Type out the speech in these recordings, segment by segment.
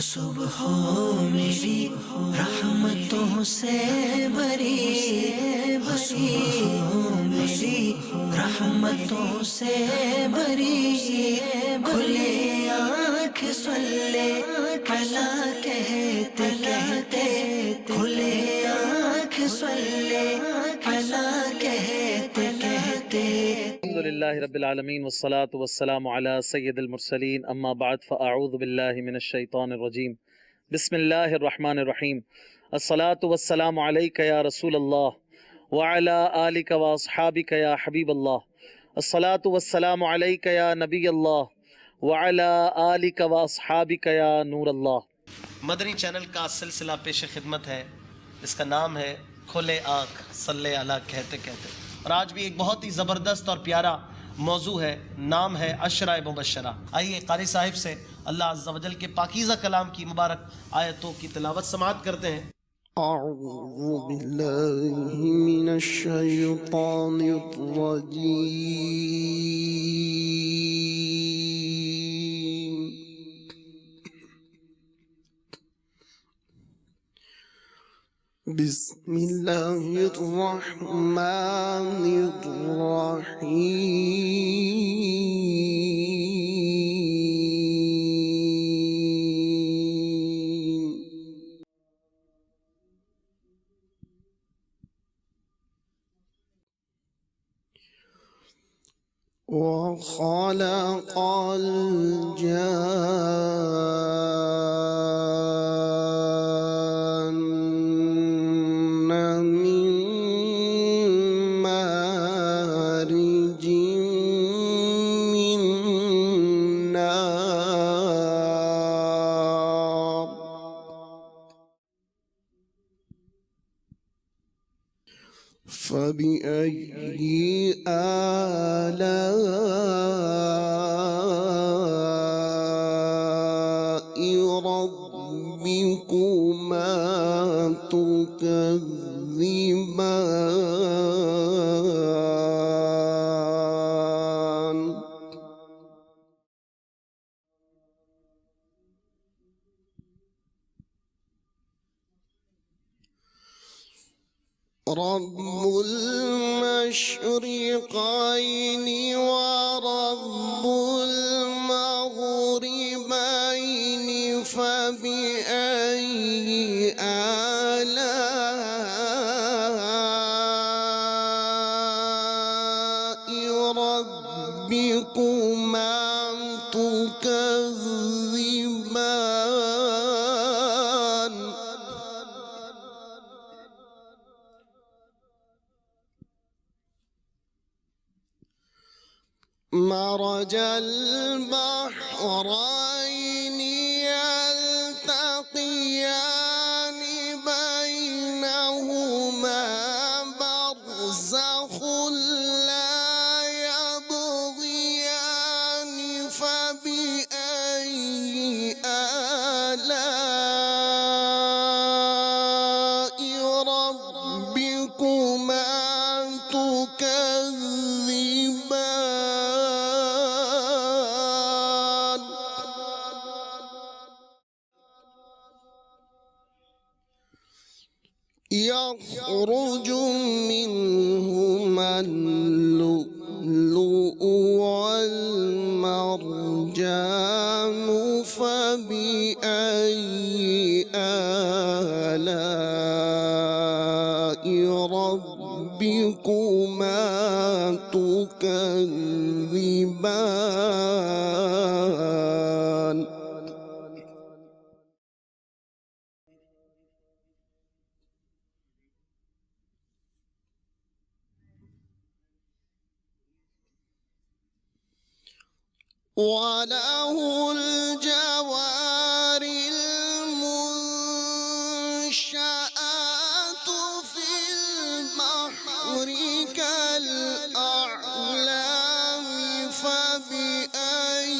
صبح میری رحمتوں سے بری، صبح میری رحمتوں سے بری، کھلے آنکھ صلی علی کہتے کہتے، کھلے آنکھ صلی علی کہتے کہتے۔ الحمدللہ رب العالمین والصلاة والسلام علی سید المرسلین، اما بعد فاعوذ باللہ من الشیطان الرجیم، بسم اللہ الرحمن الرحیم۔ الصلاة والسلام علیک یا رسول اللہ وعلی آلک واصحابک یا حبیب اللہ، الصلاة والسلام علیک یا نبی اللہ وعلی آلک واصحابک یا نور اللہ۔ مدنی چینل کا سلسلہ پیش خدمت ہے، اس کا نام ہے کھلے آنکھ صلی علی کہتے کہتے، اور آج بھی ایک بہت ہی زبردست اور پیارا موضوع ہے، نام ہے عشرہ مبشرہ۔ آئیے قاری صاحب سے اللہ عز و جل کے پاکیزہ کلام کی مبارک آیتوں کی تلاوت سماعت کرتے ہیں۔ اعوذ باللہ من الشیطان الرجیم، بسم اللہ الرحمن الرحیم۔ وخلق الجان من مارج من نار، فبأي آلاء ربكما تكذبان؟ رب المشرقين ورب المغربين، فبأي آلاء ربكما تكذبان؟ مرج البحرين يلتقيان، بينهما برزخ لا يبغيان، فبأي آلاء ربكما تكذبان؟ يخرج منهما اللؤلؤ والمرجان، فبأي آلاء ربكما تكذبان؟ وله الجوار المنشآت في البحر كالأعلام، فبأي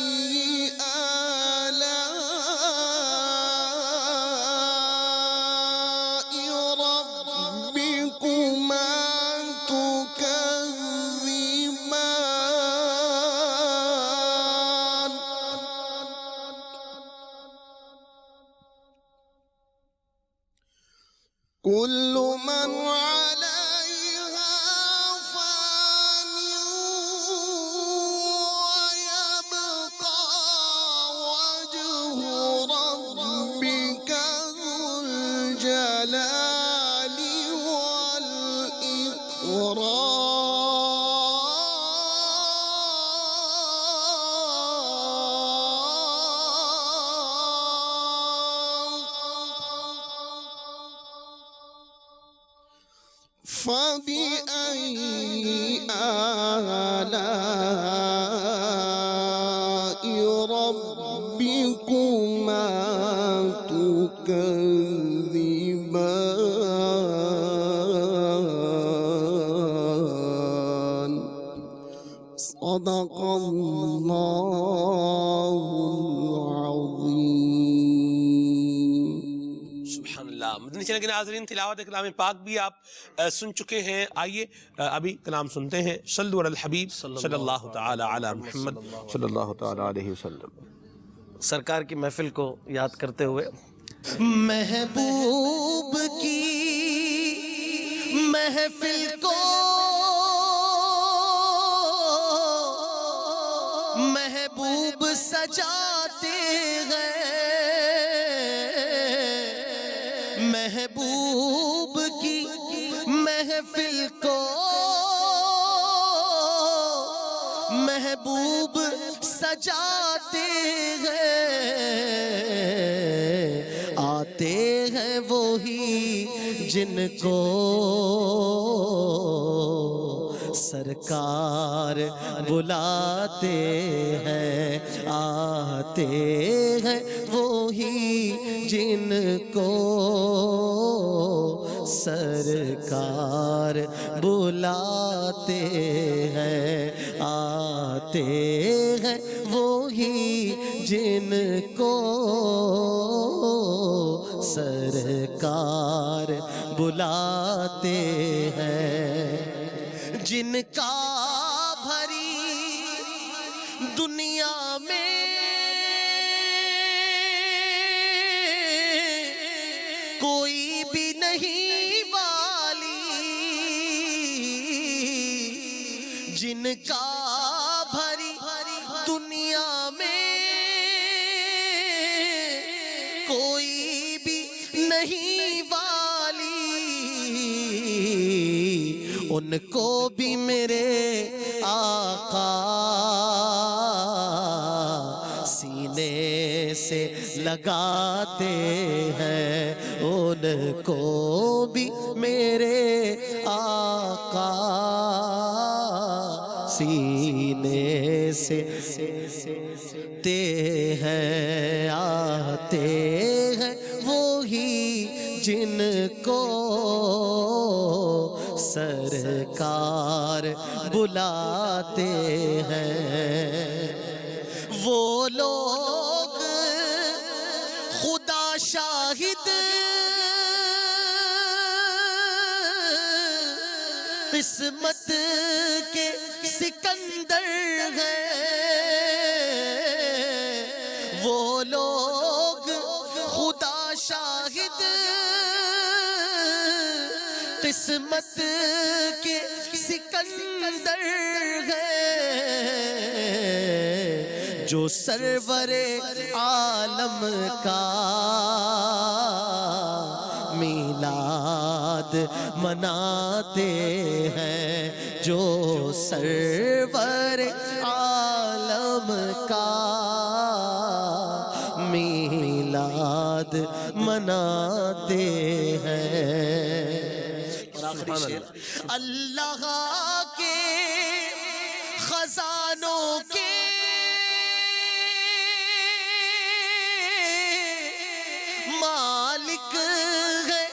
آلاء ربكما تكذبان؟ كل من عليها فان ويبقى وجه ربك ذو الجلال فبأي آلاء ربكما تكذبان صدق الله العظيم. سبحان اللہ. مدنی چینل کے ناظرین، تلاوت کلام پاک بھی آپ سن چکے ہیں. آئیے ابھی کلام سنتے ہیں. صلو علی الحبیب صلی اللہ تعالی علی محمد صلی اللہ تعالی علیہ وسلم. سرکار کی محفل کو یاد کرتے ہوئے محبوب کی محفل کو محبوب سجاتے ہیں، محبوب کی محفل کو محبوب سجاتے ہیں، آتے ہیں وہی جن کو سرکار بلاتے ہیں، آتے ہیں وہی جن کو سرکار بلاتے ہیں، آتے ہیں وہی جن کو سرکار بلاتے ہیں، جن کا بھری دنیا میں کوئی بھی نہیں والی، جن کا بھری دنیا میں کوئی بھی نہیں والی، ان کو بھی میرے آقا سینے سے لگاتے ہیں، ان کو بھی میرے آقا سینے سے تے ہیں، آتے ہیں وہی جن کو سرکار بلاتے ہیں، وہ لوگ خدا شاہد قسمت کے سکندر ہیں، وہ لوگ خدا شاہد قسمت کے سکندر ہیں، جو سرور عالم کا میلاد مناتے ہیں، جو سرور عالم کا میلاد مناتے ہیں۔ اللہ کے خزانوں کے مالک ہے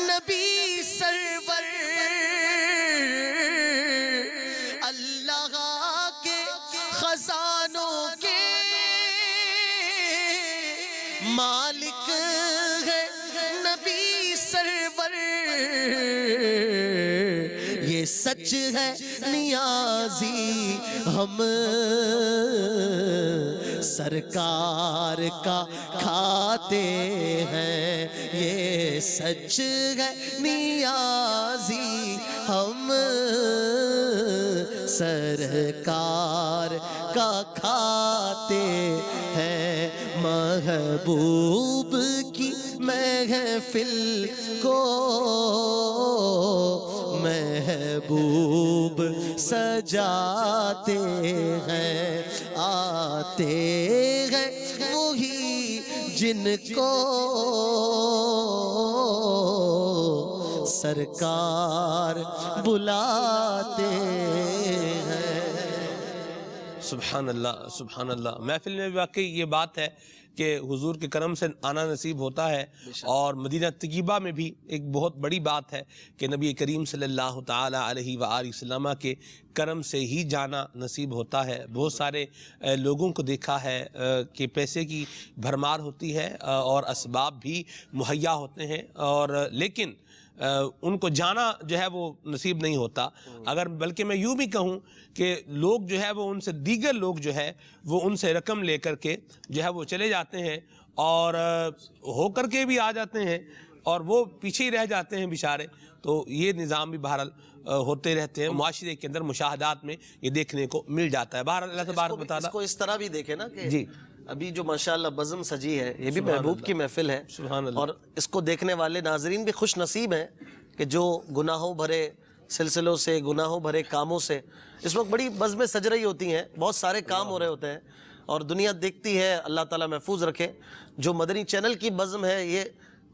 نبی سرور، اللہ کے خزانوں کے مالک ہے نبی سرور، یہ سچ ہے نیازی ہم سرکار کا کھاتے ہیں، یہ سچ ہے نیازی ہم سرکار کا کھاتے ہیں، محبوب کی محفل کو محبوب سجاتے ہیں، آتے ہیں وہی جن کو سرکار بلاتے ہیں۔ سبحان اللہ، سبحان اللہ۔ محفل میں واقعی یہ بات ہے کہ حضور کے کرم سے آنا نصیب ہوتا ہے، اور مدینہ طیبہ میں بھی ایک بہت بڑی بات ہے کہ نبی کریم صلی اللہ تعالی علیہ وآلہ وسلم کے کرم سے ہی جانا نصیب ہوتا ہے۔ بہت سارے لوگوں کو دیکھا ہے کہ پیسے کی بھرمار ہوتی ہے اور اسباب بھی مہیا ہوتے ہیں، اور لیکن ان کو جانا جو ہے وہ نصیب نہیں ہوتا۔ اگر بلکہ میں یوں بھی کہوں کہ لوگ جو ہے وہ ان سے، دیگر لوگ جو ہے وہ ان سے رقم لے کر کے جو ہے وہ چلے جاتے ہیں، اور ہو کر کے بھی آ جاتے ہیں، اور وہ پیچھے ہی رہ جاتے ہیں بیچارے۔ تو یہ نظام بھی بہرحال ہوتے رہتے ہیں، معاشرے کے اندر مشاہدات میں یہ دیکھنے کو مل جاتا ہے۔ بہرحال اللہ تبارک و تعالیٰ اس کو اس طرح بھی دیکھیں نا کہ جی ابھی جو ماشاءاللہ بزم سجی ہے، یہ بھی محبوب کی محفل ہے، سبحان اللہ۔ اور اس کو دیکھنے والے ناظرین بھی خوش نصیب ہیں کہ جو گناہوں بھرے سلسلوں سے، گناہوں بھرے کاموں سے اس وقت بڑی بزمیں سج رہی ہوتی ہیں، بہت سارے کام ہو رہے ہوتے ہیں، اور دنیا دیکھتی ہے۔ اللہ تعالیٰ محفوظ رکھے۔ جو مدنی چینل کی بزم ہے، یہ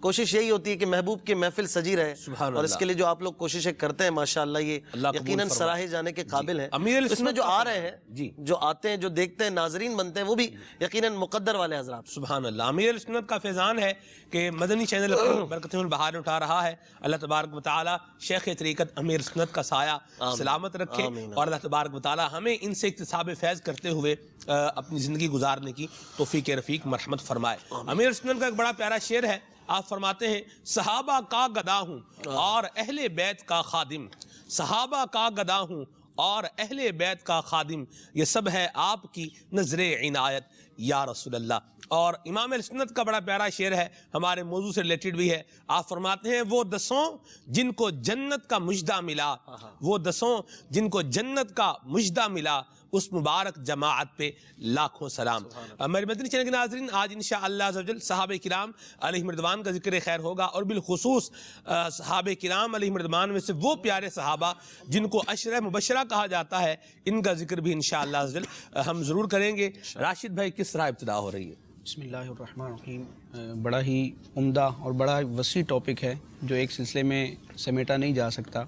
کوشش یہی ہوتی ہے کہ محبوب کی محفل سجی رہے، اور اس کے لیے جو آپ لوگ کوششیں کرتے ہیں ماشاءاللہ، یہ یقیناً سراہے جانے کے قابل ہیں۔ اس میں جو آ رہے ہیں، جو آتے ہیں، جو دیکھتے ہیں، ناظرین بنتے ہیں، وہ بھی یقیناً مقدر والے حضرات۔ سبحان اللہ۔ امیر سنت کا فیضان ہے کہ مدنی چینل اپنی برکتیں البہار اٹھا رہا ہے۔ اللہ تبارک و تعالیٰ شیخ طریقت امیر سنت کا سایہ سلامت رکھے، اور اللہ تبارک و تعالیٰ ہمیں ان سے اکتساب فیض کرتے ہوئے اپنی زندگی گزارنے کی توفیق رفیق مرحمت فرمائے۔ امیر سنت کا ایک بڑا پیارا شعر ہے، آپ فرماتے ہیں: صحابہ کا گدا ہوں اور اہل بیت کا خادم، صحابہ کا گدا ہوں اور اہل بیت کا خادم، یہ سب ہے آپ کی نظر عنایت یا رسول اللہ۔ اور امام اہل سنت کا بڑا پیارا شعر ہے، ہمارے موضوع سے ریلیٹڈ بھی ہے۔ آپ فرماتے ہیں: وہ دسوں جن کو جنت کا مژدہ ملا، وہ دسوں جن کو جنت کا مژدہ ملا، اس مبارک جماعت پہ لاکھوں سلام۔ میرے مدنی چینل کے ناظرین، آج انشاءاللہ عز و جل صحابہ کرام علیہم رضوان کا ذکر خیر ہوگا، اور بالخصوص صحابہ کرام علیہم رضوان میں سے وہ پیارے صحابہ جن کو عشرہ مبشرہ کہا جاتا ہے، ان کا ذکر بھی انشاءاللہ عز و جل ہم ضرور کریں گے۔ راشد بھائی، کس طرح ابتدا ہو رہی ہے؟ بسم اللہ الرحمن الرحیم۔ بڑا ہی عمدہ اور بڑا وسیع ٹاپک ہے جو ایک سلسلے میں سمیٹا نہیں جا سکتا۔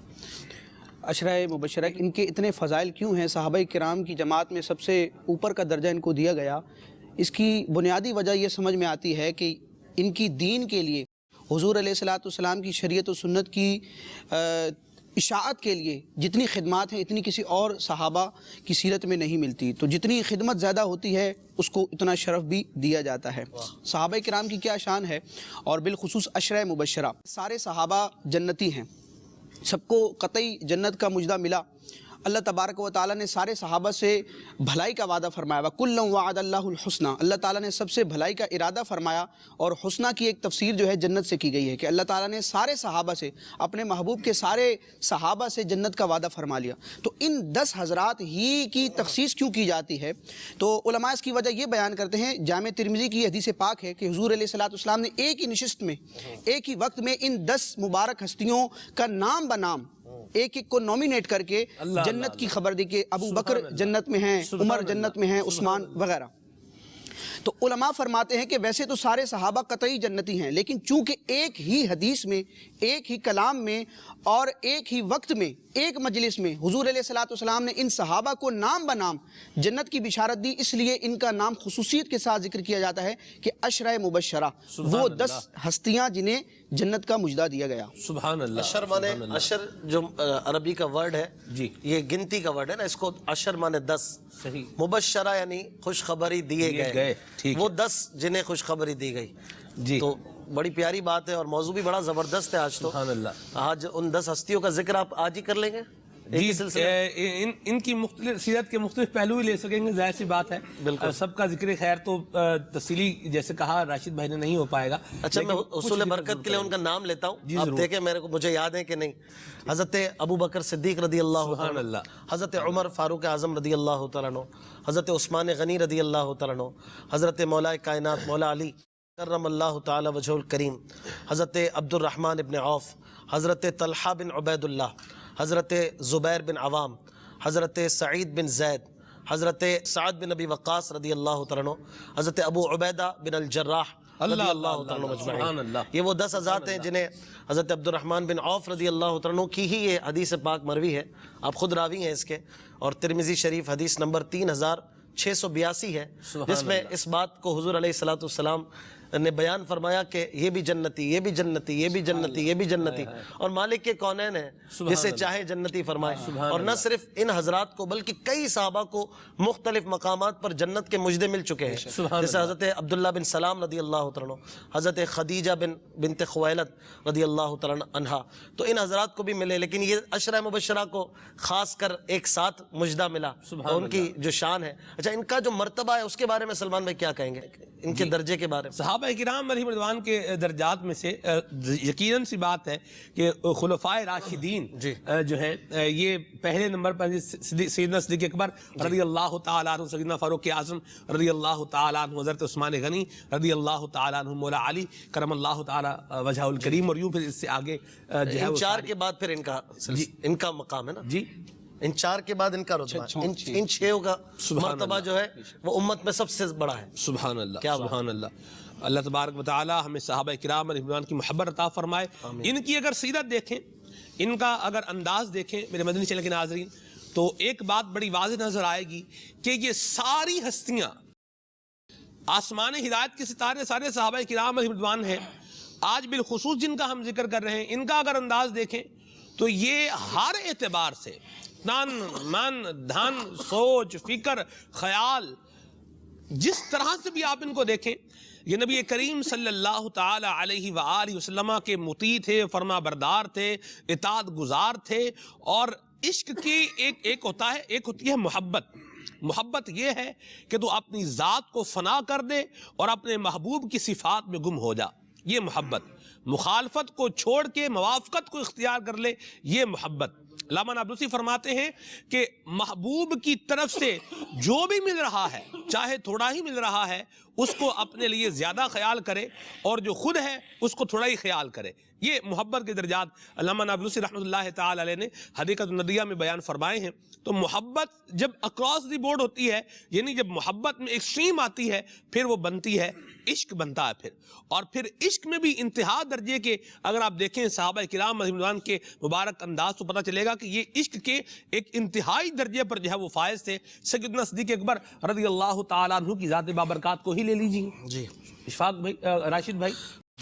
عشرہ مبشرہ، ان کے اتنے فضائل کیوں ہیں؟ صحابہ کرام کی جماعت میں سب سے اوپر کا درجہ ان کو دیا گیا۔ اس کی بنیادی وجہ یہ سمجھ میں آتی ہے کہ ان کی دین کے لیے، حضور علیہ الصلوۃ والسلام کی شریعت و سنت کی اشاعت کے لیے جتنی خدمات ہیں، اتنی کسی اور صحابہ کی سیرت میں نہیں ملتی۔ تو جتنی خدمت زیادہ ہوتی ہے، اس کو اتنا شرف بھی دیا جاتا ہے۔ صحابہ کرام کی کیا شان ہے، اور بالخصوص عشرہ مبشرہ۔ سارے صحابہ جنتی ہیں، سب کو قطعی جنت کا مژدہ ملا۔ اللہ تبارک و تعالیٰ نے سارے صحابہ سے بھلائی کا وعدہ فرمایا، وَكُلًّا وَعَدَ اللَّهُ الْحُسْنَى۔ اللہ تعالیٰ نے سب سے بھلائی کا ارادہ فرمایا، اور حسنہ کی ایک تفسیر جو ہے جنت سے کی گئی ہے کہ اللہ تعالیٰ نے سارے صحابہ سے، اپنے محبوب کے سارے صحابہ سے جنت کا وعدہ فرما لیا۔ تو ان 10 حضرات ہی کی تخصیص کیوں کی جاتی ہے؟ تو علماء اس کی وجہ یہ بیان کرتے ہیں، جامع ترمذی کی حدیث پاک ہے کہ حضور علیہ الصلوۃ والسلام نے ایک ہی نشست میں، ایک ہی وقت میں ان 10 مبارک ہستیوں کا نام بنام ایک ایک کو نومینیٹ کر کے جنت کی خبر دی کہ ابو بکر جنت میں ہیں، عمر جنت میں ہیں، عثمان وغیرہ۔ تو علماء فرماتے ہیں کہ ویسے تو سارے صحابہ قطعی جنتی ہیں، لیکن چونکہ ایک ہی حدیث میں، ایک ہی کلام میں، اور ایک ہی وقت میں، ایک مجلس میں حضور علیہ الصلوۃ والسلام نے ان صحابہ کو نام بنام جنت کی بشارت دی، اس لیے ان کا نام خصوصیت کے ساتھ ذکر کیا جاتا ہے کہ عشرہ مبشرہ، وہ 10 ہستیاں جنہیں جنت کا مژدہ دیا گیا۔ سبحان اللہ۔ عشر مانے، عشر جو عربی کا ورڈ ہے، جی، یہ گنتی کا ورڈ ہے نا، اس کو عشر مانے 10۔ صحیح۔ مبشرہ یعنی خوشخبری دیے گئے، وہ 10 جنہیں خوشخبری دی گئی۔ جی، تو بڑی پیاری بات ہے، اور موضوع بھی بڑا زبردست ہے آج تو۔ سبحان اللہ۔ آج ان 10 ہستیوں کا ذکر آپ آج ہی کر لیں گے؟ جی ان کی مختلف سیرت کے مختلف پہلو ہی لے سکیں گے، ظاہر سی بات ہے، سب کا ذکر خیر تو تفصیلی جیسے کہا راشد بھائی نے نہیں ہو پائے گا. اچھا میں حصول برکت کے لیے ان کا نام لیتا ہوں، آپ دیکھیں مجھے یاد ہے کہ نہیں. حضرت ابو بکر صدیق رضی اللہ عنہ، حضرت عمر فاروق اعظم رضی اللہ تعالیٰ عنہ، حضرت عثمان غنی رضی اللہ تعالیٰ عنہ، حضرت مولا کائنات مولا علی کرم اللہ تعالی وجہ الکریم، حضرت عبد الرحمن ابن عوف، حضرت طلحہ بن عبید اللہ، حضرت زبیر بن عوام، حضرت سعید بن زید، حضرت سعد بن ابی وقاص رضی اللہ تعالیٰ عنہ، حضرت ابو عبیدہ بن الجراح رضی اللہ تعالیٰ عنہ مجمعین. یہ وہ 10 حضرات ہیں جنہیں حضرت عبد الرحمن بن عوف رضی اللہ تعالیٰ عنہ کی ہی یہ حدیث پاک مروی ہے، آپ خود راوی ہیں اس کے، اور ترمذی شریف حدیث نمبر 3682 ہے، جس میں اس بات کو حضور علیہ الصلوۃ والسلام نے بیان فرمایا کہ یہ بھی جنتی، یہ بھی جنتی، یہ بھی جنتی، یہ بھی جنتی، اور مالک کے کونین ہے جسے چاہے جنتی فرمائے. اور نہ صرف ان حضرات کو بلکہ کئی صحابہ کو مختلف مقامات پر جنت کے مجدے مل چکے ہیں، جیسے حضرت عبداللہ بن سلام رضی اللہ تعالیٰ عنہ، حضرت خدیجہ بنت خویلد رضی اللہ تعالیٰ عنہا، تو ان حضرات کو بھی ملے، لیکن یہ عشرہ مبشرہ کو خاص کر ایک ساتھ مجدہ ملا، ان کی جو شان ہے. اچھا ان کا جو مرتبہ ہے اس کے بارے میں سلمان بھائی کیا کہیں گے، ان کے درجے کے بارے میں؟ صحابہ کرام علیہ رضوان کے درجات میں سے یقیناً سی بات ہے کہ خلفائے راشدین جو ہیں یہ پہلے نمبر پر سیدنا صدیق اکبر رضی اللہ تعالیٰ عنہ، سیدنا فاروق اعظم رضی اللہ تعالیٰ عنہ، حضرت عثمان غنی رضی اللہ تعالیٰ عنہ، مولا علی کرم اللہ تعالیٰ وجہ الکریم، اور یوں پھر اس سے آگے جو ہے ان 4 کے بعد پھر ان کا مقام ہے نا جی، ان 4 کے بعد ان کا رتبہ، ان 6 کا مرتبہ جو ہے وہ امت میں سب سے بڑا ہے. سبحان اللہ، سبحان اللہ. اللہ تبارک و تعالی ہمیں صحابہ کرام علیہ رضوان کی محبت عطا فرمائے. ان کی اگر سیرت دیکھیں، ان کا اگر انداز دیکھیں میرے مدنی چینل کے ناظرین، تو ایک بات بڑی واضح نظر آئے گی کہ یہ ساری ہستیاں آسمان ہدایت کے ستارے سارے صحابہ کرام علیہ رضوان ہیں. آج بالخصوص جن کا ہم ذکر کر رہے ہیں، ان کا اگر انداز دیکھیں تو یہ ہر اعتبار سے تن من دھن سوچ فکر خیال جس طرح سے بھی آپ ان کو دیکھیں، یہ نبی کریم صلی اللہ تعالی علیہ وآلہ وسلم کے مطیع تھے، فرما بردار تھے، اطاعت گزار تھے. اور عشق کی ایک ہوتی ہے محبت. محبت یہ ہے کہ تو اپنی ذات کو فنا کر دے اور اپنے محبوب کی صفات میں گم ہو جا، یہ محبت. مخالفت کو چھوڑ کے موافقت کو اختیار کر لے، یہ محبت. علامہ نابلسی فرماتے ہیں کہ محبوب کی طرف سے جو بھی مل رہا ہے، چاہے تھوڑا ہی مل رہا ہے، اس کو اپنے لیے زیادہ خیال کرے، اور جو خود ہے اس کو تھوڑا ہی خیال کرے. یہ محبت کے درجات علامہ نابلسی رحمۃ اللہ تعالی علیہ نے حدیقۃ الندیہ میں بیان فرمائے ہیں. تو محبت جب اکراس دی بورڈ ہوتی ہے، یعنی جب محبت میں ایکسٹریم آتی ہے، پھر وہ بنتی ہے عشق بنتا ہے. اور پھر عشق میں بھی انتہا درجے کے اگر آپ دیکھیں صحابہ کرام علیہ رضوان کے مبارک انداز تو پتہ چلے گا کہ یہ عشق کے ایک انتہائی درجے پر جو ہے وہ فائز تھے. سیدنا صدیق اکبر رضی اللہ تعالیٰ عنہ کی ذات بابرکات کو ہی لے لیجیے جی، اشفاق بھائی، راشد بھائی،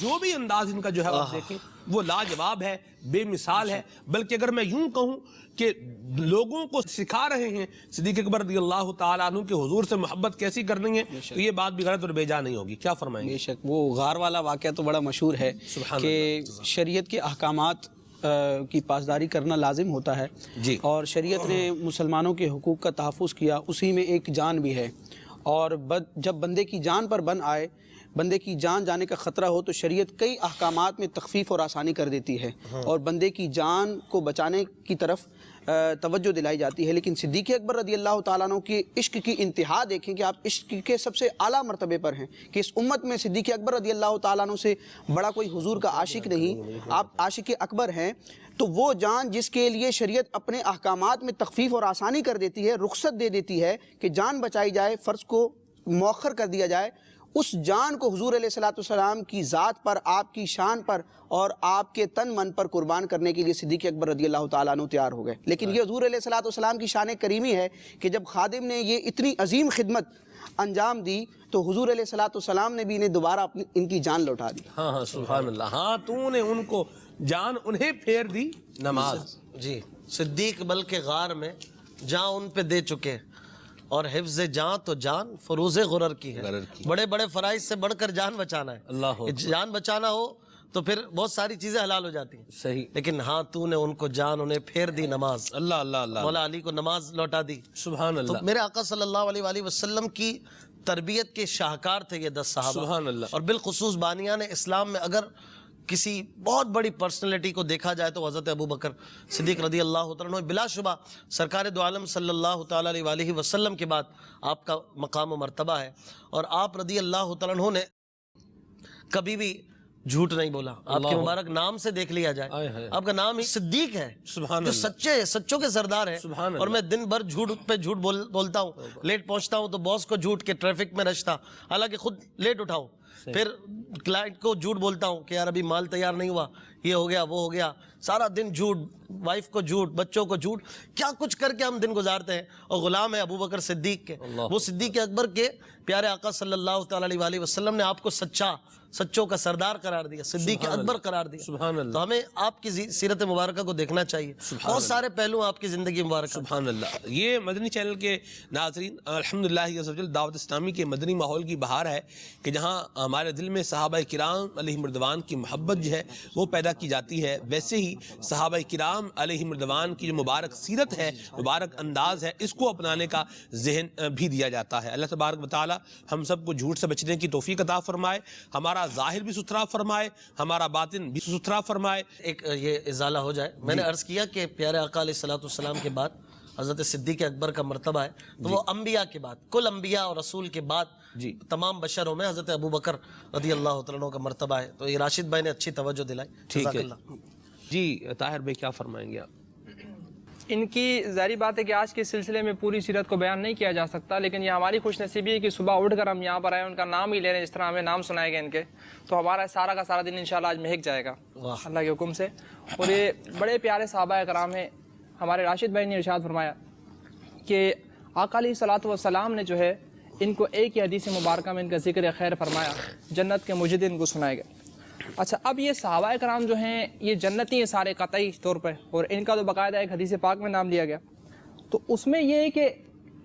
جو بھی انداز ان کا جو ہے آپ دیکھیں وہ لاجواب ہے، بے مثال ہے. بلکہ اگر میں یوں کہوں کہ لوگوں کو سکھا رہے ہیں صدیق اکبر رضی اللہ تعالیٰ عنہ کے حضور سے محبت کیسی کرنی ہے، تو یہ بات بھی غلط اور بے جا نہیں ہوگی. کیا فرمائیں گے؟ بے شک وہ غار والا واقعہ تو بڑا مشہور ہے کہ شریعت کے احکامات کی پاسداری کرنا لازم ہوتا ہے جی، اور شریعت نے مسلمانوں کے حقوق کا تحفظ کیا، اسی میں ایک جان بھی ہے. اور جب بندے کی جان پر بن آئے، بندے کی جان جانے کا خطرہ ہو، تو شریعت کئی احکامات میں تخفیف اور آسانی کر دیتی ہے اور بندے کی جان کو بچانے کی طرف توجہ دلائی جاتی ہے. لیکن صدیق اکبر رضی اللہ تعالیٰ عنہ کی عشق کی انتہا دیکھیں کہ آپ عشق کے سب سے اعلیٰ مرتبے پر ہیں، کہ اس امت میں صدیق اکبر رضی اللہ تعالیٰ عنہ سے بڑا کوئی حضور کا عاشق نہیں، آپ عاشق اکبر ہیں. تو وہ جان جس کے لیے شریعت اپنے احکامات میں تخفیف اور آسانی کر دیتی ہے، رخصت دے دیتی ہے کہ جان بچائی جائے، فرض کو مؤخر کر دیا جائے، اس جان کو حضور علیہ الصلوۃ والسلام کی ذات پر، آپ کی شان پر اور آپ کے تن من پر قربان کرنے کے لیے صدیق اکبر رضی اللہ تعالیٰ عنہ تیار ہو گئے. لیکن یہ حضور علیہ الصلوۃ والسلام کی شان کریمی ہے کہ جب خادم نے یہ اتنی عظیم خدمت انجام دی تو حضور علیہ الصلوۃ والسلام نے بھی انہیں دوبارہ ان کی جان لوٹا دی. ہاں سبحان اللہ. ہاں تو نے ان کو جان انہیں پھیر دی نماز. جی صدیق بلکہ غار میں جان ان پہ دے چکے، اور حفظ جان تو جان فروز غرر کی ہے. بڑے بڑے فرائض سے بڑھ کر جان بچانا ہے. جان بچانا ہو تو پھر بہت ساری چیزیں حلال ہو جاتی ہیں. صحیح. لیکن ہاں تو نے ان کو جان انہیں پھیر دی نماز. اللہ اللہ اللہ. مولا علی کو نماز لوٹا دی. سبحان تو اللہ. میرے آقا صلی اللہ علیہ وآلہ وسلم کی تربیت کے شاہکار تھے یہ 10 صحابہ. سبحان اللہ. اور بالخصوص بانیان اسلام میں اگر کسی بہت بڑی پرسنالٹی کو دیکھا جائے تو حضرت ابو بکر صدیق رضی اللہ تعالیٰ عنہ بلا شبہ سرکار دو عالم صلی اللہ تعالیٰ علیہ وآلہ وسلم کے بعد آپ کا مقام و مرتبہ ہے. اور آپ رضی اللہ تعالیٰ عنہ نے کبھی بھی جھوٹ نہیں بولا. آپ کے مبارک نام سے دیکھ لیا جائے, آپ کا نام ہی صدیق ہے, سبحان جو اللہ. سچے سچوں کے سردار ہیں. سبحان اور میں دن بھر جھوٹ پہ جھوٹ بولتا ہوں, لیٹ پہنچتا ہوں تو باس کو جھوٹ کے ٹریفک میں رشتا, حالانکہ خود لیٹ اٹھاؤں. پھر کلائنٹ کو جھوٹ بولتا ہوں کہ یار ابھی مال تیار نہیں ہوا, یہ ہو گیا وہ ہو گیا, سارا دن جھوٹ, وائف کو جھوٹ, بچوں کو جھوٹ, کیا کچھ کر کے ہم دن گزارتے ہیں. اور غلام ہے ابو بکر صدیق کے, وہ صدیق اکبر کے پیارے آقا صلی اللہ تعالیٰ علیہ وآلہ وسلم نے آپ کو سچوں کا سردار قرار دیا, صدیق اکبر قرار دیا. سبحان اللہ. تو ہمیں آپ کی سیرت مبارکہ کو دیکھنا چاہیے. بہت سارے پہلو آپ کی زندگی مبارکہ. سبحان اللہ. یہ مدنی چینل کے ناظرین, الحمدللہ دعوت اسلامی کے مدنی ماحول کی بہار ہے کہ جہاں ہمارے دل میں صحابہ کرام علیہم رضوان کی محبت جو ہے وہ پیدا کی جاتی ہے, ویسے ہی صحابہ کرام علیہم رضوان کی جو مبارک سیرت ہے, مبارک انداز ہے, اس کو اپنانے کا ذہن بھی دیا جاتا ہے. اللہ تبارک و تعالی ہم سب کو جھوٹ سے بچنے کی توفیق عطا فرمائے, ہمارا ظاہر بھی ستھرا فرمائے, ہمارا باطن بھی ستھرا فرمائے. ایک یہ ازالہ ہو جائے, میں نے عرض کیا کہ پیارے آقا علیہ الصلوۃ والسلام کے بعد حضرت صدیق اکبر کا مرتبہ ہے, تو وہ انبیاء کے بعد, کل انبیاء اور رسول کے بعد تمام بشروں میں حضرت ابو بکر رضی اللہ تعالیٰ عنہ کا مرتبہ ہے. تو یہ راشد بھائی نے اچھی توجہ دلائی. ٹھیک ہے جی. طاہر بھائی کیا فرمائیں گے آپ؟ ان کی ظاہری بات ہے کہ آج کے سلسلے میں پوری سیرت کو بیان نہیں کیا جا سکتا, لیکن یہ ہماری خوش نصیبی ہے کہ صبح اٹھ کر ہم یہاں پر آئے, ان کا نام ہی لے رہے ہیں, جس طرح ہمیں نام سنائے گئے ان کے, تو ہمارا سارا کا سارا دن انشاءاللہ آج مہک جائے گا اللہ کے حکم سے. اور یہ بڑے پیارے صحابہ کرام ہیں. ہمارے راشد بھائی نے ارشاد فرمایا کہ آقا علیہ الصلوۃ والسلام نے جو ہے ان کو ایک ہی حدیث مبارکہ میں ان کا ذکر خیر فرمایا, جنت کے مجد ان کو سنائے گئے. اچھا, اب یہ صحابہ کرام جو ہیں یہ جنتی ہیں سارے قطعی طور پر, اور ان کا تو باقاعدہ ایک حدیث پاک میں نام لیا گیا. تو اس میں یہ ہے کہ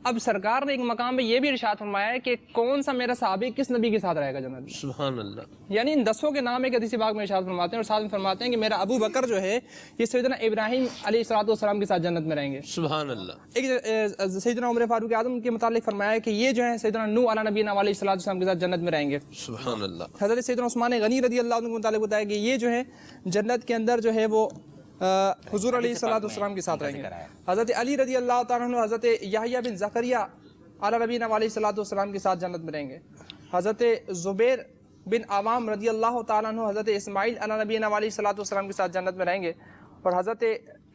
اب سرکار نے ایک مقام میں یہ بھی ارشاد فرمایا ہے کہ کون سا میرا صحابی کس نبی کے ساتھ رہے گا جنت میں. سبحان اللہ. یعنی ان 10 کے نام ایک حدیث پاک میں ارشاد فرماتے ہیں, اور ساتھ میں فرماتے ہیں کہ میرا ابو بکر جو ہے یہ سیدنا ابراہیم علیہ الصلوۃ والسلام کے ساتھ جنت میں رہیں گے. سبحان اللہ. ایک سیدنا عمر فاروق اعظم کے متعلق فرمایا ہے کہ یہ جو ہے سیدنا نوح علیہ نبینا علیہ الصلوۃ والسلام کے ساتھ جنت میں رہیں گے. سبحان اللہ. حضرت سیدنا عثمان غنی رضی اللہ عنہ کے متعلق بتایا کہ یہ جو ہے جنت کے اندر جو ہے وہ حضور علیہ الصلوۃ والسلام کے ساتھ رہیں گے. حضرت علی رضی اللہ تعالیٰ عنہ حضرت یحییٰ بن زکریا علی نبینا علیہ الصلوۃ والسلام کے ساتھ جنت میں رہیں گے. حضرت زبیر بن عوام رضی اللہ تعالیٰ عنہ حضرت اسماعیل علی نبینا علیہ الصلوۃ والسلام کے ساتھ جنت میں رہیں گے. اور حضرت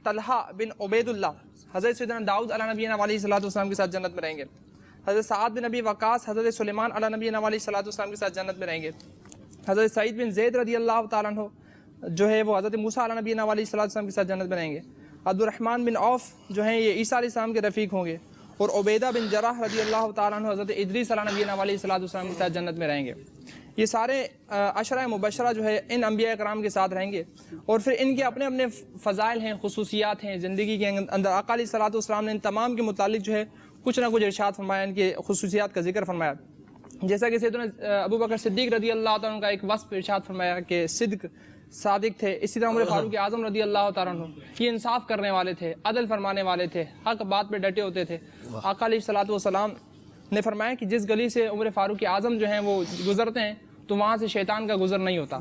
طلحہ بن عبید اللہ حضرت سیدنا داؤد علی نبینا علیہ الصلوۃ والسلام کے ساتھ جنت میں رہیں گے. حضرت سعد بن ابی وقاص حضرت سلیمان علی نبینا علیہ الصلوۃ والسلام کے ساتھ جنت میں رہیں گے. حضرت سعید بن زید رضی اللہ تعالیٰ عنہ جو ہے وہ حضرت موسیٰ علی نبینا علیہ الصلوۃ والسلام کے ساتھ جنت میں رہیں گے. عبد الرحمن بن عوف جو ہیں یہ عیسیٰ علیہ السلام کے رفیق ہوں گے. اور عبیدہ بن جراح رضی اللہ تعالیٰ عنہ حضرت ادریس علی نبینا علیہ الصلوۃ والسلام کے ساتھ جنت میں رہیں گے. یہ سارے عشرہ مبشرہ جو ہے ان انبیاء کرام کے ساتھ رہیں گے. اور پھر ان کے اپنے اپنے فضائل ہیں, خصوصیات ہیں زندگی کے اندر. آقا علیہ الصلوۃ والسلام نے ان تمام کے متعلق جو ہے کچھ نہ کچھ ارشاد فرمایا, ان کے خصوصیات کا ذکر فرمایا. جیسا کہ سیدنا ابو بکر صدیق رضی اللہ تعالیٰ عنہ کا ایک وصف ارشاد فرمایا کہ صدق, صادق تھے. اسی طرح عمر فاروق اعظم رضی اللہ تعالیٰ عنہ یہ انصاف کرنے والے تھے, عدل فرمانے والے تھے, حق بات پہ ڈٹے ہوتے تھے. آقا علیہ الصلوۃ والسلام نے فرمایا کہ جس گلی سے عمر فاروق اعظم جو ہیں وہ گزرتے ہیں تو وہاں سے شیطان کا گزر نہیں ہوتا,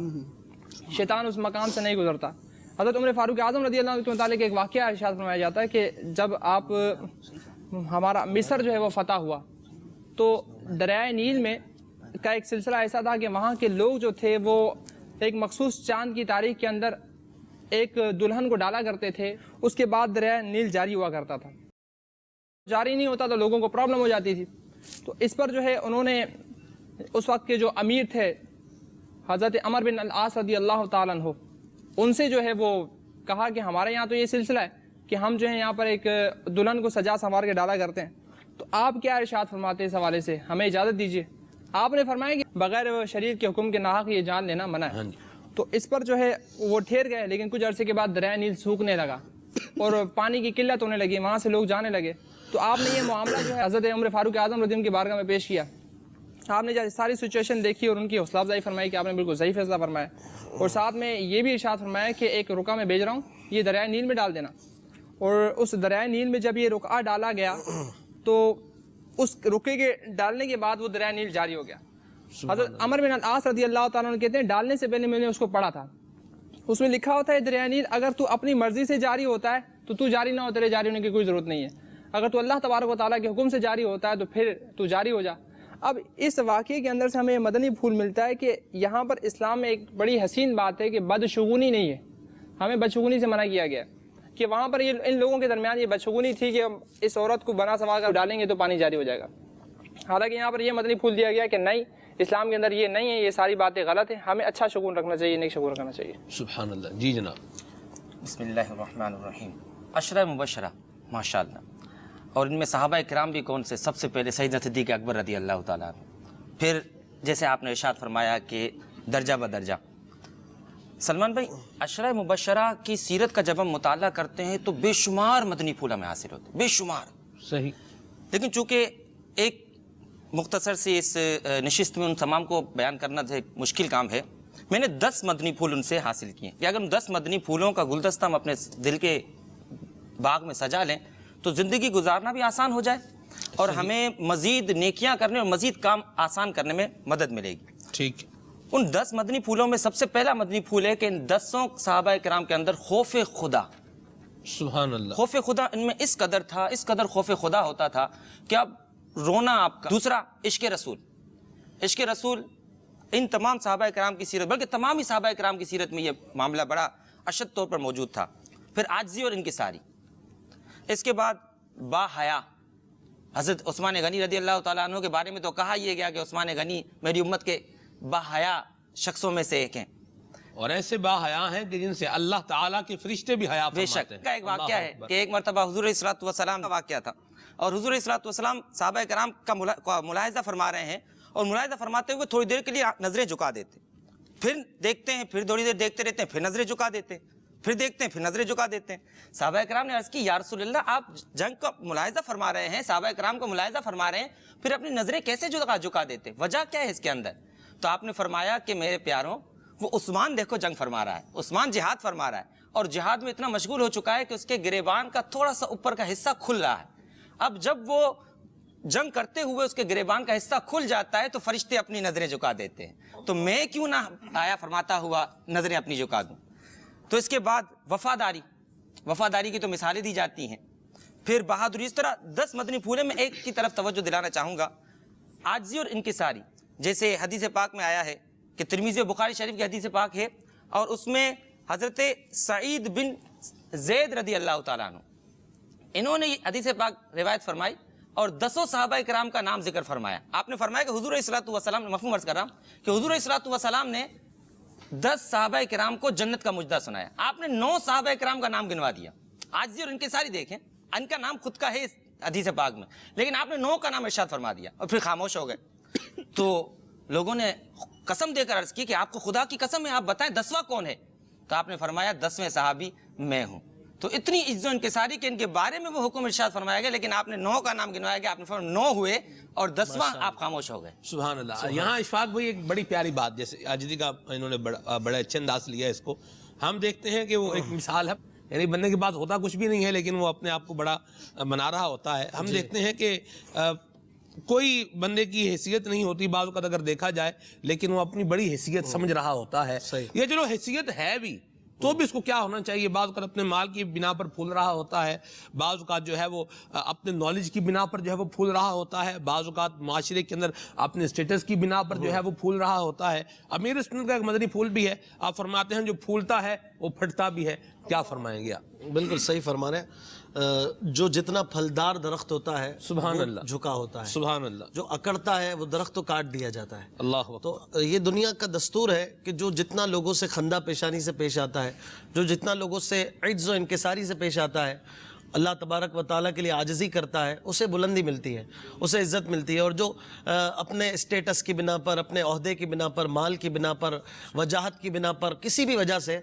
شیطان اس مقام سے نہیں گزرتا. حضرت عمر فاروق اعظم رضی اللہ عنہ کے متعلق ایک واقعہ ارشاد فرمایا جاتا ہے کہ جب آپ ہمارا مصر جو ہے وہ فتح ہوا تو دریائے نیل میں کا ایک سلسلہ ایسا تھا کہ وہاں کے لوگ جو تھے وہ ایک مخصوص چاند کی تاریخ کے اندر ایک دلہن کو ڈالا کرتے تھے, اس کے بعد دریائے نیل جاری ہوا کرتا تھا. جاری نہیں ہوتا تو لوگوں کو پرابلم ہو جاتی تھی. تو اس پر جو ہے انہوں نے اس وقت کے جو امیر تھے حضرت عمر بن العاص رضی اللہ تعالیٰ عنہ, ان سے جو ہے وہ کہا کہ ہمارے یہاں تو یہ سلسلہ ہے کہ ہم جو ہے یہاں پر ایک دلہن کو سجا سنوار کے ڈالا کرتے ہیں, تو آپ کیا ارشاد فرماتے ہیں اس حوالے سے, ہمیں اجازت دیجیے. آپ نے فرمایا کہ بغیر شریعت کے حکم کے ناحق یہ جان لینا منع ہے. تو اس پر جو ہے وہ ٹھہر گئے, لیکن کچھ عرصے کے بعد دریائے نیل سوکھنے لگا اور پانی کی قلت ہونے لگی, وہاں سے لوگ جانے لگے. تو آپ نے یہ معاملہ جو ہے حضرت عمر فاروق اعظم رضی اللہ عنہ کی بارگاہ میں پیش کیا. آپ نے جب ساری سچویشن دیکھی اور ان کی حوصلہ افزائی فرمائی کہ آپ نے بالکل صحیح فیصلہ فرمایا، اور ساتھ میں یہ بھی ارشاد فرمایا کہ ایک رقعہ میں بھیج رہا ہوں، یہ دریائے نیل میں ڈال دینا. اور اس دریائے نیل میں جب یہ رقعہ ڈالا گیا تو اس رقعے کے ڈالنے کے بعد وہ دریائے نیل جاری ہو گیا. حضرت عمر بن العاص رضی اللہ تعالیٰ عنہ کہتے ہیں ڈالنے سے پہلے میں نے اس کو پڑھا تھا، اس میں لکھا ہوتا ہے دریائے نیل اگر تو اپنی مرضی سے جاری ہوتا ہے تو جاری نہ ہو، تیرے جاری ہونے کی کوئی ضرورت نہیں ہے. اگر تو اللہ تبارک و تعالیٰ کے حکم سے جاری ہوتا ہے تو پھر تو جاری ہو جا. اب اس واقعے کے اندر سے ہمیں مدنی پھول ملتا ہے کہ یہاں پر اسلام میں ایک بڑی حسین بات ہے کہ بدشگونی نہیں ہے. ہمیں بدشگونی سے منع کیا گیا کہ وہاں پر یہ ان لوگوں کے درمیان یہ بدشگونی تھی کہ اس عورت کو بنا سوا کر ڈالیں گے تو پانی جاری ہو جائے گا. حالانکہ یہاں پر یہ مدنی پھول دیا گیا کہ نہیں، اسلام کے اندر یہ نہیں ہے، یہ ساری باتیں غلط ہیں، ہمیں اچھا شگون رکھنا چاہیے، نیک شگون رکھنا چاہیے. سبحان اللہ. جی جناب. بسم اللہ الرحمن الرحیم. عشرہ مبشرہ ماشاء اللہ، اور ان میں صحابہ کرام بھی کون سے؟ سب سے پہلے سیدنا صدیق اکبر رضی اللہ تعالیٰ عنہ. پھر جیسے آپ نے ارشاد فرمایا کہ درجہ بدرجہ. سلمان بھائی، عشرہ مبشرہ کی سیرت کا جب ہم مطالعہ کرتے ہیں تو بے شمار مدنی پھول ہمیں حاصل ہوتے ہیں، بے شمار. صحیح. لیکن چونکہ ایک مختصر سی اس نشست میں ان تمام کو بیان کرنا مشکل کام ہے، میں نے 10 مدنی پھول ان سے حاصل کیے کہ اگر ہم 10 مدنی پھولوں کا گلدستہ ہم اپنے دل کے باغ میں سجا لیں تو زندگی گزارنا بھی آسان ہو جائے اور ہمیں مزید نیکیاں کرنے اور مزید کام آسان کرنے میں مدد ملے گی. ٹھیک. ان 10 مدنی پھولوں میں سب سے پہلا مدنی پھول ہے کہ ان 10 صحابہ کرام کے اندر خوف خدا. سبحان اللہ. خوف خدا ان میں اس قدر تھا، اس قدر خوف خدا ہوتا تھا کہ اب رونا آپ کا. دوسرا عشق رسول. عشق رسول ان تمام صحابہ کرام کی سیرت، بلکہ تمام ہی صحابہ کرام کی سیرت میں یہ معاملہ بڑا اشد طور پر موجود تھا. پھر عاجزی اور انکساری. اس کے بعد با حیا. حضرت عثمان غنی رضی اللہ تعالیٰ عنہ کے بارے میں تو کہا یہ گیا کہ عثمان غنی میری امت کے با حیا شخصوں میں سے ایک ہیں، اور ایسے با حیا ہیں کہ جن سے اللہ تعالیٰ کے فرشتے بھی حیا بے فرماتے شک. ہیں. کا ایک واقعہ ہے اللہ کہ ایک مرتبہ حضور علیہ الصلوۃ والسلام کا واقعہ تھا، اور حضور علیہ الصلوۃ والسلام صحابہ کرام کا ملاحظہ فرما رہے ہیں، اور ملاحظہ فرماتے ہوئے تھوڑی دیر کے لیے نظریں جھکا دیتے، پھر دیکھتے ہیں، پھر تھوڑی دیر دیکھتے رہتے ہیں، پھر نظریں جھکا دیتے ہیں، پھر دیکھتے ہیں، پھر نظریں جھکا دیتے ہیں. صحابہ کرام نے عرض کی یا رسول اللہ، آپ جنگ کا ملاحظہ فرما رہے ہیں، صحابہ کرام کا ملاحظہ فرما رہے ہیں، پھر اپنی نظریں کیسے جھکا دیتے؟ وجہ کیا ہے اس کے اندر؟ تو آپ نے فرمایا کہ میرے پیاروں، وہ عثمان دیکھو جنگ فرما رہا ہے، عثمان جہاد فرما رہا ہے، اور جہاد میں اتنا مشغول ہو چکا ہے کہ اس کے گریبان کا تھوڑا سا اوپر کا حصہ کھل رہا ہے. اب جب وہ جنگ کرتے ہوئے اس کے گریبان کا حصہ کھل جاتا ہے تو فرشتے اپنی نظریں جھکا دیتے ہیں، تو میں کیوں نہ آیا فرماتا ہوا نظریں اپنی جھکا دوں. تو اس کے بعد وفاداری کی تو مثالیں دی جاتی ہیں. پھر بہادری. اس طرح 10 مدنی پھولے میں ایک کی طرف توجہ دلانا چاہوں گا، عاجزی اور انکساری. جیسے حدیث پاک میں آیا ہے کہ ترمذی و بخاری شریف کی حدیث پاک ہے، اور اس میں حضرت سعید بن زید رضی اللہ تعالیٰ عنہ انہوں نے یہ حدیث پاک روایت فرمائی اور 10 صحابہ کرام کا نام ذکر فرمایا. آپ نے فرمایا کہ حضور علیہ الصلوۃ والسلام نے، مفہوم عرض کر رہا ہوں کہ حضور علیہ الصلوۃ والسلام نے 10 صحابہ کرام کو جنت کا مجدہ سنایا. آپ نے 9 صحابہ کرام کا نام گنوا دیا. عاجزی اور انکساری دیکھیں، ان کا نام خود کا ہے اس حدیث پاک میں، لیکن آپ نے 9 کا نام ارشاد فرما دیا اور پھر خاموش ہو گئے. تو لوگوں نے قسم دے کر عرض کی کہ آپ کو خدا کی قسم ہے، آپ بتائیں 10واں کون ہے؟ تو آپ نے فرمایا 10ویں صحابی میں ہوں. تو اتنی عزت و انکساری کہ ان کے بارے میں وہ حکم ارشاد فرمایا گیا، لیکن آپ نے 9 کا نام گنوایا گیا، آپ نے فرمایا 9 ہوئے اور 10واں آپ خاموش ہو گئے. سبحان اللہ. یہاں اشفاق بھائی ایک بڑی پیاری بات، جیسے عاجزی کا انہوں نے بڑے اچھے انداز لیا اس کو. ہم دیکھتے ہیں کہ وہ ایک مثال ہے، یعنی بندے کے پاس ہوتا کچھ بھی نہیں ہے لیکن وہ اپنے آپ کو بڑا بنا رہا ہوتا ہے. ہم دیکھتے ہیں کہ کوئی بندے کی حیثیت نہیں ہوتی بعض اوقات اگر دیکھا جائے، لیکن وہ اپنی بڑی حیثیت سمجھ رہا ہوتا ہے. یہ چلو حیثیت ہے بھی تو بھی اس کو کیا ہونا چاہیے، بعض اوقات اپنے مال کی بنا پر پھول رہا ہوتا ہے، بعض اوقات جو ہے وہ اپنے نالج کی بنا پر جو ہے وہ پھول رہا ہوتا ہے، بعض اوقات معاشرے کے اندر اپنے اسٹیٹس کی بنا پر جو ہے وہ پھول رہا ہوتا ہے. امیر سنت کا ایک مدنی پھول بھی ہے، آپ فرماتے ہیں جو پھولتا ہے وہ پھٹتا بھی ہے. کیا فرمائیں گے آپ؟ بالکل صحیح فرما رہے ہیں. جو جتنا پھلدار درخت ہوتا ہے سبحان اللہ جھکا ہوتا ہے، سبحان اللہ. جو اکڑتا ہے وہ درخت تو کاٹ دیا جاتا ہے. اللہ تو یہ دنیا کا دستور ہے کہ جو جتنا لوگوں سے خندہ پیشانی سے پیش آتا ہے، جو جتنا لوگوں سے عجز و انکساری سے پیش آتا ہے، اللہ تبارک و تعالیٰ کے لیے عاجزی کرتا ہے اسے بلندی ملتی ہے، اسے عزت ملتی ہے، اور جو اپنے اسٹیٹس کی بنا پر، اپنے عہدے کی بنا پر، مال کی بنا پر، وجاہت کی بنا پر، کسی بھی وجہ سے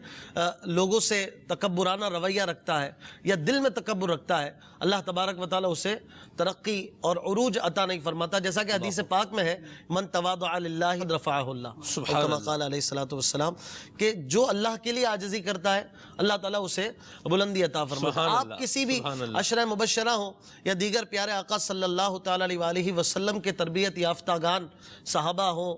لوگوں سے تکبرانہ رویہ رکھتا ہے یا دل میں تکبر رکھتا ہے، اللہ تبارک و تعالیٰ اسے ترقی اور عروج عطا نہیں فرماتا، جیسا کہ حدیث پاک میں ہے من تواضع للہ رفعہ اللہ، سبحان کما قال علیہ الصلوۃ والسلام، کہ جو اللہ کے لیے عاجزی کرتا ہے اللہ تعالیٰ اسے بلندی عطا فرماتا ہے۔ سبحان اللہ، آپ کسی بھی سبحان اللہ۔ عشرہ مبشرہ ہوں یا دیگر پیارے آقا صلی اللہ تعالیٰ علیہ وآلہ وسلم کے تربیت یافتہ گان صحابہ ہوں،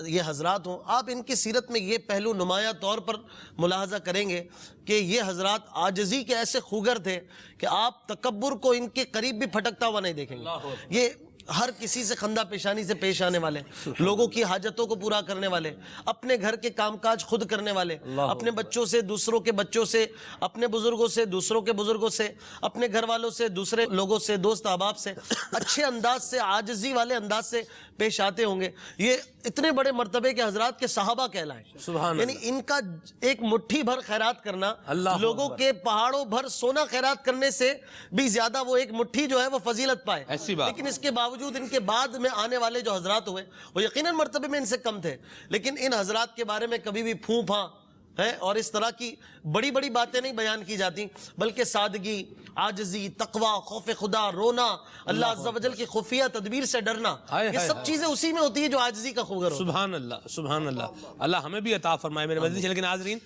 یہ حضرات ہوں، آپ ان کی سیرت میں یہ پہلو نمایاں طور پر ملاحظہ کریں گے کہ یہ حضرات عاجزی کے ایسے خوگر تھے کہ آپ تکبر کو ان کے قریب بھی پھٹکتا ہوا نہیں دیکھیں گے۔ یہ ہر کسی سے خندہ پیشانی سے پیش آنے والے، لوگوں کی حاجتوں کو پورا کرنے والے، اپنے گھر کے کام کاج خود کرنے والے، اپنے بچوں سے، دوسروں کے بچوں سے، اپنے بزرگوں سے، دوسروں کے بزرگوں سے، اپنے گھر والوں سے، دوسرے لوگوں سے، دوست احباب سے اچھے انداز سے، عاجزی والے انداز سے پیش آتے ہوں گے۔ یہ اتنے بڑے مرتبے کے حضرات کے صحابہ کہلائیں، یعنی ان کا ایک مٹھی بھر خیرات کرنا لوگوں کے پہاڑوں بھر سونا خیرات کرنے سے بھی زیادہ وہ ایک مٹھی جو ہے وہ فضیلت پائے۔ لیکن اس کے باوجود ان کے بعد میں آنے والے جو حضرات ہوئے وہ یقیناً مرتبے میں ان سے کم تھے، لیکن ان حضرات کے بارے میں کبھی بھی پھوں پھاں ہے اور اس طرح کی بڑی بڑی باتیں نہیں بیان کی جاتی، بلکہ سادگی، عاجزی، تقوی، خوف خدا، رونا، اللہ عز و جل کی خفیہ تدبیر سے ڈرنا، یہ سب چیزیں اسی میں ہوتی ہے جو عاجزی کا خوگر ہوتا ہے۔ سبحان اللہ، سبحان اللہ، اللہ ہمیں بھی عطا فرمائے میرے مدنی چینل کے ناظرین۔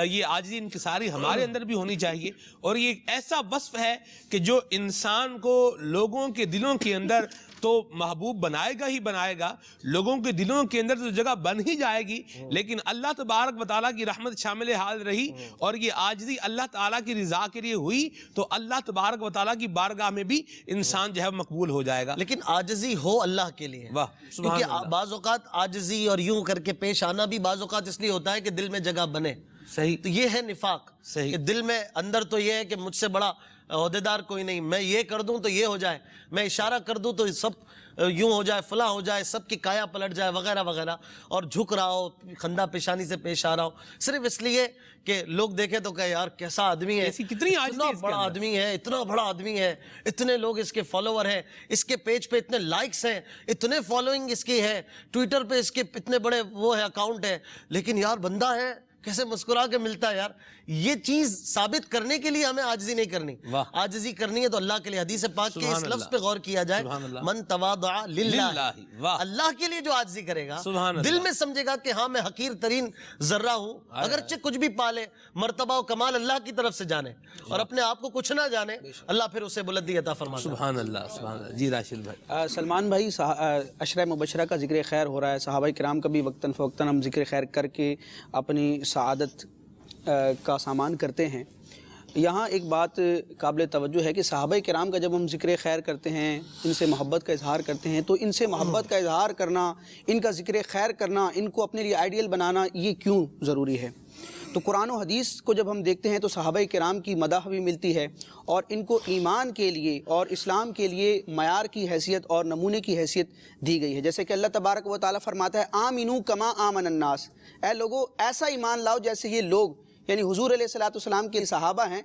یہ عاجزی انکساری ہمارے اندر بھی ہونی چاہیے، اور یہ ایک ایسا وصف ہے کہ جو انسان کو لوگوں کے دلوں کے اندر تو محبوب بنائے گا ہی بنائے گا، لوگوں کے دلوں کے اندر تو جگہ بن ہی جائے گی، لیکن اللہ تبارک و تعالیٰ کی رحمت شامل حال رہی اور یہ عاجزی اللہ تعالیٰ کی رضا کے لیے ہوئی تو اللہ تبارک و تعالیٰ کی بارگاہ میں بھی انسان جو ہے مقبول ہو جائے گا۔ لیکن عاجزی ہو اللہ کے لیے، کیونکہ بعض اوقات عاجزی اور یوں کر کے پیش آنا بھی بعض اوقات اس لیے ہوتا ہے کہ دل میں جگہ بنے، صحیح، تو یہ ہے نفاق، کہ دل میں اندر تو یہ ہے کہ مجھ سے بڑا عہدیدار کوئی نہیں، میں یہ کر دوں تو یہ ہو جائے، میں اشارہ کر دوں تو سب یوں ہو جائے، فلاں ہو جائے، سب کی کایا پلٹ جائے وغیرہ وغیرہ، اور جھک رہا ہو، خندہ پیشانی سے پیش آ رہا ہو صرف اس لیے کہ لوگ دیکھیں تو کہ یار کیسا آدمی ہے، اتنا بڑا آدمی ہے، اتنا بڑا آدمی ہے، اتنے لوگ اس کے فالوور ہیں، اس کے پیج پہ اتنے لائکس ہیں، اتنے فالوئنگ اس کی ہے، ٹویٹر پہ اس کے اتنے بڑے وہ ہے اکاؤنٹ ہے، لیکن یار بندہ ہے کیسے مسکرا کے ملتا ہے۔ یار یہ چیز ثابت کرنے کے لیے ہمیں عاجزی نہیں کرنی، عاجزی کرنی ہے تو اللہ کے لیے۔ حدیث پاک کے اس لفظ پہ غور کیا جائے، من تواضع للہ، اللہ کے لیے جو عاجزی کرے گا، دل میں سمجھے گا کہ ہاں میں حقیر ترین ذرہ ہوں، اگرچہ کچھ بھی پالے، مرتبہ و کمال اللہ کی طرف سے جانے اور اپنے آپ کو کچھ نہ جانے، اللہ پھر اسے بلندی عطا فرماتا ہے۔ سبحان اللہ، سبحان اللہ۔ جی راشد بھائی۔ سلمان بھائی، عشرہ مبشرہ کا ذکر خیر ہو رہا ہے، صحابہ کرام کا بھی وقتاً فوقتاً ہم ذکر خیر کر کے اپنی سعادت کا سامان کرتے ہیں۔ یہاں ایک بات قابل توجہ ہے کہ صحابہ کرام کا جب ہم ذکر خیر کرتے ہیں، ان سے محبت کا اظہار کرتے ہیں، تو ان سے محبت کا اظہار کرنا، ان کا ذکر خیر کرنا، ان کو اپنے لیے آئیڈیل بنانا، یہ کیوں ضروری ہے؟ تو قرآن و حدیث کو جب ہم دیکھتے ہیں تو صحابہ کرام کی مدح بھی ملتی ہے، اور ان کو ایمان کے لیے اور اسلام کے لیے معیار کی حیثیت اور نمونے کی حیثیت دی گئی ہے۔ جیسے کہ اللہ تبارک و تعالیٰ فرماتا ہے آمنو کما آمن الناس، اے لوگو ایسا ایمان لاؤ جیسے یہ لوگ، یعنی حضور علیہ الصلوۃ والسلام کے صحابہ ہیں،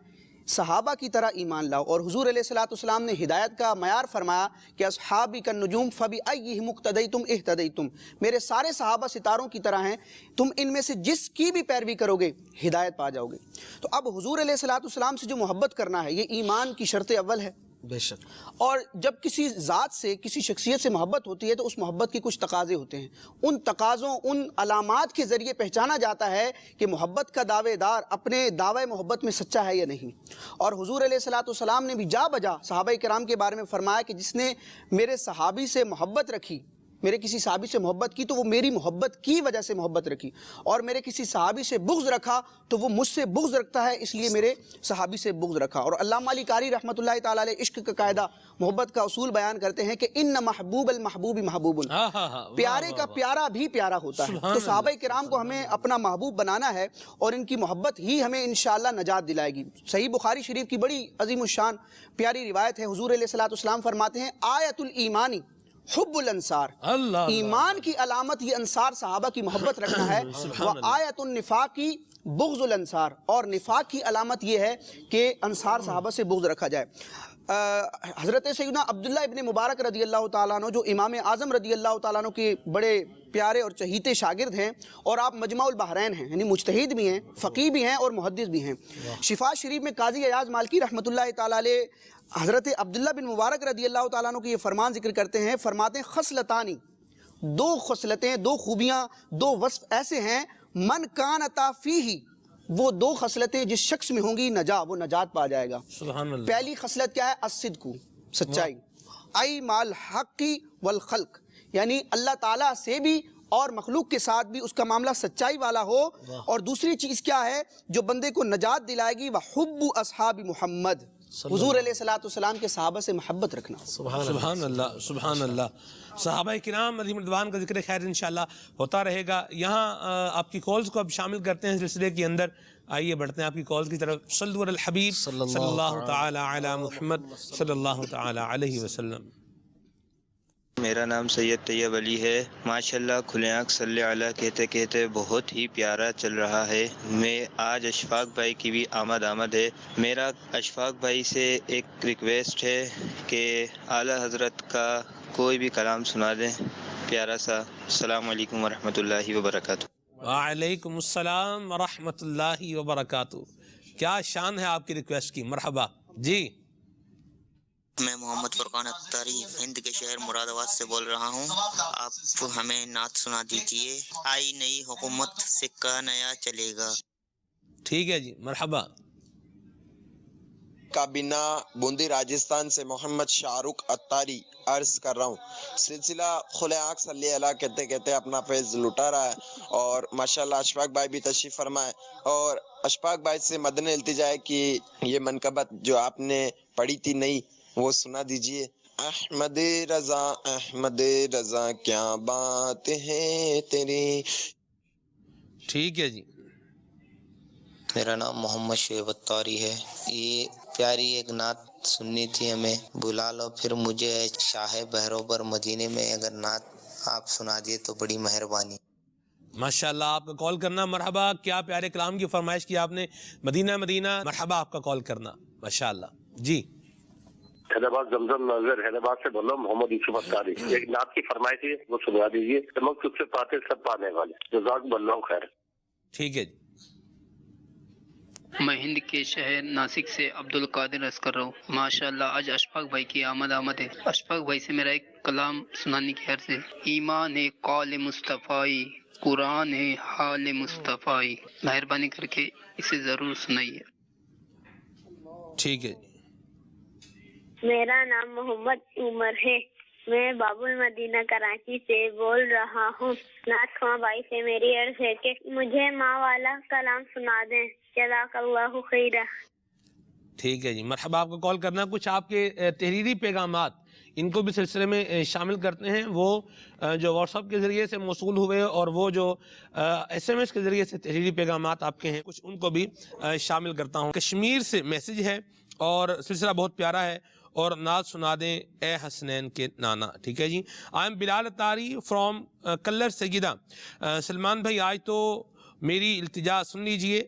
صحابہ کی طرح ایمان لاؤ۔ اور حضور علیہ الصلوۃ والسلام نے ہدایت کا معیار فرمایا کہ اصحابی کالنجوم فبأیہم اقتدیتم اہتدیتم، میرے سارے صحابہ ستاروں کی طرح ہیں، تم ان میں سے جس کی بھی پیروی کرو گے ہدایت پا جاؤ گے۔ تو اب حضور علیہ الصلوۃ والسلام سے جو محبت کرنا ہے یہ ایمان کی شرط اول ہے۔ بے شک۔ اور جب کسی ذات سے، کسی شخصیت سے محبت ہوتی ہے تو اس محبت کے کچھ تقاضے ہوتے ہیں، ان تقاضوں، ان علامات کے ذریعے پہچانا جاتا ہے کہ محبت کا دعوے دار اپنے دعوے محبت میں سچا ہے یا نہیں۔ اور حضور علیہ الصلوۃ والسلام نے بھی جا بجا صحابہ کرام کے بارے میں فرمایا کہ جس نے میرے صحابی سے محبت رکھی، میرے کسی صحابی سے محبت کی تو وہ میری محبت کی وجہ سے محبت رکھی، اور میرے کسی صحابی سے بغض رکھا تو وہ مجھ سے بغض رکھتا ہے اس لیے میرے صحابی سے بغض رکھا۔ اور علامہ علی قاری رحمۃ اللہ تعالیٰ علیہ عشق کا قاعدہ، محبت کا اصول بیان کرتے ہیں کہ ان محبوب المحبوب محبوب، پیارے کا پیارا بھی پیارا ہوتا ہے۔ تو صحابہ کرام کو ہمیں اپنا محبوب بنانا ہے اور ان کی محبت ہی ہمیں انشاءاللہ نجات دلائے گی۔ صحیح بخاری شریف کی بڑی عظیم الشان پیاری روایت ہے، حضور علیہ الصلوۃ والسلام فرماتے ہیں آیت الایمانی حب الانصار، ایمان کی علامت یہ انصار صحابہ کی محبت رکھنا ہے، وآیت النفاق کی بغض الانصار، اور نفاق کی علامت یہ ہے کہ انصار صحابہ سے بغض رکھا جائے۔ حضرت سیدنا عبداللہ ابن مبارک رضی اللہ تعالیٰ عنہ جو امام اعظم رضی اللہ تعالیٰ عنہ کے بڑے پیارے اور چہیتے شاگرد ہیں، اور آپ مجمع البحرین ہیں، یعنی مجتہد بھی ہیں، فقیہ بھی ہیں اور محدث بھی ہیں۔ شفا شریف میں قاضی ایاز مالکی رحمۃ اللہ تعالیٰ علیہ حضرت عبداللہ بن مبارک رضی اللہ تعالیٰ عنہ کے یہ فرمان ذکر کرتے ہیں، فرماتے ہیں خصلتانی، دو خصلتیں، دو خوبیاں، دو وصف ایسے ہیں، من کان عطا فیہ، وہ دو خصلتیں جس شخص میں ہوں گی نجا، وہ نجات پا جائے گا۔ سبحان اللہ۔ پہلی خصلت کیا ہے؟ الصدق، سچائی، ای مال حق والخلق، یعنی اللہ تعالیٰ سے بھی اور مخلوق کے ساتھ بھی اس کا معاملہ سچائی والا ہو۔ اور دوسری چیز کیا ہے جو بندے کو نجات دلائے گی؟ وحب اصحاب محمد، حضور علیہ الصلوۃ والسلام کے صحابہ سے محبت رکھنا۔ سبحان اللہ، سبحان اللہ۔ صحابہ کرام علیہم رضوان کا ذکر خیر انشاءاللہ ہوتا رہے گا۔ یہاں آپ کی کالز کو اب شامل کرتے ہیں سلسلے کے اندر۔ آئیے بڑھتے ہیں آپ کی کالز کی طرف۔ صلو علی الحبیب صلی اللہ تعالی علی محمد صلی اللہ تعالی علیہ وسلم۔ میرا نام سید طیب علی ہے۔ ماشاءاللہ کھلے آنکھ صلی اللہ کہتے کہتے بہت ہی پیارا چل رہا ہے۔ میں آج اشفاق بھائی کی بھی آمد ہے۔ میرا اشفاق بھائی سے ایک ریکویسٹ ہے کہ اعلیٰ حضرت کا کوئی بھی کلام سنا دیں پیارا سا۔ السلام علیکم ورحمۃ اللہ وبرکاتہ۔ وعلیکم السلام ورحمۃ اللہ وبرکاتہ۔ کیا شان ہے آپ کی ریکویسٹ کی، مرحبا جی۔ میں محمد فرقان اتاری ہند کے شہر مراد آباد سے بول رہا ہوں۔ آپ ہمیں نعت سنا دیجئے، آئی نئی حکومت سکہ نیا چلے گا۔ ٹھیک ہے جی، مرحبا۔ کابینہ بوندی راجستھان سے محمد شاہ رخ اتاری عرض کر رہا ہوں۔ سلسلہ کھلے آنکھ صلی اللہ کہتے کہتے اپنا فیض لٹا رہا ہے، اور ماشاءاللہ اشفاق بھائی بھی تشریف فرمائے، اور اشفاق بھائی سے مدن التجا ہے کہ یہ منقبت جو آپ نے پڑھی تھی نئی وہ سنا دیجئے۔ احمد رضا کیا بات ہے تیری۔ ٹھیک ہے جی۔ میرا نام محمد شعیب اتاری ہے۔ یہ پیاری ایک نعت سننی تھی ہمیں، بلا لو پھر مجھے شاہ بہروبر مدینے میں، اگر نعت آپ سنا دیے تو بڑی مہربانی۔ ماشاءاللہ، آپ کا کال کرنا، مرحبا۔ کیا پیارے کلام کی فرمائش کی آپ نے، مدینہ مدینہ، مرحبا آپ کا کال کرنا، ماشاءاللہ جی۔ حیدرآباد زمزم ناظر حیدرآباد سے بول رہا ہوں، محمد یوسف اتاری۔ ایک نعت کی فرمائش ہے، وہ سنوا دیجیے۔ تمام تجھ سے پاتے سب پانے والے، جزاک اللہ خیر۔ ٹھیک ہے جی۔ میں ہند کے شہر ناسک سے عبد القادر عرض کر رہا ہوں۔ ماشاءاللہ آج اشفاق بھائی کی آمد ہے۔ اشفاق بھائی سے میرا ایک کلام سنانے کی عرض ہے۔ ایمان ہے قول مصطفی، قرآن ہے حال مصطفی، مہربانی کر کے اسے ضرور سنائیے۔ ٹھیک ہے۔ میرا نام محمد عمر ہے، میں باب المدینہ کراچی سے بول رہا ہوں۔ نعت خواں بھائی سے میری عرض ہے کہ مجھے ماں والا کلام سنا دیں، جزاک اللہ خیرہ۔ ٹھیک ہے جی، مرحبا۔ آپ کو کال کرنا، کچھ آپ کے تحریری پیغامات ان کو بھی سلسلے میں شامل کرتے ہیں، وہ جو واٹس ایپ کے ذریعے سے موصول ہوئے اور وہ جو ایس ایم ایس کے ذریعے سے تحریری پیغامات آپ کے ہیں، کچھ ان کو بھی شامل کرتا ہوں۔ کشمیر سے میسج ہے اور سلسلہ بہت پیارا ہے، اور نعت سنا دیں اے حسنین کے نانا۔ ٹھیک ہے جی۔ I am Bilal Atari from Kallar Syedan. Salman بھائی آج تو میری التجا سن لیجئے،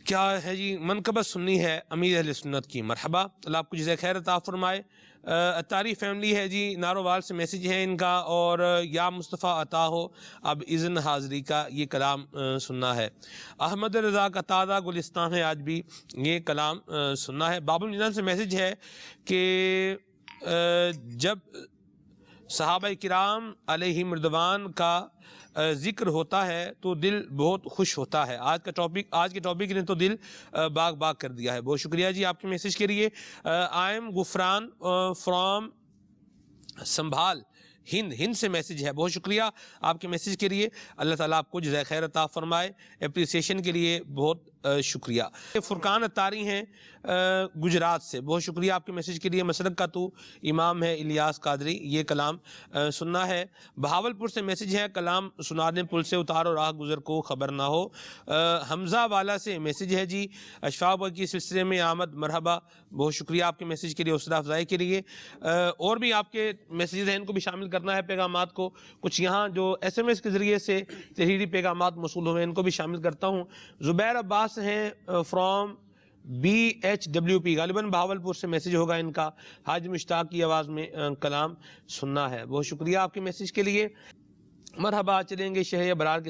کیا ہے جی، منقبت سننی ہے امیر اہل سنت کی، مرحبا، اللہ آپ کو جزائے خیر عطا فرمائے۔ اتاری فیملی ہے جی، نارووال سے میسج ہے ان کا، اور یا مصطفیٰ عطا ہو اب اذن حاضری کا، یہ کلام سننا ہے۔ احمد رضا کا تازہ گلستان ہے، آج بھی یہ کلام سننا ہے۔ باب المدینہ سے میسج ہے کہ جب صحابہ کرام علیہم رضوان کا ذکر ہوتا ہے تو دل بہت خوش ہوتا ہے۔ آج کے ٹاپک نے تو دل باغ باغ کر دیا ہے۔ بہت شکریہ جی آپ کے میسج کے لیے۔ آئی ایم غفران فرام سنبھال ہند سے میسج ہے، بہت شکریہ آپ کے میسج کے لیے، اللہ تعالیٰ آپ کو جزائے خیر عطا فرمائے۔ اپریسیشن کے لیے بہت شکریہ. فرقان اتاری ہیں گجرات سے، بہت شکریہ آپ کے میسیج کے لیے. مسلک کا تو امام ہے الیاس قادری، یہ کلام سننا ہے. بہاولپور سے میسیج ہے، کلام سنا دیں پل سے اتارو راہ گزر کو خبر نہ ہو. حمزہ والا سے میسیج ہے جی، اشفاق بھائی کی سلسلے میں آمد مرحبا، بہت شکریہ آپ کے میسیج کے لیے، حوصلہ افزائی کے لیے. اور بھی آپ کے میسیجز ہیں، ان کو بھی شامل کرنا ہے پیغامات کو. کچھ یہاں جو ایس ایم ایس کے ذریعے سے تحریری پیغامات موصول ہوئے ہیں ان کو بھی شامل کرتا ہوں. زبیر عباس ہیں فرام BHWP، غالباً بہاولپور سے میسیج ہوگا ان کا. حاج مشتاق کی آواز میں کلام سننا ہے، بہت شکریہ آپ کے میسیج کے لیے. مرحبا، چلیں گے شہر ابرار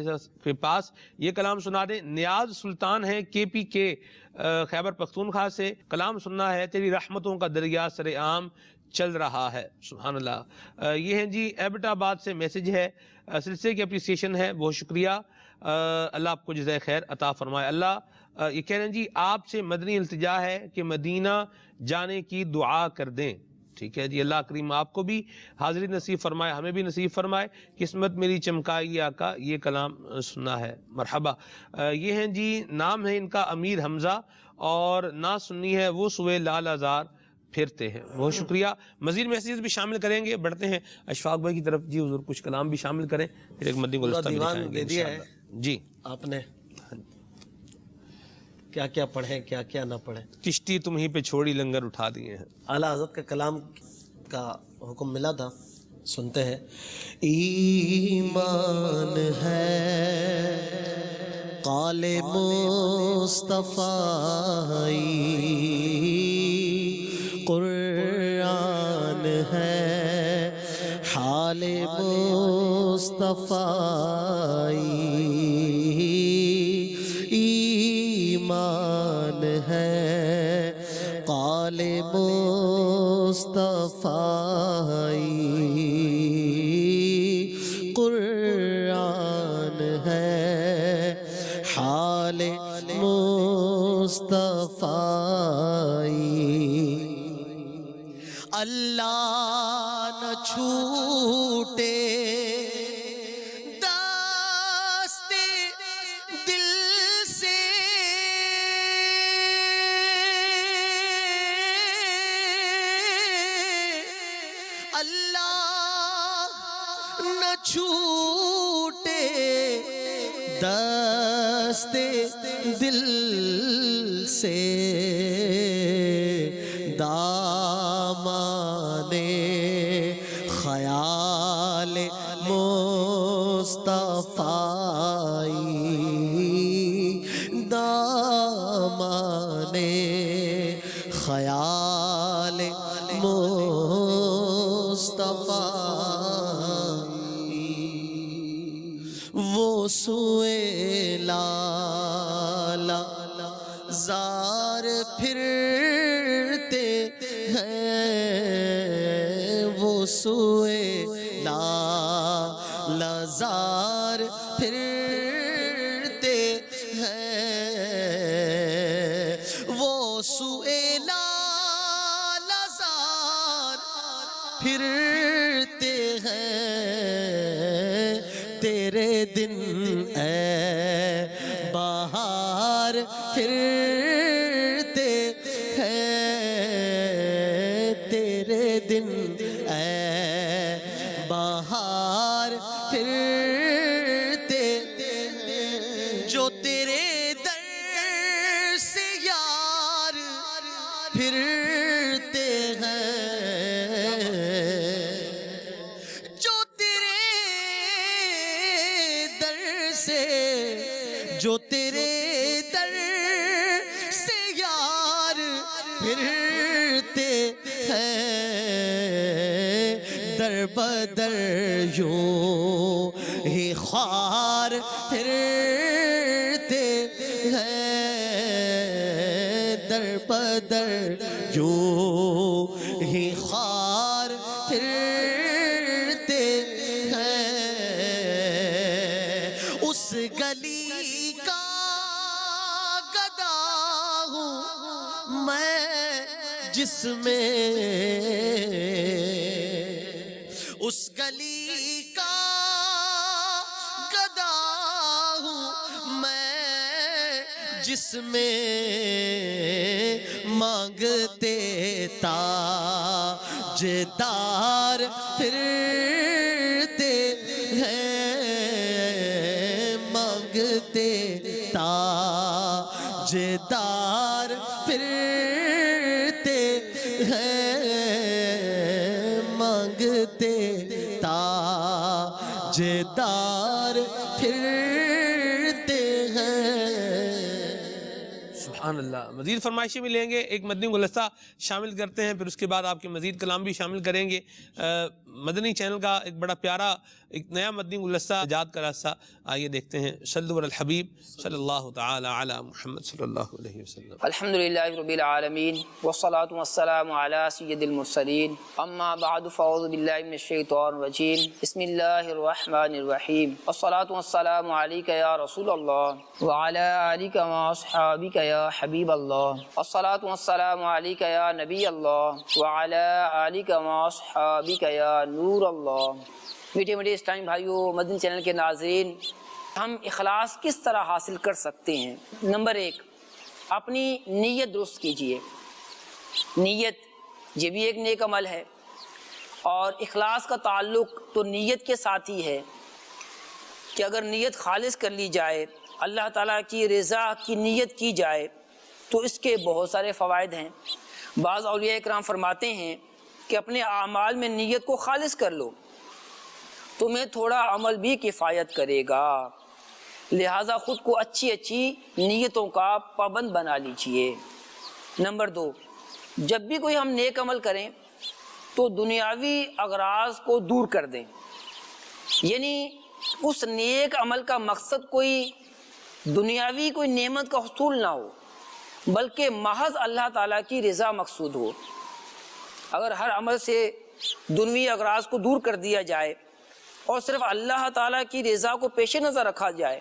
کے پاس، یہ کلام سنا دیں. نیاز سلطان ہیں KPK خیبر پختونخوا سے، کلام سننا ہے. تیری رحمتوں کا دریا سر عام چل رہا ہے، سبحان اللہ. یہ ہیں جی ایبٹ آباد سے میسیج ہے، سلسلے کی اپریسیشن ہے، بہت شکریہ. اللہ آپ کو جزائے خیر عطا فرمائے. اللہ یہ کہہ رہے ہیں جی آپ سے مدنی التجا ہے کہ مدینہ جانے کی دعا کر دیں. ٹھیک ہے جی، اللہ کریم آپ کو بھی حاضری نصیب فرمائے، ہمیں بھی نصیب فرمائے. قسمت میری چمکائی آقا، یہ کلام سننا ہے. مرحبا. یہ ہیں جی، نام ہے ان کا امیر حمزہ، اور نعت سننی ہے وہ سوئے لال آزار پھرتے ہیں. بہت شکریہ. مزید میسیج بھی شامل کریں گے، بڑھتے ہیں اشفاق بھائی کی طرف. جی حضور کچھ کلام بھی شامل کریں، پھر ایک مدنی گلدستہ بھی دکھائیں گے انشاءاللہ. جی آپ نے کیا کیا پڑھیں، کیا کیا نہ پڑھیں. کشتی تم ہی پہ چھوڑی لنگر اٹھا دیے ہیں. اعلیٰ حضرت کا کلام کا حکم ملا تھا، سنتے ہیں. ایمان ہے قال مصطفیٰ، قرآن ہے حال مصطفیٰ، ایمان ہے قال مصطفیٰ، قرآن ہے حال مصطفیٰ. اللہ نہ چھوٹے دست دل سے، اللہ نہ چھوٹے دست دل سے، دامان خیال مصطفیٰ، دامان خیال مصطفیٰ. وہ سوئے لالا زار پھرتے ہیں، وہ سوئے لالا زار پھرتے ہیں، وہ سوئے لالا زار پھرتے ہیں. تیرے دن اے بہار پھرتے ہیں، تیرے دن اے بہار پھرتے ہیں، جو تیرے در سے یار پھرتے ہیں، جو تیرے در سے یار پھرتے ہیں، در بدر یوں ہی خوار پھرتے ہیں، در بدر یوں ہی خوار پھرتے ہیں. اس گلی کا گدا ہوں میں جس میں، اس گلی کا گدا ہوں میں جس میں مانگتے تاجدار پھرتے ہیں، مانگتے تاجدار پھرتے ہیں، مانگتے تاجدار پھرتے ہیں۔ سبحان اللہ۔ مزید فرمائشیں بھی لیں گے، ایک مدنی گلدستہ شامل کرتے ہیں، پھر اس کے بعد آپ کے مزید کلام بھی شامل کریں گے۔ مدنی چینل کا ایک بڑا پیارا ایک نیا مدنی گلدستہ ایجاد کا راستہ، آئیے دیکھتے ہیں۔ صلو علی الحبیب صلی اللہ تعالی علی محمد صلی اللہ علیہ وسلم۔ الحمدللہ رب العالمین والصلاة والسلام علی سید المرسلین، اما بعد فاعوذ باللہ من الشیطان الرجیم، بسم اللہ الرحمن الرحیم، والصلاة والسلام علیک یا رسول اللہ وعلی آلک واصحابک یا حبیب اللہ، والصلاة والسلام علیک یا نبی اللہ وعلی آلک واصحابک یا نور اللہ۔ میٹھے میٹھے اسلامی بھائیوں، مدنی چینل کے ناظرین، ہم اخلاص کس طرح حاصل کر سکتے ہیں؟ نمبر 1، اپنی نیت درست کیجئے۔ نیت یہ بھی ایک نیک عمل ہے، اور اخلاص کا تعلق تو نیت کے ساتھ ہی ہے کہ اگر نیت خالص کر لی جائے، اللہ تعالیٰ کی رضا کی نیت کی جائے تو اس کے بہت سارے فوائد ہیں۔ بعض اولیاء اکرام فرماتے ہیں کہ اپنے اعمال میں نیت کو خالص کر لو، تمہیں تھوڑا عمل بھی کفایت کرے گا، لہٰذا خود کو اچھی اچھی نیتوں کا پابند بنا لیجئے۔ نمبر 2، جب بھی کوئی ہم نیک عمل کریں تو دنیاوی اغراض کو دور کر دیں، یعنی اس نیک عمل کا مقصد کوئی دنیاوی کوئی نعمت کا حصول نہ ہو، بلکہ محض اللہ تعالیٰ کی رضا مقصود ہو۔ اگر ہر عمل سے دنیوی اغراض کو دور کر دیا جائے اور صرف اللہ تعالیٰ کی رضا کو پیش نظر رکھا جائے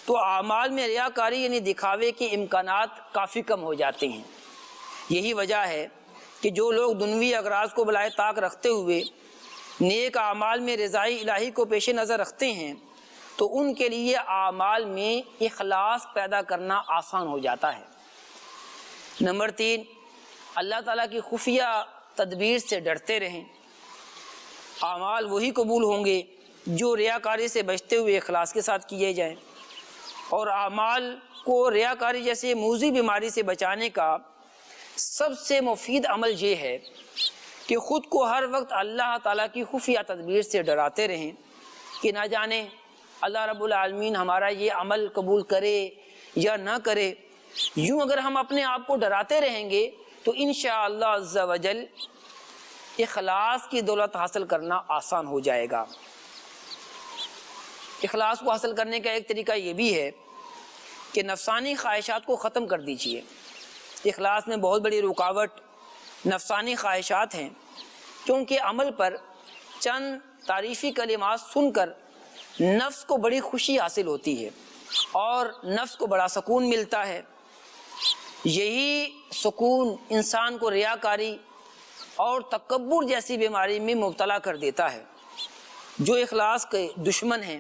تو اعمال میں ریاکاری یعنی دکھاوے کے امکانات کافی کم ہو جاتے ہیں۔ یہی وجہ ہے کہ جو لوگ دنیوی اغراض کو بالائے طاق رکھتے ہوئے نیک اعمال میں رضائی الہی کو پیش نظر رکھتے ہیں تو ان کے لیے اعمال میں اخلاص پیدا کرنا آسان ہو جاتا ہے۔ نمبر 3، اللہ تعالیٰ کی خفیہ تدبیر سے ڈرتے رہیں۔ اعمال وہی قبول ہوں گے جو ریاکاری سے بچتے ہوئے اخلاص کے ساتھ کیے جائیں، اور اعمال کو ریاکاری جیسے موذی بیماری سے بچانے کا سب سے مفید عمل یہ ہے کہ خود کو ہر وقت اللہ تعالیٰ کی خفیہ تدبیر سے ڈراتے رہیں کہ نہ جانے اللہ رب العالمین ہمارا یہ عمل قبول کرے یا نہ کرے۔ یوں اگر ہم اپنے آپ کو ڈراتے رہیں گے تو انشاءاللہ عز و جل اخلاص کی دولت حاصل کرنا آسان ہو جائے گا۔ اخلاص کو حاصل کرنے کا ایک طریقہ یہ بھی ہے کہ نفسانی خواہشات کو ختم کر دیجئے۔ اخلاص میں بہت بڑی رکاوٹ نفسانی خواہشات ہیں، کیونکہ عمل پر چند تعریفی کلمات سن کر نفس کو بڑی خوشی حاصل ہوتی ہے اور نفس کو بڑا سکون ملتا ہے۔ یہی سکون انسان کو ریاکاری اور تکبر جیسی بیماری میں مبتلا کر دیتا ہے، جو اخلاص کے دشمن ہیں،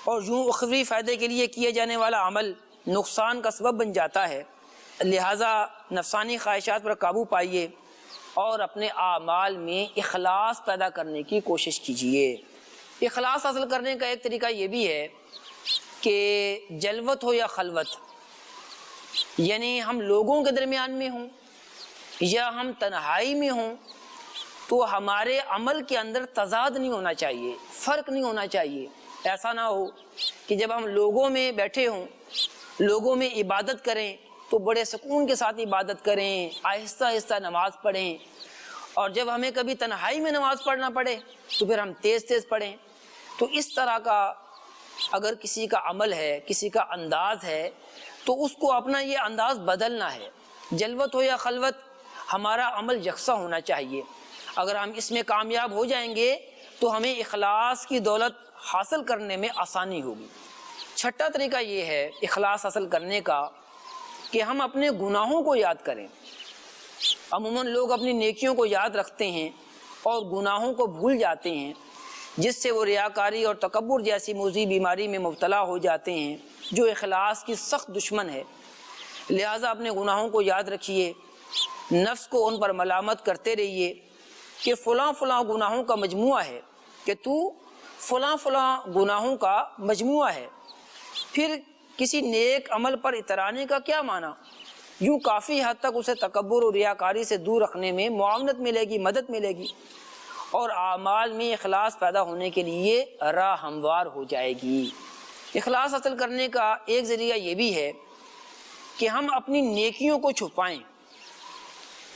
اور یوں اخروی فائدے کے لیے کیے جانے والا عمل نقصان کا سبب بن جاتا ہے۔ لہٰذا نفسانی خواہشات پر قابو پائیے اور اپنے اعمال میں اخلاص پیدا کرنے کی کوشش کیجیے۔ اخلاص حاصل کرنے کا ایک طریقہ یہ بھی ہے کہ جلوت ہو یا خلوت، یعنی ہم لوگوں کے درمیان میں ہوں یا ہم تنہائی میں ہوں تو ہمارے عمل کے اندر تضاد نہیں ہونا چاہیے، فرق نہیں ہونا چاہیے۔ ایسا نہ ہو کہ جب ہم لوگوں میں بیٹھے ہوں، لوگوں میں عبادت کریں تو بڑے سکون کے ساتھ عبادت کریں، آہستہ آہستہ نماز پڑھیں، اور جب ہمیں کبھی تنہائی میں نماز پڑھنا پڑے تو پھر ہم تیز تیز پڑھیں۔ تو اس طرح کا اگر کسی کا عمل ہے، کسی کا انداز ہے، تو اس کو اپنا یہ انداز بدلنا ہے۔ جلوت ہو یا خلوت، ہمارا عمل یکساں ہونا چاہیے۔ اگر ہم اس میں کامیاب ہو جائیں گے تو ہمیں اخلاص کی دولت حاصل کرنے میں آسانی ہوگی۔ چھٹا طریقہ یہ ہے اخلاص حاصل کرنے کا کہ ہم اپنے گناہوں کو یاد کریں۔ عموماً لوگ اپنی نیکیوں کو یاد رکھتے ہیں اور گناہوں کو بھول جاتے ہیں، جس سے وہ ریاکاری اور تکبر جیسی موذی بیماری میں مبتلا ہو جاتے ہیں، جو اخلاص کی سخت دشمن ہے۔ لہٰذا اپنے گناہوں کو یاد رکھیے، نفس کو ان پر ملامت کرتے رہیے کہ فلاں فلاں گناہوں کا مجموعہ ہے، کہ تو فلاں فلاں گناہوں کا مجموعہ ہے۔ پھر کسی نیک عمل پر اترانے کا کیا معنی؟ یوں کافی حد تک اسے تکبر و ریاکاری سے دور رکھنے میں معاونت ملے گی، مدد ملے گی، اور اعمال میں اخلاص پیدا ہونے کے لیے راہ ہموار ہو جائے گی۔ اخلاص حاصل کرنے کا ایک ذریعہ یہ بھی ہے کہ ہم اپنی نیکیوں کو چھپائیں۔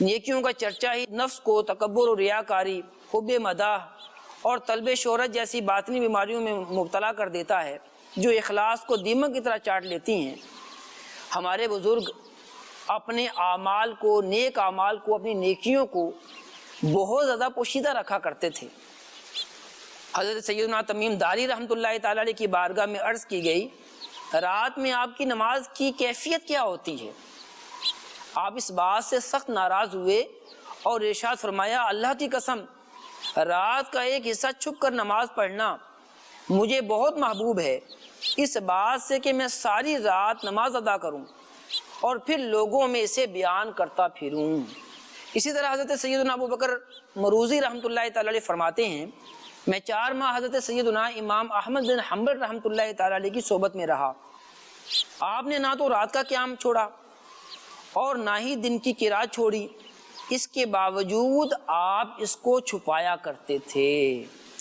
نیکیوں کا چرچا ہی نفس کو تکبر و ریاکاری، حب مداح اور طلب شہرت جیسی باطنی بیماریوں میں مبتلا کر دیتا ہے، جو اخلاص کو دیمک کی طرح چاٹ لیتی ہیں۔ ہمارے بزرگ اپنے اعمال کو، نیک اعمال کو، اپنی نیکیوں کو بہت زیادہ پوشیدہ رکھا کرتے تھے۔ حضرت سیدنا تمیم داری رحمۃ اللہ تعالی علیہ کی بارگاہ میں عرض کی گئی، رات میں آپ کی نماز کی کیفیت کیا ہوتی ہے؟ آپ اس بات سے سخت ناراض ہوئے اور ارشاد فرمایا، اللہ کی قسم، رات کا ایک حصہ چھپ کر نماز پڑھنا مجھے بہت محبوب ہے، اس بات سے کہ میں ساری رات نماز ادا کروں اور پھر لوگوں میں اسے بیان کرتا پھروں۔ اسی طرح حضرت سیدنا ابو بکر مروزی رحمۃ اللہ تعالی علیہ فرماتے ہیں، میں 4 ماہ حضرت سیدنا امام احمد بن حنبل رحمۃ اللہ تعالی علیہ کی صحبت میں رہا۔ آپ نے نہ تو رات کا قیام چھوڑا اور نہ ہی دن کی قرات چھوڑی، اس کے باوجود آپ اس کو چھپایا کرتے تھے۔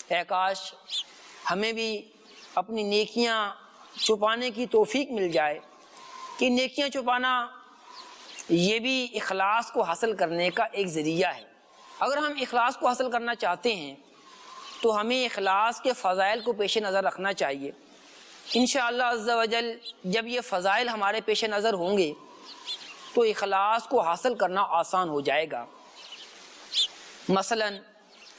اے کاش ہمیں بھی اپنی نیکیاں چھپانے کی توفیق مل جائے، کہ نیکیاں چھپانا یہ بھی اخلاص کو حاصل کرنے کا ایک ذریعہ ہے۔ اگر ہم اخلاص کو حاصل کرنا چاہتے ہیں تو ہمیں اخلاص کے فضائل کو پیش نظر رکھنا چاہیے۔ انشاءاللہ عز و جل جب یہ فضائل ہمارے پیش نظر ہوں گے تو اخلاص کو حاصل کرنا آسان ہو جائے گا۔ مثلا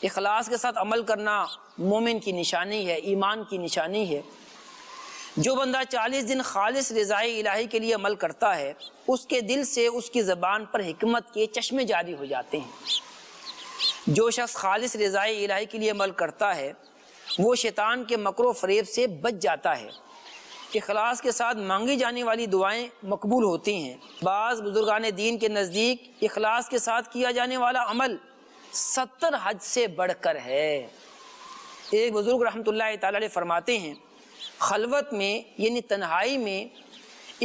اخلاص کے ساتھ عمل کرنا مومن کی نشانی ہے، ایمان کی نشانی ہے۔ جو بندہ 40 دن خالص رضائے الہی کے لیے عمل کرتا ہے، اس کے دل سے اس کی زبان پر حکمت کے چشمے جاری ہو جاتے ہیں۔ جو شخص خالص رضائے الہی کے لیے عمل کرتا ہے وہ شیطان کے مکر و فریب سے بچ جاتا ہے۔ اخلاص کے ساتھ مانگی جانے والی دعائیں مقبول ہوتی ہیں۔ بعض بزرگان دین کے نزدیک اخلاص کے ساتھ کیا جانے والا عمل 70 حج سے بڑھ کر ہے۔ ایک بزرگ رحمۃ اللہ تعالی علیہ فرماتے ہیں، خلوت میں یعنی تنہائی میں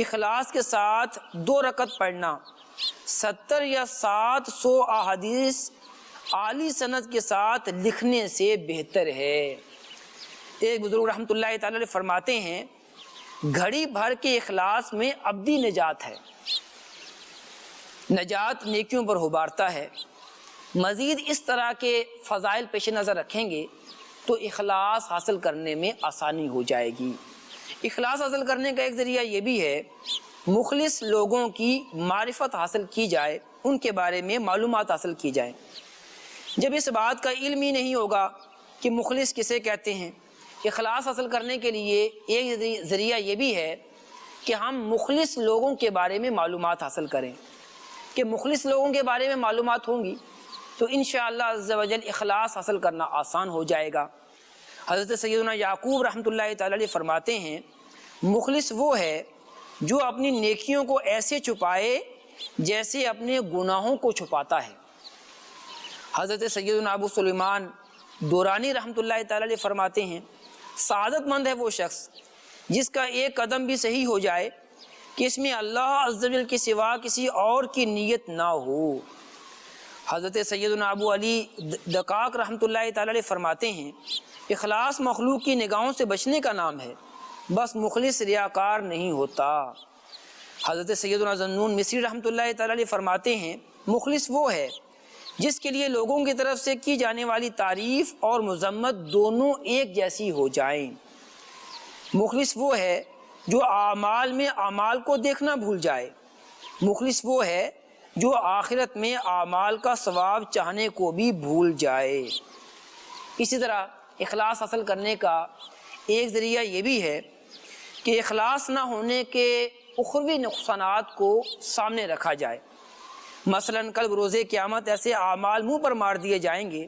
اخلاص کے ساتھ 2 رکعت پڑھنا 70 یا 700 احادیث عالی سند کے ساتھ لکھنے سے بہتر ہے۔ ایک بزرگ رحمۃ اللہ تعالی علیہ فرماتے ہیں، گھڑی بھر کے اخلاص میں ابدی نجات ہے۔ نجات نیکیوں پر ابھارتا ہے۔ مزید اس طرح کے فضائل پیش نظر رکھیں گے تو اخلاص حاصل کرنے میں آسانی ہو جائے گی۔ اخلاص حاصل کرنے کا ایک ذریعہ یہ بھی ہے، مخلص لوگوں کی معرفت حاصل کی جائے، ان کے بارے میں معلومات حاصل کی جائیں۔ جب اس بات کا علم ہی نہیں ہوگا کہ مخلص کسے کہتے ہیں، اخلاص حاصل کرنے کے لیے ایک ذریعہ یہ بھی ہے کہ ہم مخلص لوگوں کے بارے میں معلومات حاصل کریں، کہ مخلص لوگوں کے بارے میں معلومات ہوں گی تو انشاءاللہ عز و جل اخلاص حاصل کرنا آسان ہو جائے گا۔ حضرت سیدنا یعقوب رحمۃ اللہ تعالی علیہ فرماتے ہیں، مخلص وہ ہے جو اپنی نیکیوں کو ایسے چھپائے جیسے اپنے گناہوں کو چھپاتا ہے۔ حضرت سیدنا ابو سلیمان دورانی رحمۃ اللہ تعالی علیہ فرماتے ہیں، سعادت مند ہے وہ شخص جس کا ایک قدم بھی صحیح ہو جائے کہ اس میں اللہ عز و جل کے سوا کسی اور کی نیت نہ ہو۔ حضرت سیدنا ابو علی دقاق رحمۃ اللہ تعالی علیہ فرماتے ہیں، اخلاص مخلوق کی نگاہوں سے بچنے کا نام ہے، بس مخلص ریاکار نہیں ہوتا۔ حضرت سیدنا ذنون مصری رحمۃ اللہ تعالی علیہ فرماتے ہیں، مخلص وہ ہے جس کے لیے لوگوں کی طرف سے کی جانے والی تعریف اور مذمت دونوں ایک جیسی ہو جائیں۔ مخلص وہ ہے جو اعمال میں اعمال کو دیکھنا بھول جائے۔ مخلص وہ ہے جو آخرت میں اعمال کا ثواب چاہنے کو بھی بھول جائے۔ اسی طرح اخلاص حاصل کرنے کا ایک ذریعہ یہ بھی ہے کہ اخلاص نہ ہونے کے اخروی نقصانات کو سامنے رکھا جائے۔ مثلا کل بروز قیامت ایسے اعمال منہ پر مار دیے جائیں گے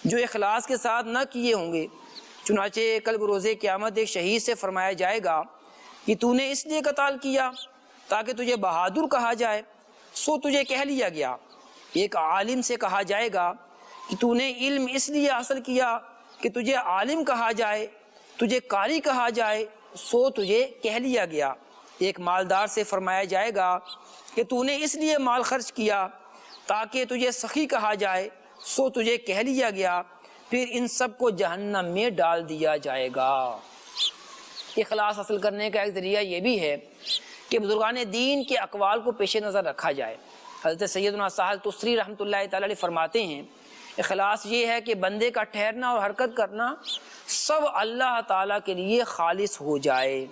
جو اخلاص کے ساتھ نہ کیے ہوں گے۔ چنانچہ کل بروز قیامت ایک شہید سے فرمایا جائے گا کہ تو نے اس لیے قتال کیا تاکہ تجھے بہادر کہا جائے سو تجھے کہہ لیا گیا۔ ایک عالم سے کہا جائے گا کہ تو نے علم اس لیے حاصل کیا کہ تجھے عالم کہا جائے، تجھے قاری کہا جائے سو تجھے کہہ لیا گیا۔ ایک مالدار سے فرمایا جائے گا کہ تو نے اس لیے مال خرچ کیا تاکہ تجھے سخی کہا جائے سو تجھے کہہ لیا گیا، پھر ان سب کو جہنم میں ڈال دیا جائے گا۔ اخلاص حاصل کرنے کا ایک ذریعہ یہ بھی ہے کہ بزرگان دین کے اقوال کو پیش نظر رکھا جائے۔ حضرت سیدنا سہل تستری رحمۃ اللہ تعالی علیہ فرماتے ہیں اخلاص یہ ہے کہ بندے کا ٹھہرنا اور حرکت کرنا سب اللہ تعالیٰ کے لیے خالص ہو جائے۔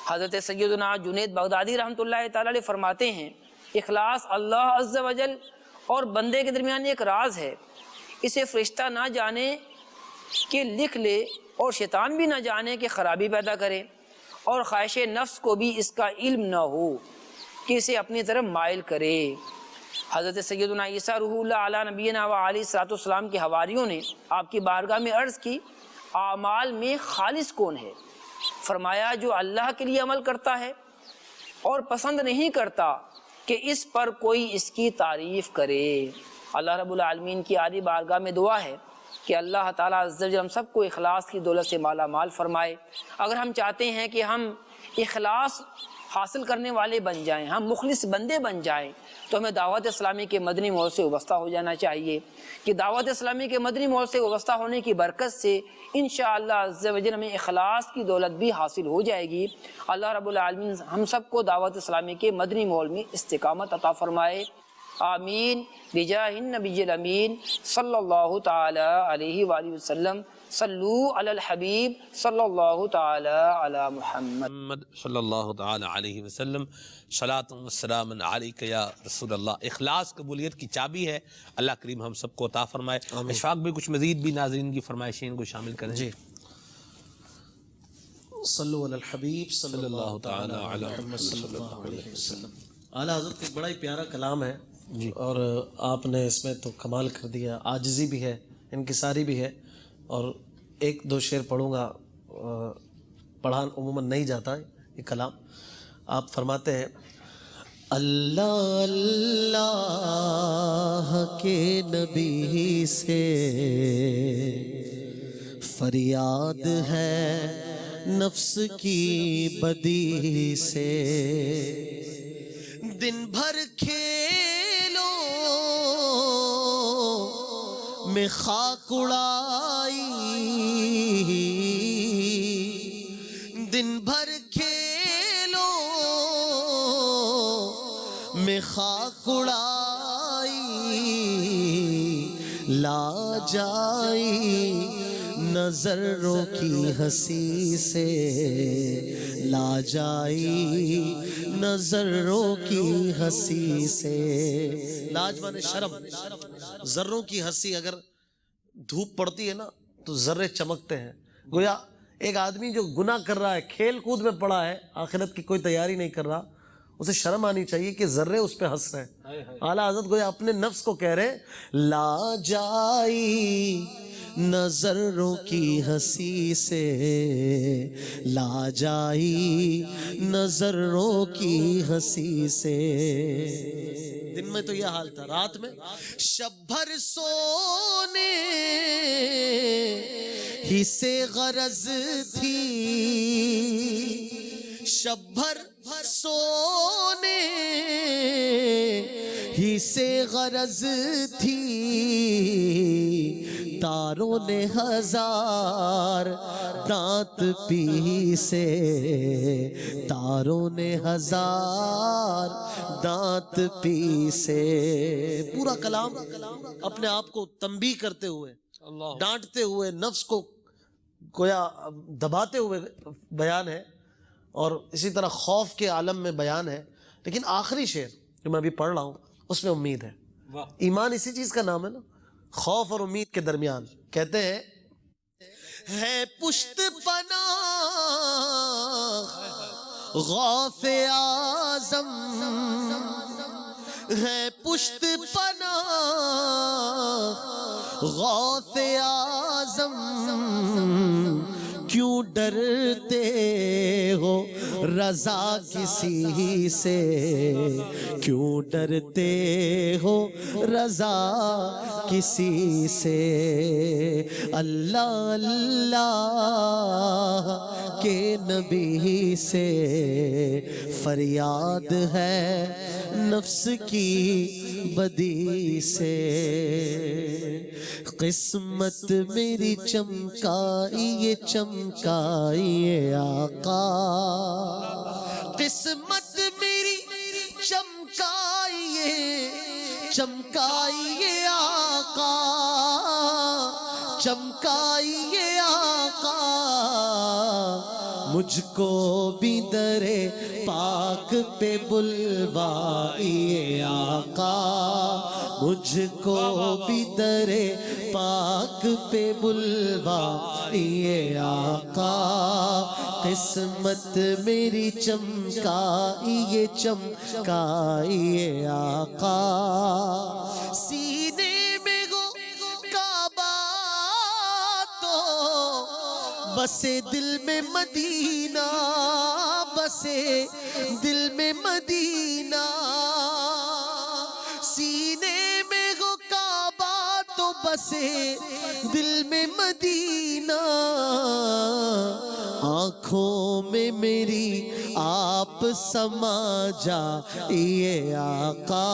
حضرت سیدنا جنید بغدادی رحمۃ اللہ تعالی علیہ فرماتے ہیں اخلاص اللہ عز و جل اور بندے کے درمیان ایک راز ہے، اسے فرشتہ نہ جانے کہ لکھ لے اور شیطان بھی نہ جانے کہ خرابی پیدا کرے، اور خواہش نفس کو بھی اس کا علم نہ ہو کہ اسے اپنی طرف مائل کرے۔ حضرت سیدنا عیسیٰ روح اللہ علیہ نبینا و علیہ الصلوۃ والسلام کے حواریوں نے آپ کی بارگاہ میں عرض کی اعمال میں خالص کون ہے؟ فرمایا جو اللہ کے لیے عمل کرتا ہے اور پسند نہیں کرتا کہ اس پر کوئی اس کی تعریف کرے۔ اللہ رب العالمین کی عالی بارگاہ میں دعا ہے کہ اللہ تعالیٰ عز و جل ہم سب کو اخلاص کی دولت سے مالا مال فرمائے۔ اگر ہم چاہتے ہیں کہ ہم اخلاص حاصل کرنے والے بن جائیں، ہم مخلص بندے بن جائیں، تو ہمیں دعوت اسلامی کے مدنی ماحول سے وابستہ ہو جانا چاہیے کہ دعوت اسلامی کے مدنی ماحول سے وابستہ ہونے کی برکت سے انشاءاللہ عز و جل ہمیں اخلاص کی دولت بھی حاصل ہو جائے گی۔ اللہ رب العالمین ہم سب کو دعوت اسلامی کے مدنی ماحول میں استقامت عطا فرمائے، آمین بجاہ النبی الامین صلی اللہ تعالی علیہ وآلہ وسلم۔ صلو علی الحبیب صلی اللہ تعالی علی محمد صلی اللہ تعالی علیہ وسلم۔ صلاۃ و سلام علیک یا رسول اللہ۔ اخلاص قبولیت کی چابی ہے، اللہ کریم ہم سب کو عطا فرمائے۔ اشفاق بھی کچھ مزید بھی ناظرین کی فرمائشیں کو شامل کریں۔ جی صلو علی الحبیب صلی اللہ تعالی علی محمد صلی اللہ علیہ وسلم۔ اعلیٰ حضرت کا بڑا ہی پیارا کلام ہے جی، اور آپ نے اس میں تو کمال کر دیا، عاجزی بھی ہے، انکساری بھی ہے، اور ایک دو شعر پڑھوں گا، پڑھا عموماً نہیں جاتا یہ کلام۔ آپ فرماتے ہیں اللہ اللہ کے نبی سے فریاد ہے نفس کی بدی سے، دن بھر کھیلو میں خاک اڑائی، دن بھر کھیلو میں خاک اڑائی، لا جائی نظروں کی ہنسی سے، لا جائی نظروں کی ہنسی سے۔ لاج مانے شرم، ذروں کی ہنسی، اگر دھوپ پڑتی ہے نا تو ذرے چمکتے ہیں۔ گویا ایک آدمی جو گناہ کر رہا ہے، کھیل کود میں پڑا ہے، آخرت کی کوئی تیاری نہیں کر رہا، اسے شرم آنی چاہیے کہ ذرے اس پہ ہنس رہے ہیں۔ اعلیٰ حضرت گویا اپنے نفس کو کہہ رہے لا جائی نظروں کی ہنسی سے، لا جائی نظروں کی ہنسی سے۔ دن میں تو یہ حال تھا، رات میں شب بھر سونے ہی سے غرض تھی، شب بھر سونے ہی سے غرض تھی، تاروں نے ہزار دانت پیسے، تاروں نے ہزار دانت پیسے۔ پورا کلام اپنے آپ کو تنبیہ کرتے ہوئے، ڈانٹتے ہوئے، نفس کو گویا دباتے ہوئے بیان ہے، اور اسی طرح خوف کے عالم میں بیان ہے۔ لیکن آخری شعر جو میں ابھی پڑھ رہا ہوں اس میں امید ہے۔ ایمان اسی چیز کا نام ہے نا، خوف اور امید کے درمیان۔ کہتے ہیں ہے پشت پناہ غوث اعظم، ہے پشت پناہ غوث اعظم، کیوں کیوں ڈرتے ہو رضا کسی سے، کیوں ڈرتے ہو رضا کسی سے، اللہ اللہ کے نبی سے فریاد ہے نفس کی بدی سے، قسمت میری چمکائیے چمکائیے آقا، قسمت میری چمکائیے چمکائیے آقا، چمکائیے آقا، مجھ کو بھی در پاک پہ بلوائیے آقا، مجھ کو بھی در پاک پہ بلوائیے آقا، قسمت میری چمکائیے چمکائیے آقا، سینے میں گو کعبہ تو بسے دل میں مدینہ، بسے دل میں مدینہ، سینے میں گو کعبہ تو بسے دل میں مدینہ، آنکھوں میں میری آپ سما جائیے آقا،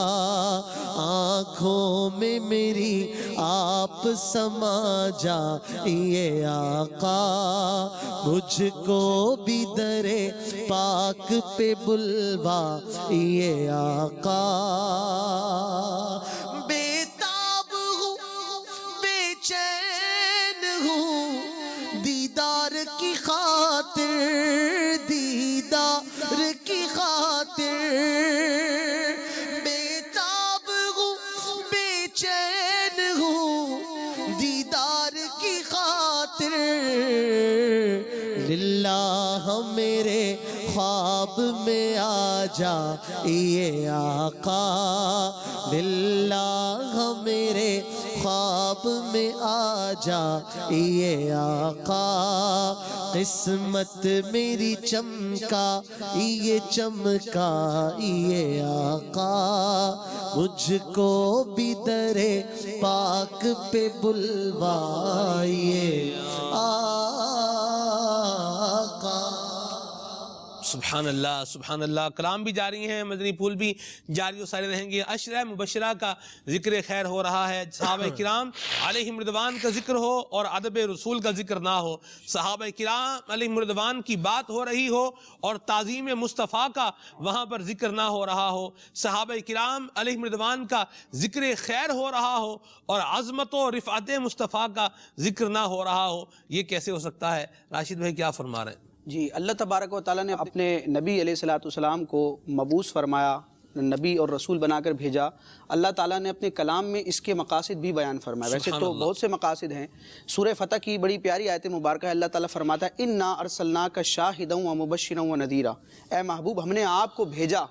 آنکھوں میں میری آپ سما جائیے آقا، مجھ کو بھی در پاک پہ بلوائیے آقا، بے تاب ہوں بے چین ہوں دیدار کی خاطر، دیدار کی خاطر، بے تاب ہوں بے چین ہوں دیدار کی خاطر، للہ میرے خواب میں آ جائیے آقا، للہ میرے خواب میں آ جائیے آقا، قسمت میری چمکائیے چمکائیے آقا، مجھ کو بھی در پاک پہ بلوائیے آقا۔ سبحان اللہ سبحان اللہ، کلام بھی جاری ہیں، مدنی پھول بھی جاری و ساری رہیں گے۔ عشرہ مبشرہ کا ذکر خیر ہو رہا ہے، صحابہ کرام علیہم رضوان کا ذکر ہو اور ادب رسول کا ذکر نہ ہو، صحابہ کرام علیہم رضوان کی بات ہو رہی ہو اور تعظیم مصطفیٰ کا وہاں پر ذکر نہ ہو رہا ہو، صحابہ کرام علیہم رضوان کا ذکر خیر ہو رہا ہو اور عظمت و رفعت مصطفیٰ کا ذکر نہ ہو رہا ہو، یہ کیسے ہو سکتا ہے؟ راشد بھائی کیا فرما رہے ہیں؟ جی، اللہ تبارک و تعالیٰ نے اپنے نبی علیہ السلام کو مبعوث فرمایا، نبی اور رسول بنا کر بھیجا۔ اللہ تعالیٰ نے اپنے کلام میں اس کے مقاصد بھی بیان فرمایا، ویسے تو بہت سے مقاصد ہیں۔ سورہ فتح کی بڑی پیاری آیت مبارکہ ہے، اللہ تعالیٰ فرماتا ہے اِنَّا أَرْسَلْنَاكَ شَاهِدًا وَمُبَشِّرًا وَنَذِيرًا، اے محبوب ہم نے آپ کو بھیجا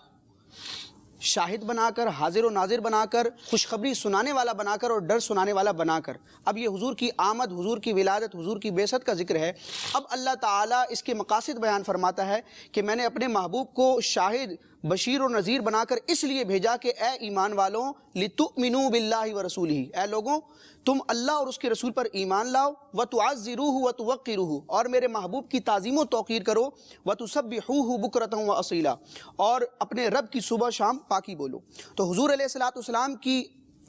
شاہد بنا کر، حاضر و ناظر بنا کر، خوشخبری سنانے والا بنا کر اور ڈر سنانے والا بنا کر۔ اب یہ حضور کی آمد، حضور کی ولادت، حضور کی بعثت کا ذکر ہے۔ اب اللہ تعالیٰ اس کے مقاصد بیان فرماتا ہے کہ میں نے اپنے محبوب کو شاہد، بشیر و نذیر بنا کر اس لیے بھیجا کہ اے ایمان والوں، لِتُؤْمِنُوا بِاللَّهِ وَرَسُولِهِ، اے لوگوں تم اللہ اور اس کے رسول پر ایمان لاؤ، وَتُعَزِّرُوهُ وَتُوَقِّرُوهُ، اور میرے محبوب کی تعظیم و توقیر کرو، وَتُسَبِّحُوهُ بُكْرَةً وَأَصِيلًا، اور اپنے رب کی صبح شام پاکی بولو۔ تو حضور علیہ السلام کی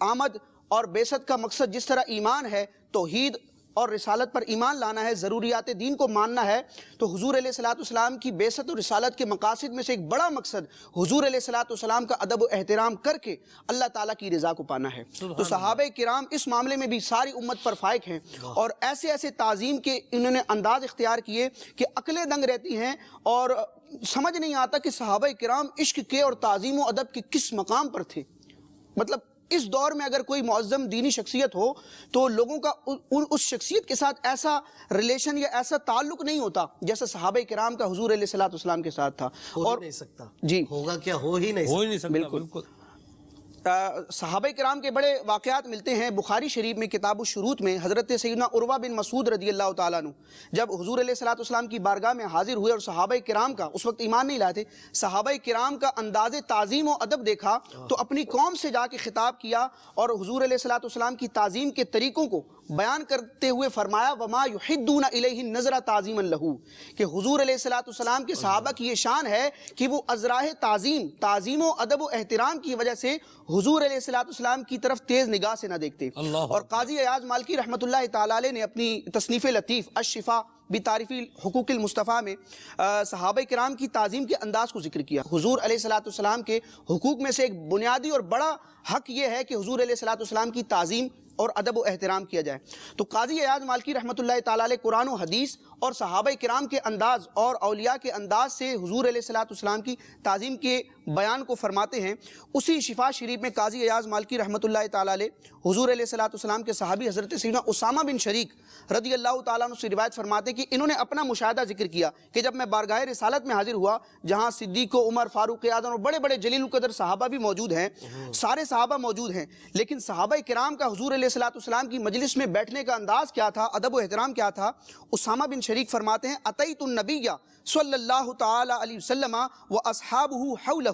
آمد اور بعثت کا مقصد جس طرح ایمان ہے، توحید اور رسالت پر ایمان لانا ہے، ضروریات دین کو ماننا ہے، تو حضور علیہ السلام کی بعثت اور رسالت کے مقاصد میں سے ایک بڑا مقصد حضور علیہ السلام کا ادب و احترام کر کے اللہ تعالیٰ کی رضا کو پانا ہے۔ تو صحابہ کرام اس معاملے میں بھی ساری امت پر فائق ہیں، اور ایسے ایسے تعظیم کے انہوں نے انداز اختیار کیے کہ عقلیں دنگ رہتی ہیں اور سمجھ نہیں آتا کہ صحابہ کرام عشق کے اور تعظیم و ادب کے کس مقام پر تھے۔ مطلب اس دور میں اگر کوئی معظم دینی شخصیت ہو تو لوگوں کا اس شخصیت کے ساتھ ایسا ریلیشن یا ایسا تعلق نہیں ہوتا جیسا صحابہ کرام کا حضور علیہ السلام کے ساتھ تھا۔ اور نہیں سکتا جی، ہوگا کیا، ہو ہی نہیں سکتا، بالکل۔ صحابہ کرام کے بڑے واقعات ملتے ہیں بخاری شریف میں کتاب الشروط میں. حضرت سیدنا عروہ بن مسعود رضی اللہ تعالیٰ عنہ جب حضور علیہ الصلوۃ والسلام کی بارگاہ میں حاضر ہوئے اور صحابہ کرام کا اس وقت ایمان نہیں لائے تھے، صحابہ کرام کا انداز تعظیم و ادب دیکھا تو اپنی قوم سے جا کے خطاب کیا اور حضور علیہ الصلوۃ والسلام کی تعظیم کے طریقوں کو بیان کرتے ہوئے فرمایا وما یحدون الیہ النظر تعظیما لہ، کہ حضور علیہ الصلوۃ والسلام کے صحابہ کی یہ شان ہے کہ وہ ازراہ تعظیم و ادب و احترام کی وجہ سے حضور علیہ الصلوۃ والسلام کی طرف تیز نگاہ سے نہ دیکھتے. اور قاضی ایاز مالکی رحمۃ اللہ تعالی علیہ نے اپنی تصنیف لطیف الشفا بتعریف حقوق المصطفیٰ میں صحابہ کرام کی تعظیم کے انداز کو ذکر کیا. حضور علیہ الصلوۃ والسلام کے حقوق میں سے ایک بنیادی اور بڑا حق یہ ہے کہ حضور علیہ الصلوۃ والسلام کی تعظیم اور ادب و احترام کیا جائے. تو قاضی ایاز مالکی رحمۃ اللہ تعالی علیہ قرآن و حدیث اور صحابہ کرام کے انداز اور اولیاء کے انداز سے حضور علیہ الصلوۃ والسلام کی تعظیم کے بیان کو فرماتے ہیں. اسی شفا شریف میں قاضی ایاز مالکی رحمۃ اللہ تعالی علیہ حضور علیہ الصلوۃ والسلام کے صحابی حضرت سیدنا اسامہ بن شریک رضی اللہ تعالیٰ عنہ سے روایت فرماتے ہیں کہ انہوں نے اپنا مشاہدہ ذکر کیا کہ جب میں بارگاہ رسالت میں حاضر ہوا جہاں صدیق و عمر فاروق اعظم اور بڑے بڑے جلیل القدر صحابہ بھی موجود ہیں، سارے صحابہ موجود ہیں، لیکن صحابہ کرام کا حضور علیہ الصلوۃ والسلام کی مجلس میں بیٹھنے کا انداز کیا تھا، ادب و احترام کیا تھا. اسامہ بن شریک فرماتے ہیں اتیت النبی صلی اللہ تعالی علیہ وسلم واصحابہ حولہ،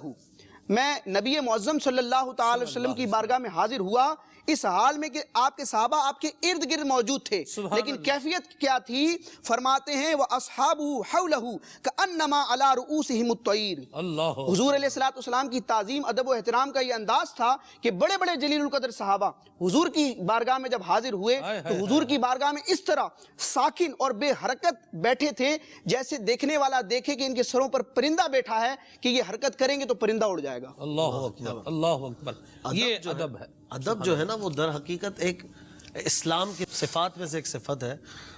میں نبی معظم صلی اللہ تعالی وسلم کی بارگاہ میں حاضر ہوا اس حال میں کہ آپ کے صحابہ آپ کے ارد گرد موجود تھے، لیکن کیفیت کیا تھی؟ فرماتے ہیں وَأَصْحَابُهُ حَوْلَهُ كَأَنَّمَا عَلَىٰ رُؤُوسِهِمُ الطَّيْرُ. حضور علیہ الصلوۃ والسلام کی تعظیم ادب و احترام کا یہ انداز تھا کہ بڑے بڑے جلیل القدر صحابہ حضور کی بارگاہ میں جب حاضر ہوئے تو حضور کی بارگاہ میں اس طرح ساکن اور بے حرکت بیٹھے تھے جیسے دیکھنے والا دیکھے کہ ان کے سروں پر پرندہ بیٹھا ہے کہ یہ حرکت کریں گے تو پرندہ اڑ جائے گا. اللہ اکبر، اللہ اکبر. یہ ادب ہے. ادب جو ہے نا وہ در حقیقت ایک اسلام کی صفات میں سے ایک صفت ہے،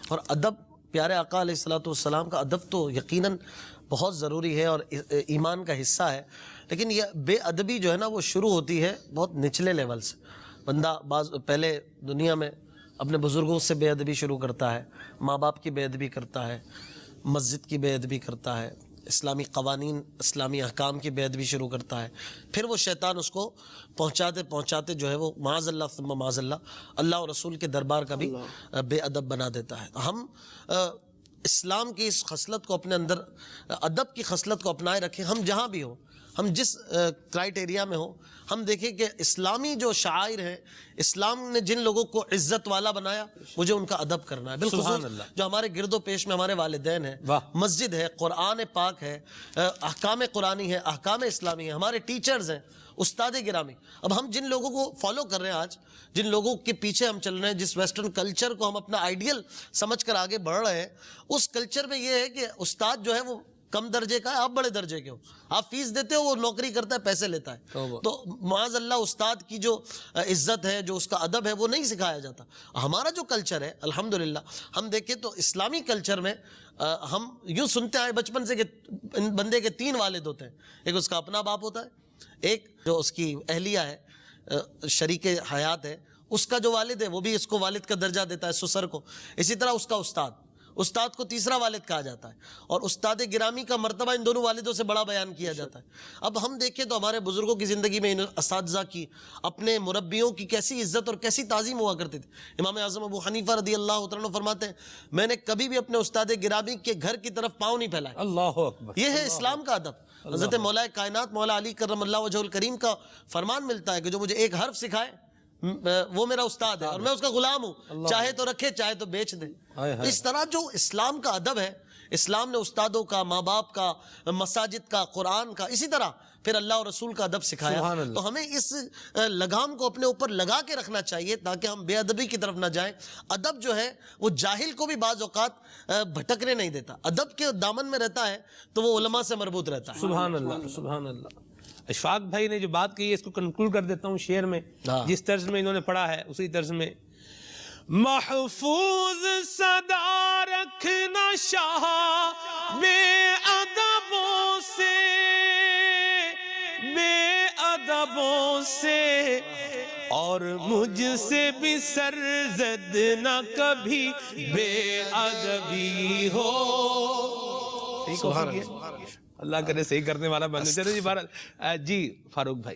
اور ادب پیارے آقا علیہ الصلوۃ والسلام کا ادب تو یقیناً بہت ضروری ہے اور ایمان کا حصہ ہے. لیکن یہ بے ادبی جو ہے نا وہ شروع ہوتی ہے بہت نچلے لیول سے. بندہ پہلے دنیا میں اپنے بزرگوں سے بے ادبی شروع کرتا ہے، ماں باپ کی بے ادبی کرتا ہے، مسجد کی بے ادبی کرتا ہے، اسلامی قوانین اسلامی احکام کی بے ادبی شروع کرتا ہے، پھر وہ شیطان اس کو پہنچاتے جو ہے وہ معاذ اللہ ثم معاذ اللہ اور رسول کے دربار کا بھی بے ادب بنا دیتا ہے. ہم اسلام کی اس خصلت کو اپنے اندر، ادب کی خصلت کو اپنائے رکھیں. ہم جہاں بھی ہوں، ہم جس کرائٹیریا میں ہوں، ہم دیکھیں کہ اسلامی جو شعائر ہیں، اسلام نے جن لوگوں کو عزت والا بنایا مجھے ان کا ادب کرنا ہے. بالخصوص جو ہمارے گرد و پیش میں ہمارے والدین ہیں، مسجد ہے، قرآن پاک ہے، احکام قرآنی ہے، احکام اسلامی ہے، ہمارے ٹیچرز ہیں، استاد گرامی. اب ہم جن لوگوں کو فالو کر رہے ہیں، آج جن لوگوں کے پیچھے ہم چل رہے ہیں، جس ویسٹرن کلچر کو ہم اپنا آئیڈیل سمجھ کر آگے بڑھ رہے ہیں، اس کلچر میں یہ ہے کہ استاد جو ہے وہ کم درجے کا ہے، آپ بڑے درجے کے ہو، آپ فیس دیتے ہو، وہ نوکری کرتا ہے، پیسے لیتا ہے. تو معاذ اللہ استاد کی جو عزت ہے، جو اس کا ادب ہے، وہ نہیں سکھایا جاتا. ہمارا جو کلچر ہے الحمدللہ، ہم دیکھیں تو اسلامی کلچر میں ہم یوں سنتے آئے بچپن سے کہ بندے کے 3 والد ہوتے ہیں. ایک اس کا اپنا باپ ہوتا ہے، ایک جو اس کی اہلیہ ہے، شریک حیات ہے، اس کا جو والد ہے وہ بھی اس کو والد کا درجہ دیتا ہے، سسر کو. اسی طرح اس کا استاد کو تیسرا والد کہا جاتا ہے، اور استاد گرامی کا مرتبہ ان دونوں والدوں سے بڑا بیان کیا جاتا ہے. اب ہم دیکھیں تو ہمارے بزرگوں کی زندگی میں ان اساتذہ کی، اپنے مربیوں کی کیسی عزت اور کیسی تعظیم ہوا کرتی تھی. امام اعظم ابو حنیفہ رضی اللہ عنہ فرماتے ہیں میں نے کبھی بھی اپنے استاد گرامی کے گھر کی طرف پاؤں نہیں پھیلائے. اللہ اکبر. یہ ہے اسلام کا ادب. حضرت مولا کائنات مولا علی کرم اللہ وجہ الکریم کا فرمان ملتا ہے کہ جو مجھے ایک حرف سکھائے وہ میرا استاد ہے اور میں اس کا غلام ہوں، چاہے تو رکھے چاہے تو بیچ دے. اس طرح جو اسلام کا ادب ہے، اسلام نے استادوں کا، ماں باپ کا، مساجد کا، قرآن کا، اسی طرح پھر اللہ اور رسول کا ادب سکھایا. تو ہمیں اس لگام کو اپنے اوپر لگا کے رکھنا چاہیے تاکہ ہم بے ادبی کی طرف نہ جائیں. ادب جو ہے وہ جاہل کو بھی بعض اوقات بھٹکنے نہیں دیتا. ادب کے دامن میں رہتا ہے تو وہ علماء سے مربوط رہتا ہے. سبحان اللہ، سبحان اللہ. اشفاق بھائی نے جو بات کی ہے اس کو کنکلوڈ کر دیتا ہوں شعر میں، جس طرز میں انہوں نے پڑھا ہے اسی طرز میں. محفوظ صدا رکھنا شاہ بے ادبوں سے، بے ادبوں سے، اور مجھ سے بھی سرزد نہ کبھی بے ادبی ہو. اللہ کرے صحیح کرنے والا بننے. چلے جی بہرحال جی فاروق بھائی.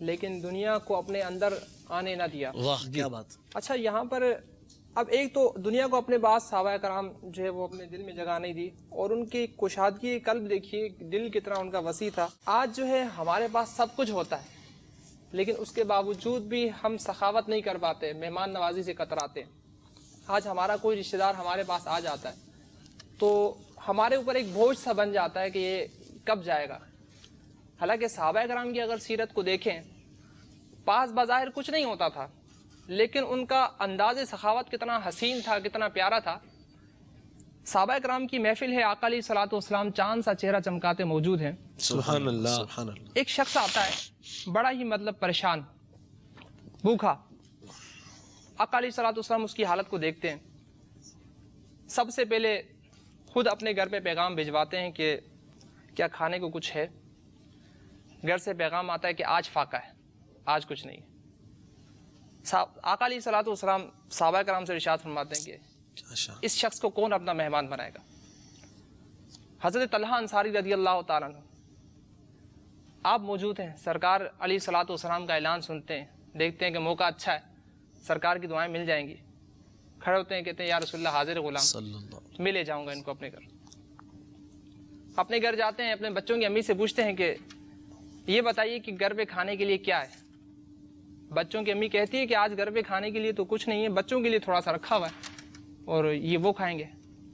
لیکن دنیا کو اپنے اندر آنے نہ دیا. واہ کیا بات. اچھا یہاں پر اب ایک تو دنیا کو اپنے بعض صحابہ کرام جو ہے وہ اپنے دل میں جگہ نہیں دی، اور ان کی کشادگی قلب دیکھیے، دل کتنا ان کا وسیع تھا. آج جو ہے ہمارے پاس سب کچھ ہوتا ہے لیکن اس کے باوجود بھی ہم سخاوت نہیں کر پاتے، مہمان نوازی سے کتراتے. آج ہمارا کوئی رشتہ دار ہمارے پاس آ جاتا ہے تو ہمارے اوپر ایک بوجھ سا بن جاتا ہے کہ یہ کب جائے گا. حالانکہ صحابہ کرام کی اگر سیرت کو دیکھیں، پاس بظاہر کچھ نہیں ہوتا تھا لیکن ان کا انداز سخاوت کتنا حسین تھا، کتنا پیارا تھا. صحابہ کرام کی محفل ہے، آقا علیہ الصلوۃ والسلام چاند سا چہرہ چمکاتے موجود ہیں. سبحان اللہ سبحان اللہ. ایک شخص آتا ہے بڑا ہی مطلب پریشان، بھوکا. آقا علیہ الصلوۃ والسلام اس کی حالت کو دیکھتے ہیں، سب سے پہلے خود اپنے گھر پہ پیغام بھجواتے ہیں کہ کیا کھانے کو کچھ ہے. گھر سے پیغام آتا ہے کہ آج فاقہ ہے، آج کچھ نہیں ہے. آقا علیہ الصلوۃ والسلام صحابہ کرام سے ارشاد فرماتے ہیں کہ اس شخص کو کون اپنا مہمان بنائے گا. حضرت طلحہ انصاری رضی اللہ تعالیٰ عنہ آپ موجود ہیں، سرکار علیہ الصلوۃ والسلام کا اعلان سنتے ہیں، دیکھتے ہیں کہ موقع اچھا ہے، سرکار کی دعائیں مل جائیں گی. کھڑے ہوتے ہیں، کہتے ہیں یا رسول اللہ حاضر غلام، میں لے جاؤں گا ان کو اپنے گھر. اپنے گھر جاتے ہیں، اپنے بچوں کی امی سے پوچھتے ہیں کہ یہ بتائیے کہ گھر پہ کھانے کے لیے کیا ہے. بچوں کی امی کہتی ہے کہ آج گھر پہ کھانے کے لیے تو کچھ نہیں ہے، بچوں کے لیے تھوڑا سا رکھا ہوا ہے اور یہ وہ کھائیں گے.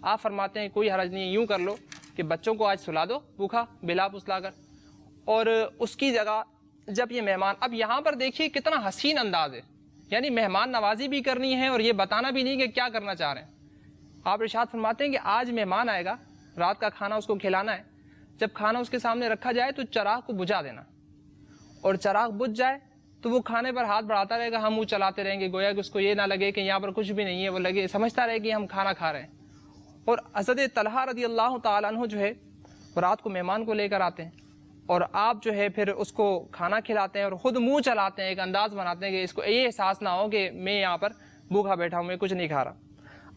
آپ فرماتے ہیں کوئی حرج نہیں ہے، یوں کر لو کہ بچوں کو آج سلا دو بھوکا بلا پسلا کر، اور اس کی جگہ جب یہ مہمان. اب یہاں پر دیکھیے کتنا حسین انداز ہے، یعنی مہمان نوازی بھی کرنی ہے اور یہ بتانا بھی نہیں کہ کیا کرنا چاہ رہے ہیں. آپ ارشاد فرماتے ہیں کہ آج مہمان آئے گا، رات کا کھانا اس کو کھلانا ہے. جب کھانا اس کے سامنے رکھا جائے تو چراغ کو بجھا دینا، اور چراغ بجھ جائے تو وہ کھانے پر ہاتھ بڑھاتا رہے گا، ہم منہ چلاتے رہیں گے، گویا کہ اس کو یہ نہ لگے کہ یہاں پر کچھ بھی نہیں ہے، وہ لگے سمجھتا رہے کہ ہم کھانا کھا رہے ہیں. اور حضرت طلحہ رضی اللہ تعالیٰ عنہ جو ہے رات کو مہمان کو لے کر آتے ہیں اور آپ جو ہے پھر اس کو کھانا کھلاتے ہیں اور خود منہ چلاتے ہیں، ایک انداز بناتے ہیں کہ اس کو یہ احساس نہ ہو کہ میں یہاں پر بھوکا بیٹھا ہوں، میں کچھ نہیں کھا رہا.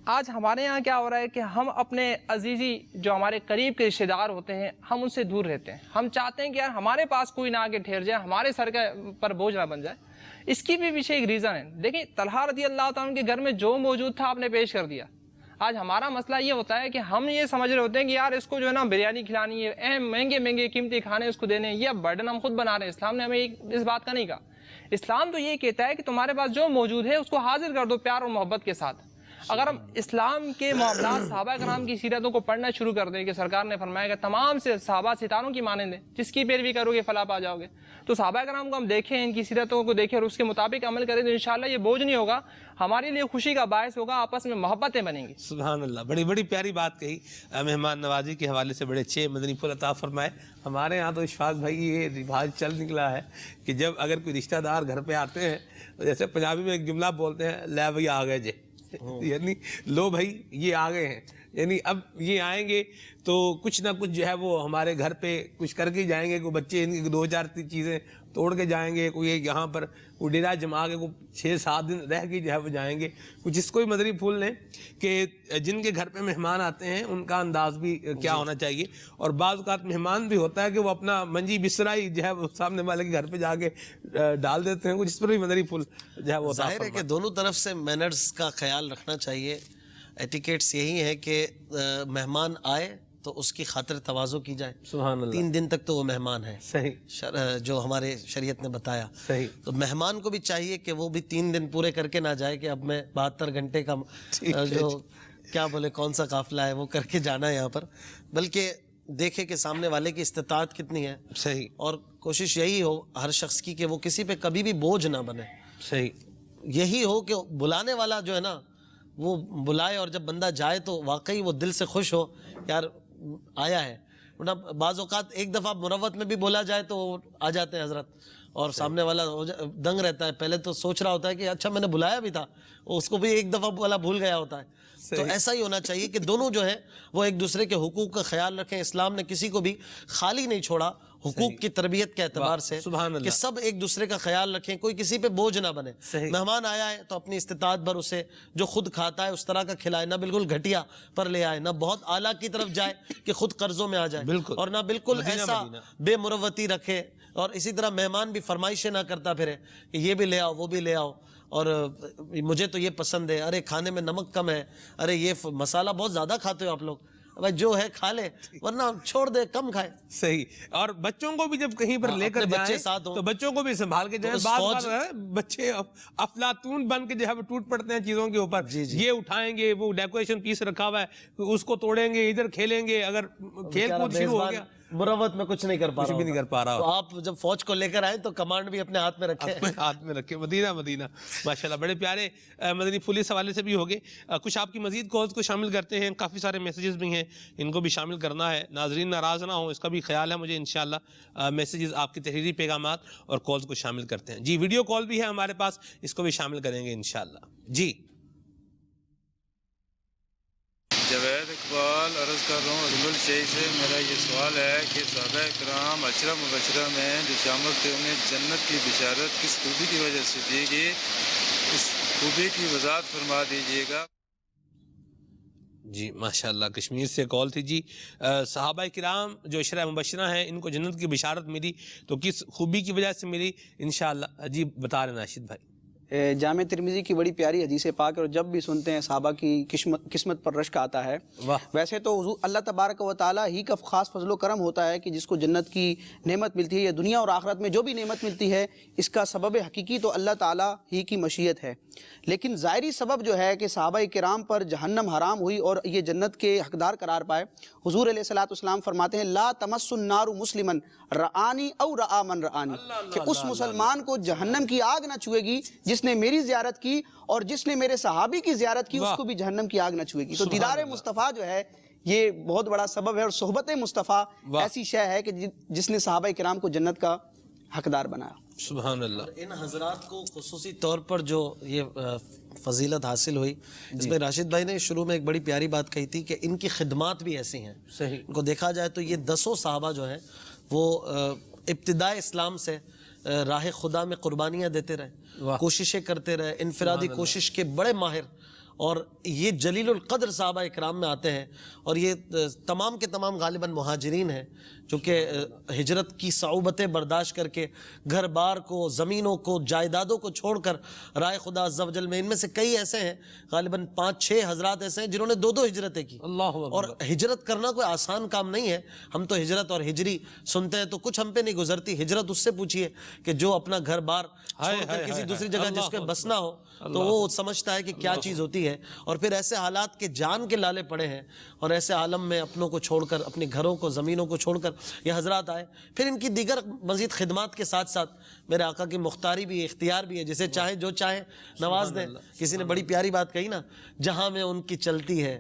آج ہمارے یہاں کیا ہو رہا ہے کہ ہم اپنے عزیزی جو ہمارے قریب کے رشتہ دار ہوتے ہیں ہم ان سے دور رہتے ہیں. ہم چاہتے ہیں کہ یار ہمارے پاس کوئی نہ آگے ٹھہر جائے، ہمارے سر کے پر بوجھ نہ بن جائے. اس کی بھی پیچھے ایک ریزن ہے. دیکھیں طلحہ رضی اللہ تعالیٰ کے گھر میں جو موجود تھا آپ نے پیش کر دیا. آج ہمارا مسئلہ یہ ہوتا ہے کہ ہم یہ سمجھ رہے ہوتے ہیں کہ یار اس کو جو ہے نا بریانی کھلانی ہے، اہم مہنگے مہنگے قیمتی کھانے اس کو دینے ہیں، یہ برڈن ہم خود بنا رہے ہیں. اسلام نے ہمیں اس بات کا نہیں کہا. اسلام تو یہ کہتا ہے کہ تمہارے پاس جو موجود ہے اس کو حاضر کر دو پیار اور محبت کے ساتھ. اگر ہم اسلام کے معاملات صحابہ کرام کی سیرتوں کو پڑھنا شروع کر دیں کہ سرکار نے فرمایا کہ تمام سے صحابہ ستاروں کی مانند ہیں، جس کی پیروی کرو گے فلاح پا جاؤ گے. تو صحابہ کرام کو ہم دیکھیں، ان کی سیرتوں کو دیکھیں اور اس کے مطابق عمل کریں تو انشاءاللہ یہ بوجھ نہیں ہوگا، ہمارے لیے خوشی کا باعث ہوگا، آپس میں محبتیں بنیں گی. سبحان اللہ. بڑی بڑی پیاری بات کہی. مہمان نوازی کے حوالے سے بڑے اچھے مدنی پھول عطا فرمائے. ہمارے یہاں تو اشفاق بھائی یہ رواج چل نکلا ہے کہ جب اگر کوئی رشتہ دار گھر پہ آتے ہیں تو جیسے پنجابی میں ایک جملہ بولتے ہیں، لے بھائی آ گئے جے، یعنی لو بھائی یہ آ گئے ہیں. یعنی اب یہ آئیں گے تو کچھ نہ کچھ جو ہے وہ ہمارے گھر پہ کچھ کر کے جائیں گے. کوئی بچے ان کی 2-4 چیزیں توڑ کے جائیں گے، کوئی یہاں پر کوئی ڈیرا جما کے کوئی 6-7 دن رہ کے جو ہے وہ جائیں گے. کچھ اس کو بھی مدری پھول لیں کہ جن کے گھر پہ مہمان آتے ہیں ان کا انداز بھی کیا ہونا چاہیے. اور بعض اوقات مہمان بھی ہوتا ہے کہ وہ اپنا منجی بسرا ہی جو ہے وہ سامنے والے کے گھر پہ جا کے ڈال دیتے ہیں. کچھ اس پر بھی مدری پھول جو ہے وہ ظاہر ہے کہ دونوں طرف سے مینرز کا خیال رکھنا چاہیے. ایٹیکیٹس یہی ہے کہ مہمان آئے تو اس کی خاطر تواضع کی جائے. سبحان اللہ. 3 دن تک تو وہ مہمان ہے، صحیح، جو ہمارے شریعت نے بتایا. صحیح. تو مہمان کو بھی چاہیے کہ وہ بھی 3 دن پورے کر کے نہ جائے کہ اب میں 72 گھنٹے کا جو کیا بولے کون سا قافلہ ہے وہ کر کے جانا ہے یہاں پر، بلکہ دیکھے کہ سامنے والے کی استطاعت کتنی ہے. صحیح. اور کوشش یہی ہو ہر شخص کی کہ وہ کسی پہ کبھی بھی بوجھ نہ بنے. صحیح. یہی ہو کہ بلانے والا جو ہے نا وہ بلائے اور جب بندہ جائے تو واقعی وہ دل سے خوش ہو یار آیا ہے. بعض اوقات ایک دفعہ مروت میں بھی بولا جائے تو آ جاتے ہیں حضرت اور سامنے والا دنگ رہتا ہے. پہلے تو سوچ رہا ہوتا ہے کہ اچھا میں نے بلایا بھی تھا، اس کو بھی ایک دفعہ والا بھول گیا ہوتا ہے. تو ایسا ہی ہونا چاہیے کہ دونوں جو ہے وہ ایک دوسرے کے حقوق کا خیال رکھیں. اسلام نے کسی کو بھی خالی نہیں چھوڑا حقوق کی تربیت کے اعتبار سے کہ سب ایک دوسرے کا خیال رکھیں، کوئی کسی پہ بوجھ نہ بنے. مہمان آیا ہے تو اپنی استطاعت بھر اسے جو خود کھاتا ہے اس طرح کا کھلائے، نہ بالکل گھٹیا پر لے آئے، نہ بہت اعلیٰ کی طرف جائے کہ خود قرضوں میں آ جائے، اور نہ بالکل ایسا بے مروتی رکھے اور اسی طرح مہمان بھی فرمائشیں نہ کرتا پھرے کہ یہ بھی لے آؤ وہ بھی لے آؤ، اور مجھے تو یہ پسند ہے، ارے کھانے میں نمک کم ہے، ارے یہ مسالہ بہت زیادہ کھاتے ہو آپ لوگ، بھائی جو ہے کھا لے ورنہ چھوڑ دے، کم کھائے. صحیح. اور بچوں کو بھی جب کہیں پر لے کر بچے جائیں ساتھ ہوں تو بچوں کو بھی سنبھال کے جائیں. بعض بچے افلاطون بن کے جو ہے وہ ٹوٹ پڑتے ہیں چیزوں کے اوپر. یہ اٹھائیں گے، وہ ڈیکوریشن پیس رکھا ہوا ہے اس کو توڑیں گے، ادھر کھیلیں گے، اگر کھیل کود شروع ہو گیا مروت میں کچھ نہیں کر پا رہا، کچھ بھی نہیں کر پا رہا. تو آپ جب فوج کو لے کر آئے تو کمانڈ بھی اپنے ہاتھ میں رکھے، ہاتھ میں رکھے. مدینہ مدینہ ماشاءاللہ. بڑے پیارے مدنی پھول اس حوالے سے بھی ہوگے. کچھ آپ کی مزید کالز کو شامل کرتے ہیں، کافی سارے میسیجز بھی ہیں، ان کو بھی شامل کرنا ہے. ناظرین ناراض نہ ہوں، اس کا بھی خیال ہے مجھے. انشاءاللہ میسیجز آپ کی تحریری پیغامات اور کالز کو شامل کرتے ہیں. جی ویڈیو کال بھی ہے ہمارے پاس، اس کو بھی شامل کریں گے انشاءاللہ. جی جاوید اقبال عرض کر رہا ہوں عدل شہی سے. میرا یہ سوال ہے کہ صحابہ کرام عشرہ مبشرہ میں جو شامل تھے انہیں جنت کی بشارت کس خوبی کی وجہ سے دی گئی، اس خوبی کی وضاحت فرما دیجیے گا. جی ماشاءاللہ کشمیر سے کال تھی. جی صحابہ کرام جو عشرہ مبشرہ ہیں ان کو جنت کی بشارت ملی تو کس خوبی کی وجہ سے ملی انشاءاللہ. جی بتا رہے ناشد بھائی. جامع ترمذی کی بڑی پیاری حدیث پاک ہے، اور جب بھی سنتے ہیں صحابہ کی قسمت پر رشک آتا ہے. ویسے تو حضور اللہ تبارک و تعالیٰ ہی کا خاص فضل و کرم ہوتا ہے کہ جس کو جنت کی نعمت ملتی ہے، یا دنیا اور آخرت میں جو بھی نعمت ملتی ہے اس کا سبب حقیقی تو اللہ تعالیٰ ہی کی مشیت ہے. لیکن ظاہری سبب جو ہے کہ صحابہ کرام پر جہنم حرام ہوئی اور یہ جنت کے حقدار قرار پائے. حضور علیہ الصلوۃ والسلام فرماتے ہیں لا تمس النار مسلما رآنی او رآ من رآنی، کہ اس مسلمان کو جہنم کی آگ نہ چھوئے گی جس نے میری زیارت کی، اور جس نے میرے صحابی کی زیارت کی اس کو بھی جہنم کی آگ نہ چھوئے گی. تو دیدار مصطفیٰ جو ہے یہ بہت بڑا سبب ہے، اور صحبت مصطفیٰ ایسی شے ہے کہ جس نے صحابہ کرام کو جنت کا حقدار بنایا. سبحان اللہ. ان حضرات کو خصوصی طور پر جو یہ فضیلت حاصل ہوئی، اس میں راشد بھائی نے شروع میں ایک بڑی پیاری بات کہی تھی کہ ان کی خدمات بھی ایسی ہیں. صحیح. ان کو دیکھا جائے تو یہ 10 صحابہ جو ہیں وہ ابتداء اسلام سے راہ خدا میں قربانیاں دیتے رہے، کوششیں کرتے رہے، انفرادی کوشش کے بڑے ماہر، اور یہ جلیل القدر صحابہ اکرام میں آتے ہیں. اور یہ تمام کے تمام غالباً مہاجرین ہیں جو کہ ہجرت کی صعوبتیں برداشت کر کے گھر بار کو، زمینوں کو، جائیدادوں کو چھوڑ کر رائے خدا عز و جل میں، ان میں سے کئی ایسے ہیں غالباً 5-6 حضرات ایسے ہیں جنہوں نے 2 ہجرتیں کی. اور ہجرت کرنا کوئی آسان کام نہیں ہے. ہم تو ہجرت اور ہجری سنتے ہیں تو کچھ ہم پہ نہیں گزرتی. ہجرت اس سے پوچھیے کہ جو اپنا گھر بار چھوڑ کر کسی دوسری جگہ جس کے بسنا ہو تو وہ سمجھتا ہے کہ کیا چیز ہوتی ہے. اور پھر ایسے حالات کے جان کے لالے پڑے ہیں، اور ایسے عالم میں اپنوں کو چھوڑ کر، اپنے گھروں کو، زمینوں کو چھوڑ کر یہ حضرات آئے. پھر ان کی دیگر مزید خدمات کے ساتھ ساتھ میرے آقا کی مختاری بھی ہے، اختیار بھی ہے، جسے چاہے جو چاہے نواز دیں. کسی نے بڑی پیاری بات کہی نا، جہاں میں ان کی چلتی ہے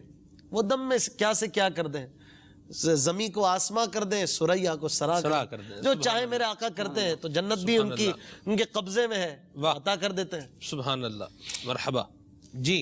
وہ دم میں کیا سے کیا کر دیں، زمین کو آسماں کر دیں، سریا کو سرا کر دیں. جو چاہے میرے آقا کرتے ہیں، تو جنت بھی ان کے قبضے میں ہے، عطا کر دیتے ہیں. سبحان اللہ. مرحبا. جی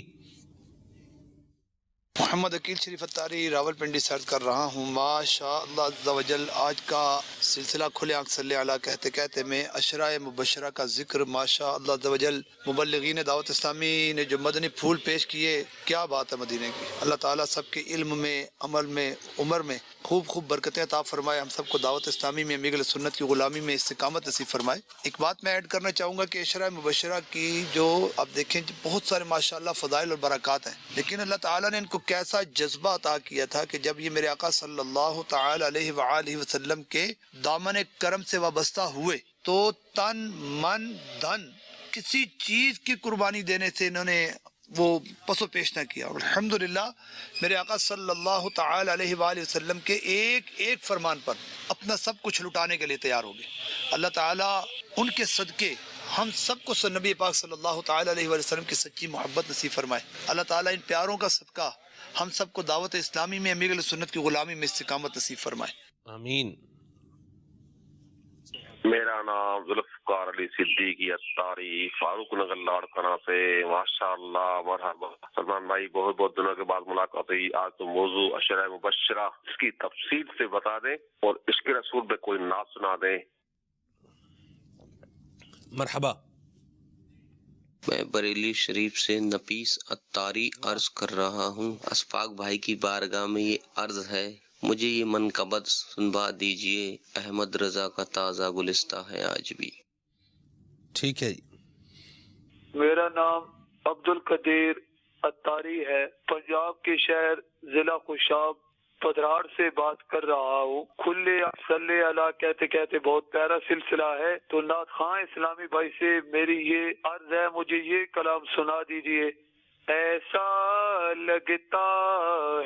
محمد عقیل شریف اتاری راول پنڈی سے عرض کر رہا ہوں. ماشاء اللہ عز و جل آج کا سلسلہ کھلے آنکھ صلی اللہ کہتے کہتے میں عشرہ مبشرہ کا ذکر، ماشاء اللہ عز و جل مبلغین دعوت اسلامی نے جو مدنی پھول پیش کیے، کیا بات ہے مدینے کی. اللہ تعالیٰ سب کے علم میں، عمل میں، عمر میں خوب خوب برکتیں عطا فرمائے. ہم سب کو دعوت اسلامی میں امیر سنت کی غلامی میں استقامت نصیب فرمائے. ایک بات میں ایڈ کرنا چاہوں گا کہ عشرہ مبشرہ کی جو آپ دیکھیں بہت سارے ماشاءاللہ فضائل اور برکات ہیں، لیکن اللہ تعالیٰ نے ان کو کیسا جذبہ عطا کیا تھا کہ جب یہ میرے آقا صلی اللہ تعالی علیہ وآلہ وسلم کے دامن کرم سے وابستہ ہوئے تو تن من دھن کسی چیز کی قربانی دینے سے انہوں نے وہ پس و پیش نہ کیا. الحمدللہ میرے آقا صلی اللہ تعالی علیہ وآلہ وسلم کے ایک ایک فرمان پر اپنا سب کچھ لٹانے کے لیے تیار ہو گئے. اللہ تعالیٰ ان کے صدقے ہم سب کو نبی پاک صلی اللہ تعالی علیہ وآلہ وسلم کی سچی محبت نصیب فرمائے. اللہ تعالیٰ ان پیاروں کا صدقہ ہم سب کو دعوت اسلامی میں امیر سنت کی غلامی میں استقامت نصیب فرمائے. آمین. میرا نام ذوالفقار علی صدیقی اتاری فاروق نگر لاڑکانہ سے. ماشاءاللہ مرحبا سلمان بھائی، بہت بہت دنوں کے بعد ملاقات ہوئی. آج تو موضوع عشرہ مبشرہ، اس کی تفصیل سے بتا دیں اور عشق رسول پہ کوئی نعت سنا دیں. مرحبا. میں بریلی شریف سے نفیس اتاری عرض کر رہا ہوں. اشفاق بھائی کی بارگاہ میں یہ عرض ہے مجھے یہ منقبت سنوا دیجئے، احمد رضا کا تازہ گلستہ ہے آج بھی۔ ٹھیک ہے جی۔ میرا نام عبد القدیر اتاری ہے، پنجاب کے شہر ضلع خوشاب پدراڑ سے بات کر رہا ہوں۔ کھلے صلی اللہ کہتے کہتے بہت پیارا سلسلہ ہے، تو نعت خواں اسلامی بھائی سے میری یہ عرض ہے، مجھے یہ کلام سنا دیجئے۔ ایسا لگتا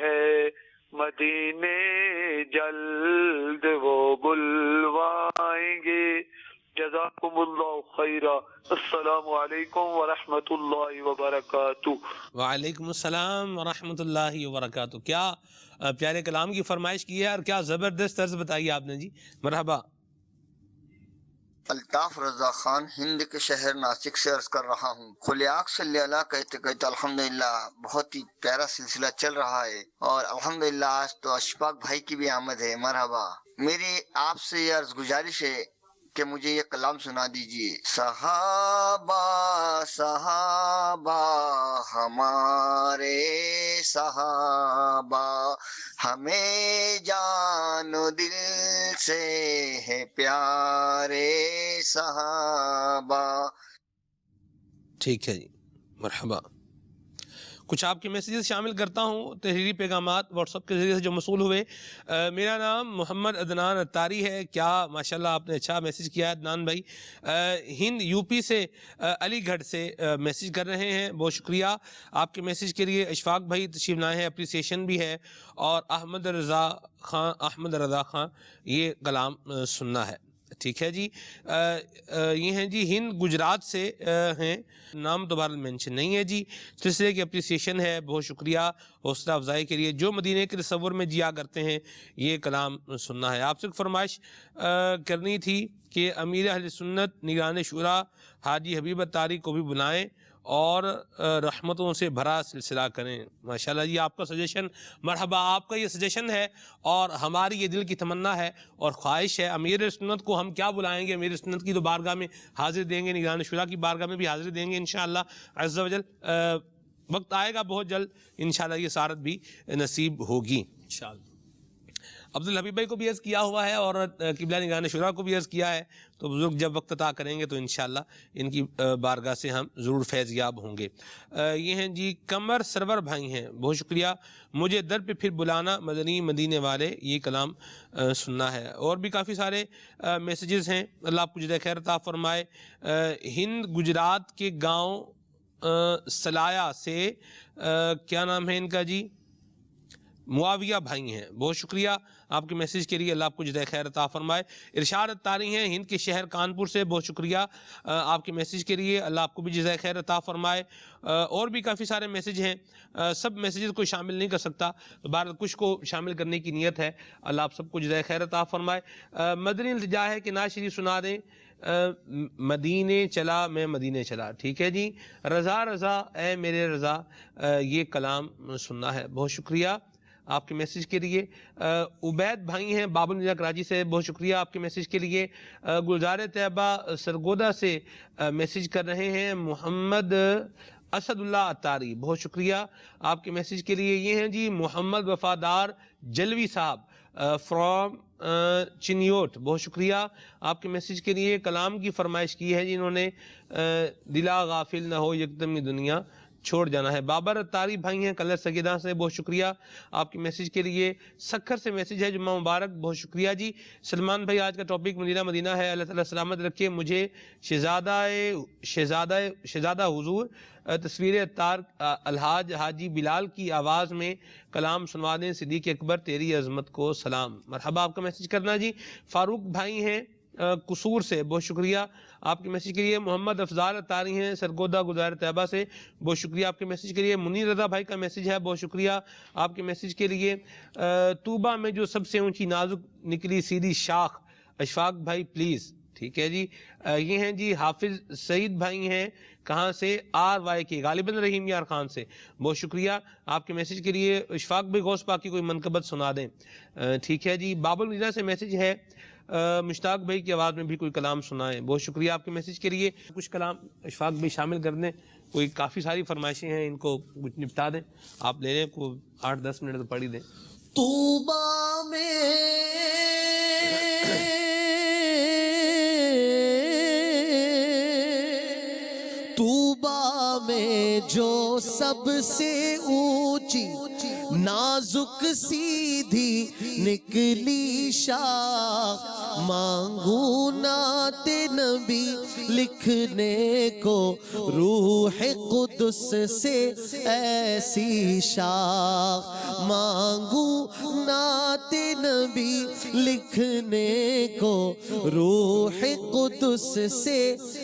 ہے مدینے جلد وہ بلوائیں گے۔ جزاکم اللہ خیرا، السلام علیکم ورحمۃ اللہ وبرکاتہ۔ وعلیکم السلام ورحمۃ اللہ وبرکاتہ۔ کیا پیارے کلام کی فرمائش کی ہے اور کیا زبردست طرز بتائی آپ نے جی، مرحبا۔ الطاف رضا خان ہند کے شہر ناسک سے عرض کر رہا ہوں۔ خلیاق صلی اللہ کہتے کہتے الحمدللہ بہت ہی پیارا سلسلہ چل رہا ہے، اور الحمدللہ آج تو اشفاق بھائی کی بھی آمد ہے، مرحبا۔ میری آپ سے یہ عرض گزارش ہے کہ مجھے یہ کلام سنا دیجئے۔ صحابہ صحابہ ہمارے صحابہ، ہمیں جان و دل سے ہے پیارے صحابہ۔ ٹھیک ہے جی، مرحبا۔ کچھ آپ کے میسیجز شامل کرتا ہوں، تحریری پیغامات واٹس ایپ کے ذریعے سے جو موصول ہوئے۔ میرا نام محمد عدنان اتاری ہے۔ کیا ماشاءاللہ آپ نے اچھا میسیج کیا ہے عدنان بھائی۔ ہند یو پی سے علی گڑھ سے میسیج کر رہے ہیں، بہت شکریہ آپ کے میسیج کے لیے۔ اشفاق بھائی تشریف لائے ہیں، اپریسیشن بھی ہے۔ اور احمد رضا خان یہ کلام سننا ہے، ٹھیک ہے جی۔ یہ ہیں جی ہند گجرات سے ہیں، نام دوبارہ مینشن نہیں ہے جی۔ تیسرے کی اپریسیشن ہے، بہت شکریہ حوصلہ افزائی کے لیے۔ جو مدینے کے تصور میں جیا کرتے ہیں یہ کلام سننا ہے۔ آپ سے فرمائش کرنی تھی کہ امیر اہل سنت نگران شورا حاجی حبیب اتاری کو بھی بلائیں اور رحمتوں سے بھرا سلسلہ کریں۔ ماشاءاللہ جی، آپ کا سجیشن مرحبا، آپ کا یہ سجیشن ہے اور ہماری یہ دل کی تمنا ہے اور خواہش ہے۔ امیر سنت کو ہم کیا بلائیں گے، امیر سنت کی تو بارگاہ میں حاضر دیں گے، نگران شورا کی بارگاہ میں بھی حاضر دیں گے انشاءاللہ عز و جل۔ وقت آئے گا بہت جلد انشاءاللہ یہ سعادت بھی نصیب ہوگی انشاءاللہ۔ عبدالحبیب بھائی کو بھی عرض کیا ہوا ہے اور قبلہ نگران شورا کو بھی عرض کیا ہے، تو بزرگ جب وقت عطا کریں گے تو انشاءاللہ ان کی بارگاہ سے ہم ضرور فیض یاب ہوں گے۔ یہ ہیں جی قمر سرور بھائی ہیں، بہت شکریہ۔ مجھے در پہ پھر بلانا مدنی مدینے والے، یہ کلام سننا ہے۔ اور بھی کافی سارے میسیجز ہیں، اللہ آپ کو جزائے خیر عطا فرمائے۔ ہند گجرات کے گاؤں سلایا سے کیا نام ہے ان کا جی، معاویہ بھائی ہیں، بہت شکریہ آپ کے میسیج کے لیے، اللہ آپ کو جزائے خیر عطا فرمائے۔ ارشاد اتاری ہیں ہند کے شہر کانپور سے، بہت شکریہ آپ کے میسیج کے لیے، اللہ آپ کو بھی جزائے خیر عطا فرمائے۔ اور بھی کافی سارے میسیج ہیں، سب میسیجز کو شامل نہیں کر سکتا، بہرحال کچھ کو شامل کرنے کی نیت ہے، اللہ آپ سب کو جزائے خیر عطا فرمائے۔ مدنی التجا ہے کہ نعت شریف سنا دیں، مدینے چلا میں مدینے چلا، ٹھیک ہے جی۔ رضا رضا اے میرے رضا، یہ کلام سننا ہے، بہت شکریہ آپ کے میسیج کے لیے۔ عبید بھائی ہیں باب المدینہ کراچی سے، بہت شکریہ آپ کے میسیج کے لیے۔ گلزار طیبہ سرگودا سے میسیج کر رہے ہیں محمد اسد اللہ اتاری، بہت شکریہ آپ کے میسیج کے لیے۔ یہ ہیں جی محمد وفادار جلوی صاحب فرام چنیوٹ، بہت شکریہ آپ کے میسیج کے لیے۔ کلام کی فرمائش کی ہے جی انہوں نے، دلا غافل نہ ہو یکدم یہ دنیا چھوڑ جانا ہے۔ بابر اتاری بھائی ہیں کلر سگیدہ سے، بہت شکریہ آپ کے میسیج کے لیے۔ سکھر سے میسیج ہے جمعہ مبارک، بہت شکریہ جی۔ سلمان بھائی آج کا ٹاپک مدینہ مدینہ ہے، اللہ تعالیٰ سلامت رکھے مجھے شہزادہ حضور تصویر اتار الحاج حاجی بلال کی آواز میں کلام سنوا دیں، صدیق اکبر تیری عظمت کو سلام۔ مرحبا آپ کا میسیج کرنا جی۔ فاروق بھائی ہیں قصور سے، بہت شکریہ آپ کے میسیج کے لیے۔ محمد افضال اتاری ہیں سرگودا گلزار طیبہ سے، بہت شکریہ آپ کے میسیج کے لیے۔ منیر رضا بھائی کا میسیج ہے، بہت شکریہ آپ کے میسیج کے لیے۔ طوبہ میں جو سب سے اونچی نازک نکلی سیدھی شاخ، اشفاق بھائی پلیز، ٹھیک ہے جی۔ یہ ہیں جی حافظ سعید بھائی ہیں، کہاں سے، RY کے، غالباً رحیم یار خان سے، بہت شکریہ آپ کے میسیج کے لیے۔ اشفاق بھائی غوث پاک کی کوئی منقبت سنا دیں، ٹھیک ہے جی۔ باب المدینہ سے میسیج ہے، مشتاق بھائی کی آواز میں بھی کوئی کلام سنائیں، بہت شکریہ آپ کے میسیج کے لیے۔ کچھ کلام اشفاق بھائی شامل کر دیں، کوئی کافی ساری فرمائشیں ہیں، ان کو کچھ نپٹا دیں، آپ لے لیں، کوئی 8-10 منٹ تو پڑھ ہی دیں۔ طوبہ میں جو سب سے اونچی نازک سیدھی نکلی شاخ، مانگوں نعت نبی لکھنے کو روح قدس سے ایسی شاخ، مانگوں نعت نبی لکھنے کو روح قدس سے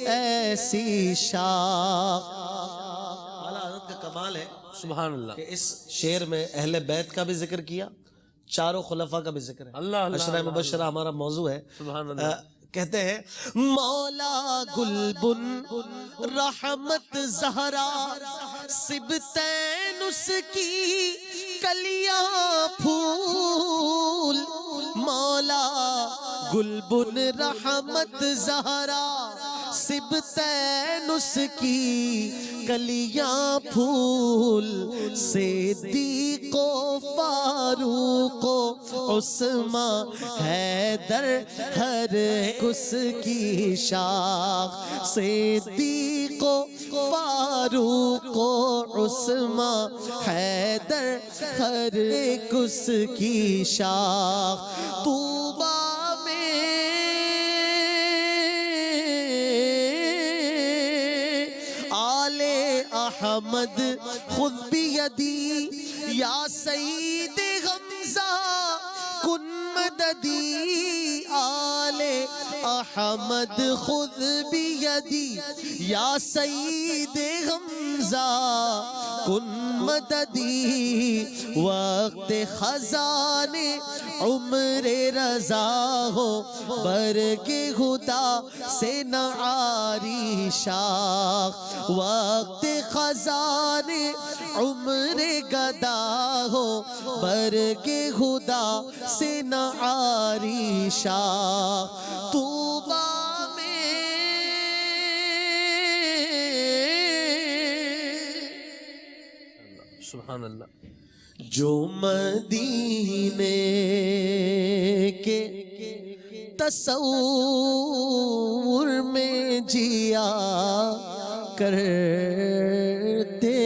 ایسی شاخ۔ کمال ہے سبحان اللہ کہ اس شعر میں اہل بیت کا بھی ذکر کیا، چاروں خلفاء کا بھی ذکر ہے۔ اللہ عشرہ مبشرہ ہمارا موضوع ہے۔ سبحان اللہ۔ کہتے ہیں مولا گلبن رحمت زہرا سبتین اس کی کلیاں پھول، مولا گلبن رحمت زہرا سبتین اس کی کلیاں پھول، صدیق و فاروق و عثمان حیدر ہر ایک اس کی شاخ، صدیق و فاروق و عثمان حیدر ہر ایک اس کی شاخ۔ طوبہ احمد خود بیدی یا سید غمزہ کن مددی، آل احمد خود بیدی یا سید غمزہ کن مددی، وقت خزان عمر رضا ہو برگ خدا سے نعاری شاخ، وقت خزان عمر گدا ہو برگ خدا سے نعاری شاخ۔ طوبہ سبحان اللہ۔ جو مدینے کے تصور میں جیا کرتے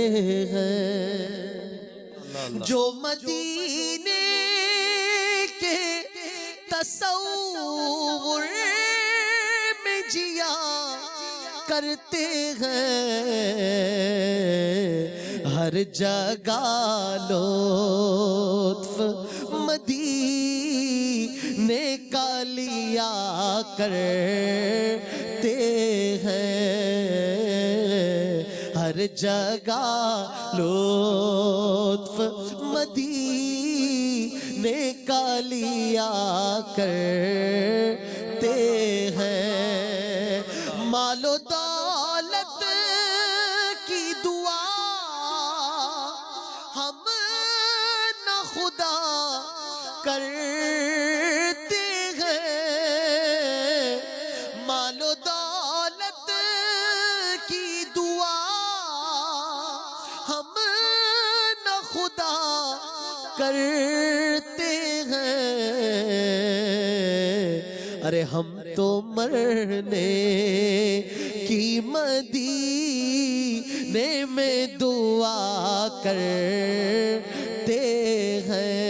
ہیں، جو مدینے کے تصور میں جیا کرتے ہیں، ہر جگہ لطف مدینے کا لیا کرتے ہیں، ہر جگہ لطف مدینے کا لیا کرتے ہیں، مال و دولت کی دعا ہم نہ خدا کرتے ہیں، مال و دولت کی دعا ہم نہ خدا کرتے ہیں، ارے ہم تو مرنے کی مدینے میں دعا کرتے ہیں،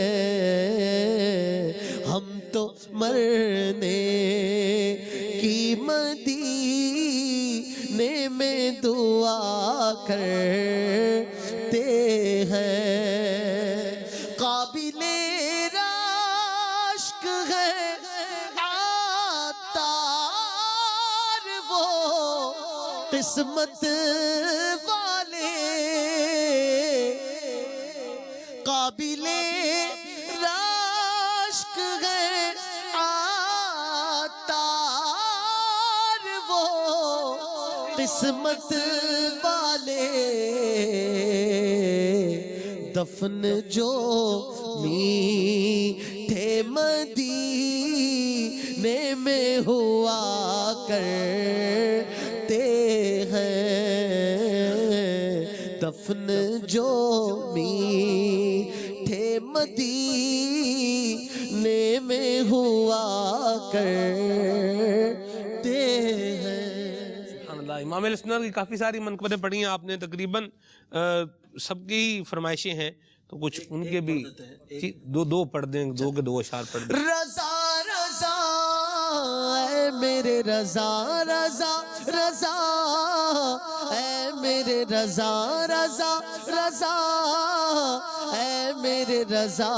ہم تو مرنے کی مدینے میں دعا کرتے ہیں، قابل رشک ہے عطار وہ قسمت والے، قابل رشک ہے عطار وہ قسمت والے، دفن جو میٹھے مدینے میں ہوا کرتے ہیں، دفن جو میٹھے مدینے میں ہوا کرتے ہیں. سبحان اللہ. امام اہل سنت کی کافی ساری منقبتیں پڑھی ہیں آپ نے، تقریباً سب کی فرمائشیں ہیں، تو کچھ ان کے بھی دو پڑھ دیں، دو کے دو اشعار پڑھ دیں. رضا رضا اے میرے رضا رضا رضا اے میرے رضا رضا رضا اے میرے رضا.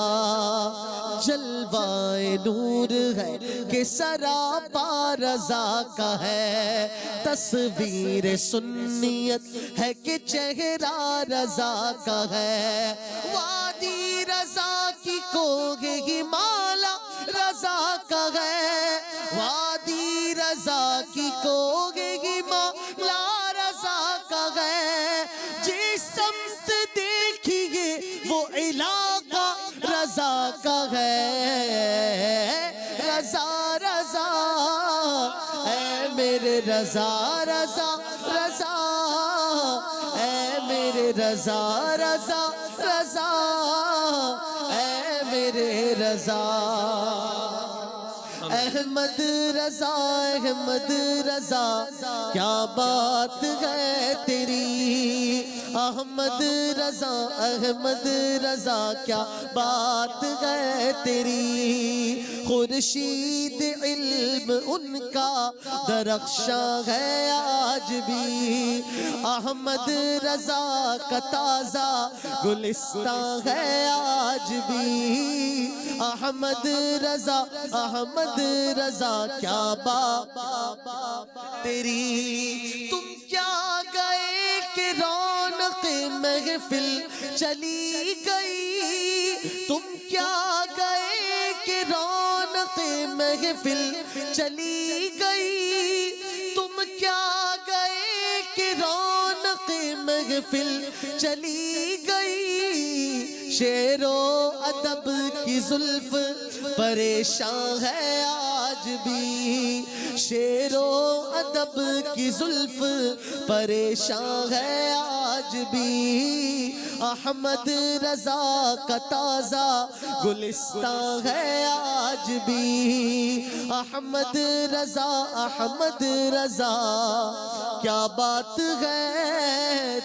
جلوائے نور ہے کہ سراپا رضا کا ہے، تصویر سنیت ہے کہ چہرہ رضا کا ہے. وادی رضا کی کوہ ہمالا رضا کا ہے، وادی رضا کی کوہ ہمالا رضا کا ہے. جس سمت دیکھیے وہ علاقہ رضا کا ہے. رضا رضا اے میرے رضا رضا رضا اے میرے رضا رضا رضا اے میرے رضا. احمد رضا احمد رضا کیا بات ہے تیری. احمد رضا احمد رضا کیا بات ہے تیری. خورشید علم ان کا درخشاں ہے آج بھی. احمد رضا کا تازہ گلستان ہے آج بھی. احمد رضا احمد رضا کیا بات تیری. تم کیا گئے کہ رونق محفل چلی گئی. تم کیا گئے کہ رونق محفل چلی گئی. تم کیا گئے کہ رونق محفل چلی گئی. شعر و ادب کی زلف پریشان ہے آج بھی. شعر و ادب کی زلف پریشان ہے آج بھی. احمد رضا کا تازہ گلستان ہے آج بھی. احمد رضا کیا بات ہے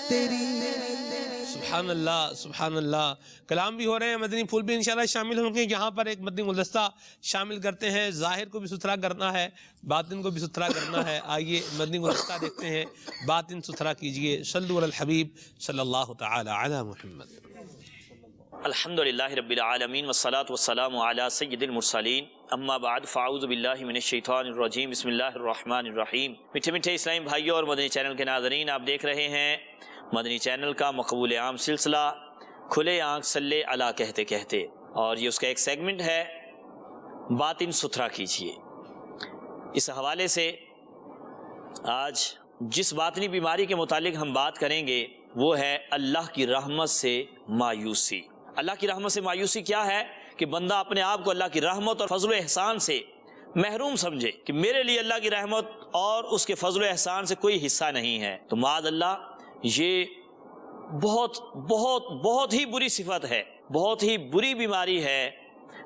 تیری. سبحان اللہ سبحان اللہ. کلام بھی ہو رہے ہیں، مدنی پھول بھی انشاءاللہ شامل ہوں گے. یہاں پر ایک مدنی گلدستہ شامل کرتے ہیں. ظاہر کو بھی ستھرا کرنا ہے، باطن کو بھی ستھرا کرنا ہے. آئیے مدنی گلدستہ دیکھتے ہیں. باطن ستھرا کیجئے. صلو علی الحبیب صلی اللہ تعالی علی محمد. الحمدللہ رب العالمین والصلاة والسلام علی سید المرسلین. اما بعد فاعوذ باللہ من الشیطان الرجیم. بسم اللہ الرحمن الرحیم. میٹھے میٹھے اسلامی بھائیوں اور مدنی چینل کے ناظرین، آپ دیکھ رہے ہیں مدنی چینل کا مقبول عام سلسلہ کھلے آنکھ صلی علی کہتے کہتے، اور یہ اس کا ایک سیگمنٹ ہے باطن ستھرا کیجئے. اس حوالے سے آج جس باطنی بیماری کے متعلق ہم بات کریں گے وہ ہے اللہ کی رحمت سے مایوسی. اللہ کی رحمت سے مایوسی کیا ہے؟ کہ بندہ اپنے آپ کو اللہ کی رحمت اور فضل و احسان سے محروم سمجھے کہ میرے لیے اللہ کی رحمت اور اس کے فضل و احسان سے کوئی حصہ نہیں ہے. تو معاذ اللہ یہ بہت بہت بہت ہی بری صفت ہے، بہت ہی بری بیماری ہے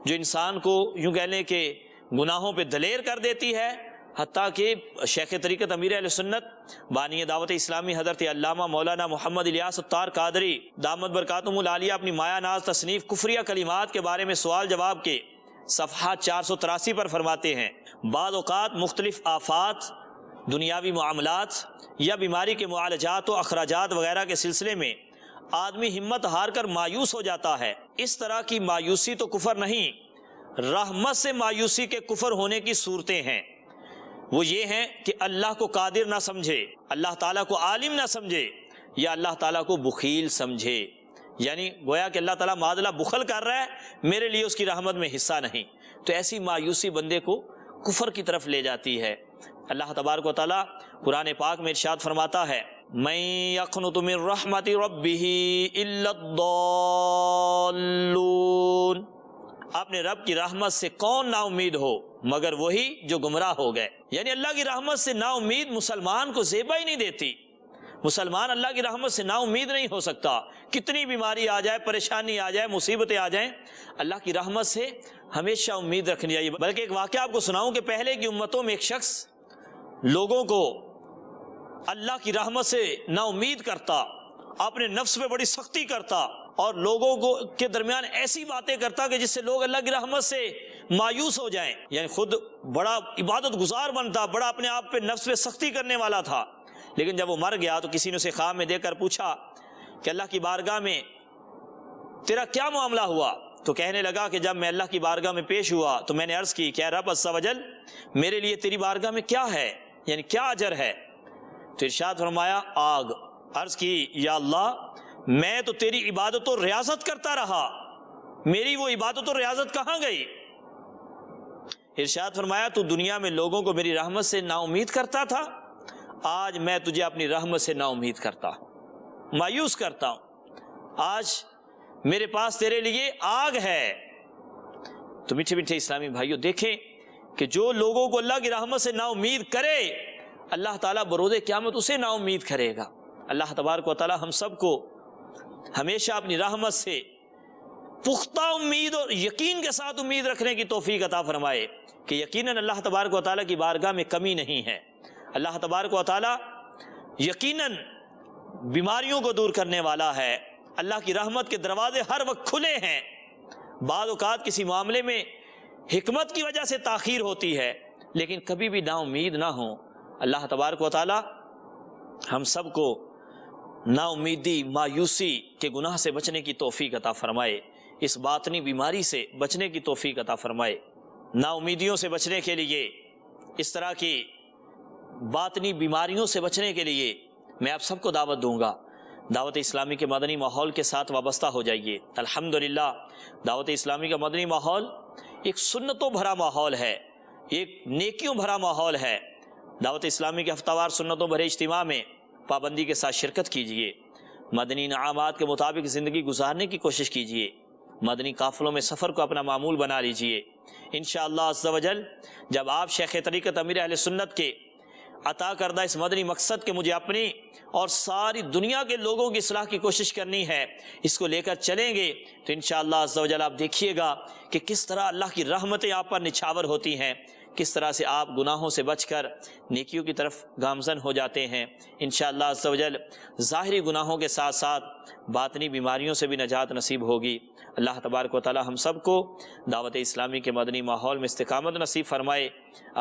جو انسان کو یوں کہہ لیں کہ گناہوں پہ دلیر کر دیتی ہے. حتیٰ کہ شیخ طریقت امیر اہل سنت بانی دعوت اسلامی حضرت علامہ مولانا محمد الیاس الطاہر قادری دامت برکاتہم العالیہ اپنی مایا ناز تصنیف کفریہ کلمات کے بارے میں سوال جواب کے صفحہ 483 پر فرماتے ہیں بعض اوقات مختلف آفات، دنیاوی معاملات یا بیماری کے معالجات و اخراجات وغیرہ کے سلسلے میں آدمی ہمت ہار کر مایوس ہو جاتا ہے. اس طرح کی مایوسی تو کفر نہیں، رحمت سے مایوسی کے کفر ہونے کی صورتیں ہیں. وہ یہ ہیں کہ اللہ کو قادر نہ سمجھے، اللہ تعالیٰ کو عالم نہ سمجھے، یا اللہ تعالیٰ کو بخیل سمجھے. یعنی گویا کہ اللہ تعالیٰ معاذ اللہ بخل کر رہا ہے، میرے لیے اس کی رحمت میں حصہ نہیں. تو ایسی مایوسی بندے کو کفر کی طرف لے جاتی ہے. اللہ تبارک و تعالیٰ قرآن پاک میں ارشاد فرماتا ہے مَن يَقْنُطُ مِن رَحْمَةِ رَبِّهِ إِلَّا الضَّالُّونَ. اپنے رب کی رحمت سے کون نا امید ہو مگر وہی جو گمراہ ہو گئے. یعنی اللہ کی رحمت سے نا امید مسلمان کو زیبا ہی نہیں دیتی. مسلمان اللہ کی رحمت سے نا امید نہیں ہو سکتا. کتنی بیماری آ جائے، پریشانی آ جائے، مصیبتیں آ جائیں، اللہ کی رحمت سے ہمیشہ امید رکھنی چاہیے. بلکہ ایک واقعہ آپ کو سناؤں کہ پہلے کی امتوں میں ایک شخص لوگوں کو اللہ کی رحمت سے نا امید کرتا، اپنے نفس پہ بڑی سختی کرتا اور لوگوں کو کے درمیان ایسی باتیں کرتا کہ جس سے لوگ اللہ کی رحمت سے مایوس ہو جائیں. یعنی خود بڑا عبادت گزار بنتا، بڑا اپنے آپ پہ نفس پہ سختی کرنے والا تھا. لیکن جب وہ مر گیا تو کسی نے اسے خواب میں دے کر پوچھا کہ اللہ کی بارگاہ میں تیرا کیا معاملہ ہوا؟ تو کہنے لگا کہ جب میں اللہ کی بارگاہ میں پیش ہوا تو میں نے عرض کی کہ اے رب عز و جل، میرے لیے تیری بارگاہ میں کیا ہے، یعنی کیا اجر ہے؟ تو ارشاد فرمایا آگ. عرض کی یا اللہ، میں تو تیری عبادت و ریاضت کرتا رہا، میری وہ عبادت و ریاضت کہاں گئی؟ ارشاد فرمایا تو دنیا میں لوگوں کو میری رحمت سے نا امید کرتا تھا، آج میں تجھے اپنی رحمت سے نا امید کرتا ہوں، مایوس کرتا ہوں. آج میرے پاس تیرے لیے آگ ہے. تو میٹھے میٹھے اسلامی بھائیوں، دیکھیں کہ جو لوگوں کو اللہ کی رحمت سے نا امید کرے، اللہ تعالیٰ بروز قیامت اسے نا امید کرے گا. اللہ تبارک و تعالیٰ ہم سب کو ہمیشہ اپنی رحمت سے پختہ امید اور یقین کے ساتھ امید رکھنے کی توفیق عطا فرمائے کہ یقیناً اللہ تبارک و تعالیٰ کی بارگاہ میں کمی نہیں ہے. اللہ تبارک و تعالیٰ یقیناً بیماریوں کو دور کرنے والا ہے. اللہ کی رحمت کے دروازے ہر وقت کھلے ہیں. بعض اوقات کسی معاملے میں حکمت کی وجہ سے تاخیر ہوتی ہے، لیکن کبھی بھی نا امید نہ ہو. اللہ تبارک و تعالیٰ ہم سب کو نا امیدی، مایوسی کے گناہ سے بچنے کی توفیق عطا فرمائے، اس باطنی بیماری سے بچنے کی توفیق عطا فرمائے. نا امیدیوں سے بچنے کے لیے، اس طرح کی باطنی بیماریوں سے بچنے کے لیے میں آپ سب کو دعوت دوں گا، دعوت اسلامی کے مدنی ماحول کے ساتھ وابستہ ہو جائیے. الحمدللہ دعوت اسلامی کا مدنی ماحول ایک سنتوں بھرا ماحول ہے، ایک نیکیوں بھرا ماحول ہے. دعوت اسلامی کے ہفتہ وار سنتوں بھرے اجتماع میں پابندی کے ساتھ شرکت کیجیے، مدنی انعامات کے مطابق زندگی گزارنے کی کوشش کیجیے، مدنی قافلوں میں سفر کو اپنا معمول بنا لیجیے. انشاءاللہ عز و جل جب آپ شیخ طریقت امیر اہل سنت کے عطا کردہ اس مدنی مقصد کے مجھے اپنی اور ساری دنیا کے لوگوں کی اصلاح کی کوشش کرنی ہے، اس کو لے کر چلیں گے تو انشاءاللہ عز و جل آپ دیکھیے گا کہ کس طرح اللہ کی رحمتیں آپ پر نچھاور ہوتی ہیں، کس طرح سے آپ گناہوں سے بچ کر نیکیوں کی طرف گامزن ہو جاتے ہیں. انشاءاللہ عز و جل ظاہری گناہوں کے ساتھ ساتھ باطنی بیماریوں سے بھی نجات نصیب ہوگی. اللہ تبارک و تعالی ہم سب کو دعوت اسلامی کے مدنی ماحول میں استقامت نصیب فرمائے.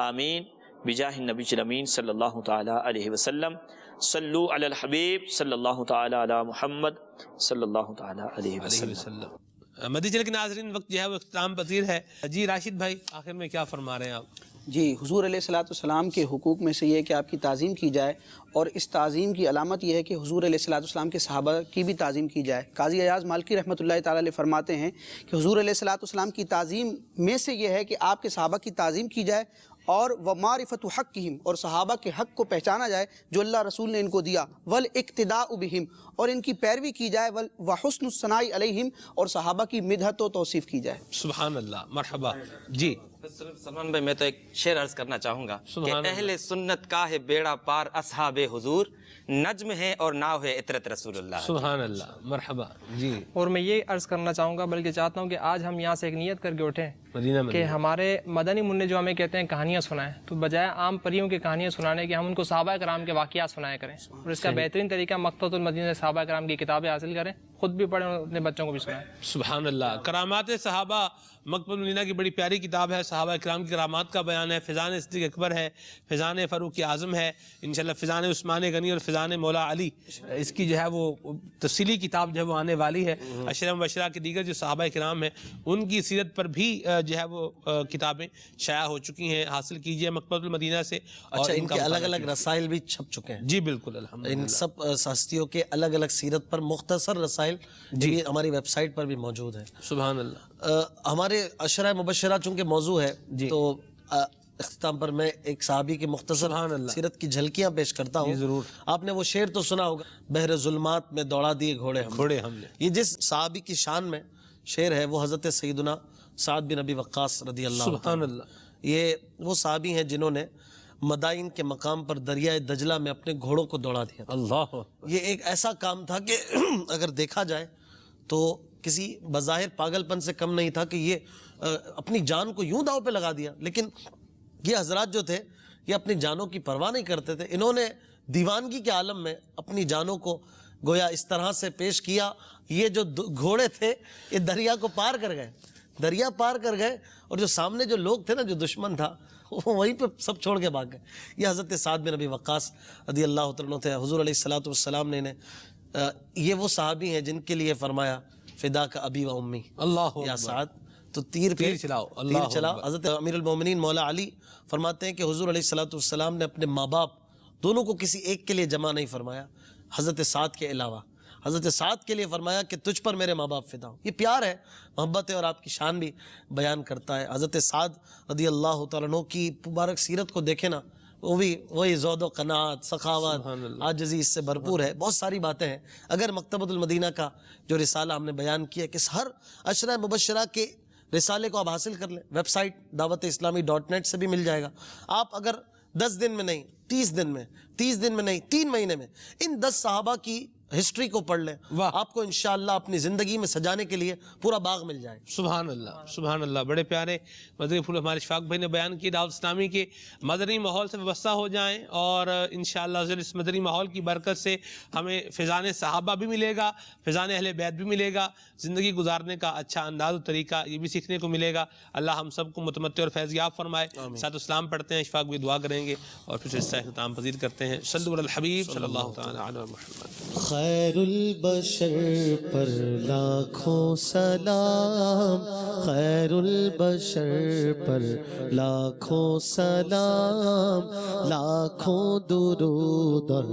آمین بجاہ النبی الامین صلی اللہ تعالی علیہ وسلم. صلو علی الحبیب صلی اللہ تعالی علی محمد صلی اللہ تعالی علیہ وسلم. مدنی چینل کے ناظرین، وقت جو ہے وہ اختتام پذیر ہے. جی راشد بھائی، آخر میں کیا فرما رہے ہیں آپ؟ جی، حضور علیہ الصلوۃ والسلام کے حقوق میں سے یہ ہے کہ آپ کی تعظیم کی جائے، اور اس تعظیم کی علامت یہ ہے کہ حضور علیہ الصلوۃ والسلام کے صحابہ کی بھی تعظیم کی جائے. قاضی ایاز مالکی رحمۃ اللہ تعالی علیہ فرماتے ہیں کہ حضور علیہ الصلوۃ والسلام کی تعظیم میں سے یہ ہے کہ آپ کے صحابہ کی تعظیم کی جائے، اور ومعرفت حقہم، اور صحابہ کے حق کو پہچانا جائے جو اللہ رسول نے ان کو دیا، والاقتداء بہم، اور ان کی پیروی کی جائے، وحسن الثناء علیہم، اور صحابہ کی مدحت و توصیف کی جائے. سبحان اللہ، مرحبا. جی سلمان بھائی، میں تو ایک شعر عرض کرنا چاہوں گا کہ اہل سنت کا ہے بیڑا پار اصحاب حضور، نجم ہے اور ناو ہے عطرت رسول اللہ. سبحان اللہ، مرحبا. جی، اور میں یہ عرض کرنا چاہوں گا، بلکہ چاہتا ہوں کہ آج ہم یہاں سے ایک نیت کر کے اٹھیں کہ ہمارے مدنی منع جو ہمیں کہتے ہیں کہانیاں سنائیں، تو بجائے عام پریوں کی کہانیاں سنانے کے ہم ان کو صحابہ کرام کے واقعات سنایا کریں. اور اس کا بہترین طریقہ مقطعۃ المدینہ سے صحابہ کرام کی کتابیں حاصل کریں، خود بھی پڑھیں اور اپنے بچوں کو بھی سنائیں. سبحان اللہ. کرامات صحابہ مقطعۃ المدینہ کی بڑی پیاری کتاب ہے، صحابہ کرام کی کرامات کا بیان ہے. فیضان صدیق اکبر ہے، فیضان فاروق اعظم ہے، انشاءاللہ فیضان عثمان غنی اور فیضان مولا علی، اس کی جو ہے وہ تفصیلی کتاب جو ہے وہ آنے والی ہے. عشرہ مبشرہ کے دیگر جو صحابہ کرام ہیں ان کی سیرت پر بھی جو ہے وہ کتابیں شائع ہو چکی ہیں، حاصل کیجئے مقطعۃ المدینہ سے. اچھا، ان کے الگ الگ رسائل بھی چھپ چکے ہیں؟ جی بالکل، الحمدللہ. ان سب ہستیوں کے الگ الگ سیرت پر مختصر رسائل جی ہماری ویب سائٹ پر بھی موجود ہیں. سبحان اللہ. ہمارے عشرہ مبشرہ چونکہ موضوع ہے تو اختتام پر میں ایک صحابی کی مختصر سیرت کی جھلکیاں پیش کرتا ہوں. ضرور. آپ نے وہ شعر تو سنا ہوگا، بحر ظلمات میں دوڑا دیے گھوڑے ہم نے. یہ جس صحابی کی شان میں شعر ہے وہ حضرت سیدنا سعد بن ابی وقاص رضی اللہ عنہ. سبحان اللہ. یہ وہ صحابی ہیں جنہوں نے مدائن کے مقام پر دریائے دجلہ میں اپنے گھوڑوں کو دوڑا دیا تھا. اللہ یہ ایک ایسا کام تھا کہ اگر دیکھا جائے تو کسی بظاہر پاگل پن سے کم نہیں تھا کہ یہ اپنی جان کو یوں داؤ پہ لگا دیا. لیکن یہ حضرات جو تھے یہ اپنی جانوں کی پرواہ نہیں کرتے تھے. انہوں نے دیوانگی کے عالم میں اپنی جانوں کو گویا اس طرح سے پیش کیا. یہ جو گھوڑے تھے یہ دریا کو پار کر گئے, دریا پار کر گئے, اور جو سامنے جو لوگ تھے نا, جو دشمن تھا, وہیں پہ سب چھوڑ کے بھاگ گئے. یہ حضرت سعد بن ابی وقاص رضی اللہ تعالیٰ تھے. حضور علیہ الصلوۃ والسلام نے انہیں یہ وہ صحابی ہیں جن کے لیے فرمایا فدا کا ابی و امی, اللہ یا سعد تو تیر چلاؤ, تیر چلاؤ. حضرت امیر المومنین مولا علی فرماتے ہیں کہ حضور علیہ الصلوۃ والسلام نے اپنے ماں باپ دونوں کو کسی ایک کے لیے جمع نہیں فرمایا, حضرت سعد کے علاوہ. حضرت سعد کے لیے فرمایا کہ تجھ پر میرے ماں باپ فدا ہوں. یہ پیار ہے, محبت ہے, اور آپ کی شان بھی بیان کرتا ہے. حضرت سعد رضی اللہ تعالیٰ عنہ کی مبارک سیرت کو دیکھیں نا, وہ بھی وہی زہد و قناعت, سخاوت, عاجزی اس سے بھرپور ہے. بہت ساری باتیں ہیں. اگر مکتبۃ المدینہ کا جو رسالہ ہم نے بیان کیا کہ ہر عشرہ مبشرہ کے رسالے کو آپ حاصل کر لیں, ویب سائٹ dawat-e-islami.net سے بھی مل جائے گا. آپ اگر 10 دن میں نہیں, 30 دن میں, 30 دن میں نہیں, 3 مہینے میں ان 10 صحابہ کی ہسٹری کو پڑھ لیں, آپ کو انشاءاللہ اپنی زندگی میں سجانے کے لیے پورا باغ مل جائے. سبحان اللہ, سبحان اللہ. بڑے پیارے مدنی پھول ہمارے اشفاق بھائی نے بیان کی. دعوت اسلامی کے مدنی ماحول سے وابستہ ہو جائیں, اور انشاءاللہ اس مدنی ماحول کی برکت سے ہمیں فیضان صحابہ بھی ملے گا, فیضان اہل بیت بھی ملے گا, زندگی گزارنے کا اچھا انداز و طریقہ یہ بھی سیکھنے کو ملے گا. اللہ ہم سب کو متمتع اور فیض یاب فرمائے. ساتھ اسلام پڑھتے ہیں, اشفاق بھی دعا کریں گے, اور پھر اس سے اختتام پذیر کرتے ہیں. صلو علی الحبیب صلی اللہ تعالی علی محمد. خیر البشر پر لاکھوں سلام, خیر البشر پر لاکھوں سلام, لاکھوں درود اور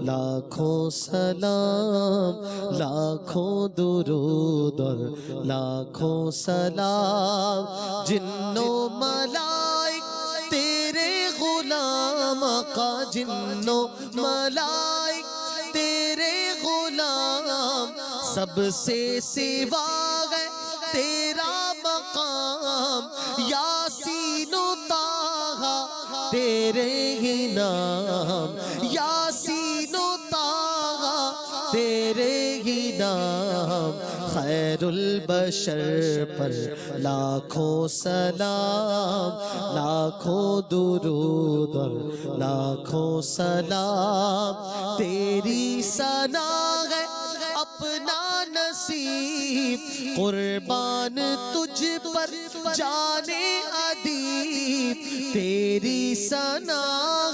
لاکھوں سلام, لاکھوں درود اور لاکھوں سلام. جنوں ملائک تیرے غلام آقا, جنوں ملائک تیرے غلام, سب سے سوا ہے تیرا مقام. یاسین و طٰہٰ تیرے ہی نام, یاسین و طٰہٰ تیرے ہی نام. خیر البشر پر لاکھوں سلام, لاکھوں درود اور لاکھوں سلام. تیری ثنا ہے اپنا نصیب, قربان تجھ پر جانے ادیب. تیری ثنا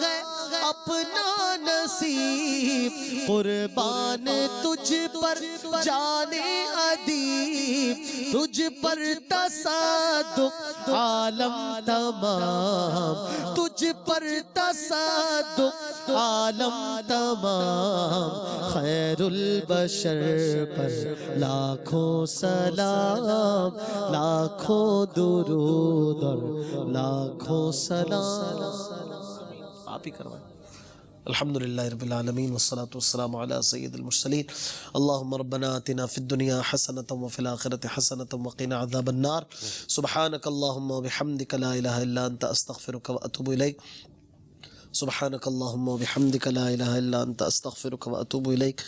ہے اپنا نصیب, قربان تجھ پر جانے ادیب. تجھ پر تصدق عالم تمام, تجھ پر تصدق عالم تمام. خیر البشر پر لاکھوں سلام, لاکھوں درود اور لاکھوں سلام. آپ ہی کروائیں. الحمدللہ رب العالمین والصلاة والسلام علی سید المرسلین. اللہم ربنا آتنا فی الدنیا حسنة وفی الآخرة حسنة وقنا عذاب النار. سبحانک اللہم وبحمدک لا الہ الا انت استغفرک واتوب الیک. سبحانک اللہم وبحمدک لا الہ الا انت استغفرک واتوب الیک.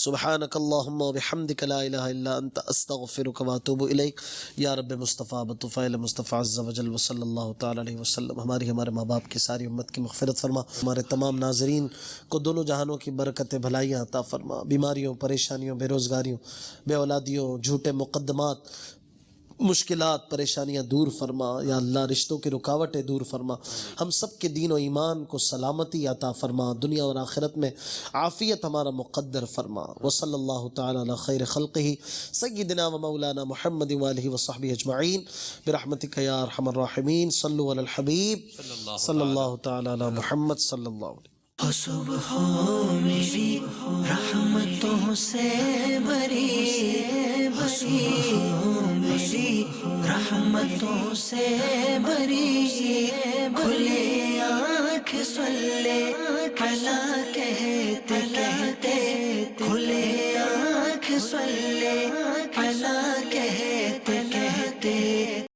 سبحانک اللہم وبحمدک لا الہ الا انت استغفرک واتوب الیک. یا رب مصطفیٰ بطفیل مصطفیٰ عز و جل وصلی اللہ تعالی علیہ وسلم. ہمارے ماں باپ کی ساری امت کی مغفرت فرما. ہمارے تمام ناظرین کو دونوں جہانوں کی برکت بھلائیاں عطا فرما. بیماریوں, پریشانیوں, بے روزگاریوں, بے اولادیوں, جھوٹے مقدمات, مشکلات, پریشانیاں دور فرما. یا اللہ رشتوں کی رکاوٹیں دور فرما. ہم سب کے دین و ایمان کو سلامتی عطا فرما. دنیا اور آخرت میں عافیت ہمارا مقدر فرما. وصلی اللہ تعالی علی خیر خلقہ سیدنا و مولانا محمد وآلہ وصحبہ اجمعین برحمتک یا ارحم الراحمین. صلو علی الحبیب صلی اللہ تعالی علی محمد صلی اللہ علیہ وسلم. صبح ہو میری رحمتوں سے بھری, میری رحمتوں سے بھری. کھلے آنکھ صلی علی کہتے کہتے, کھلے آنکھ صلی علی کہتے کہتے.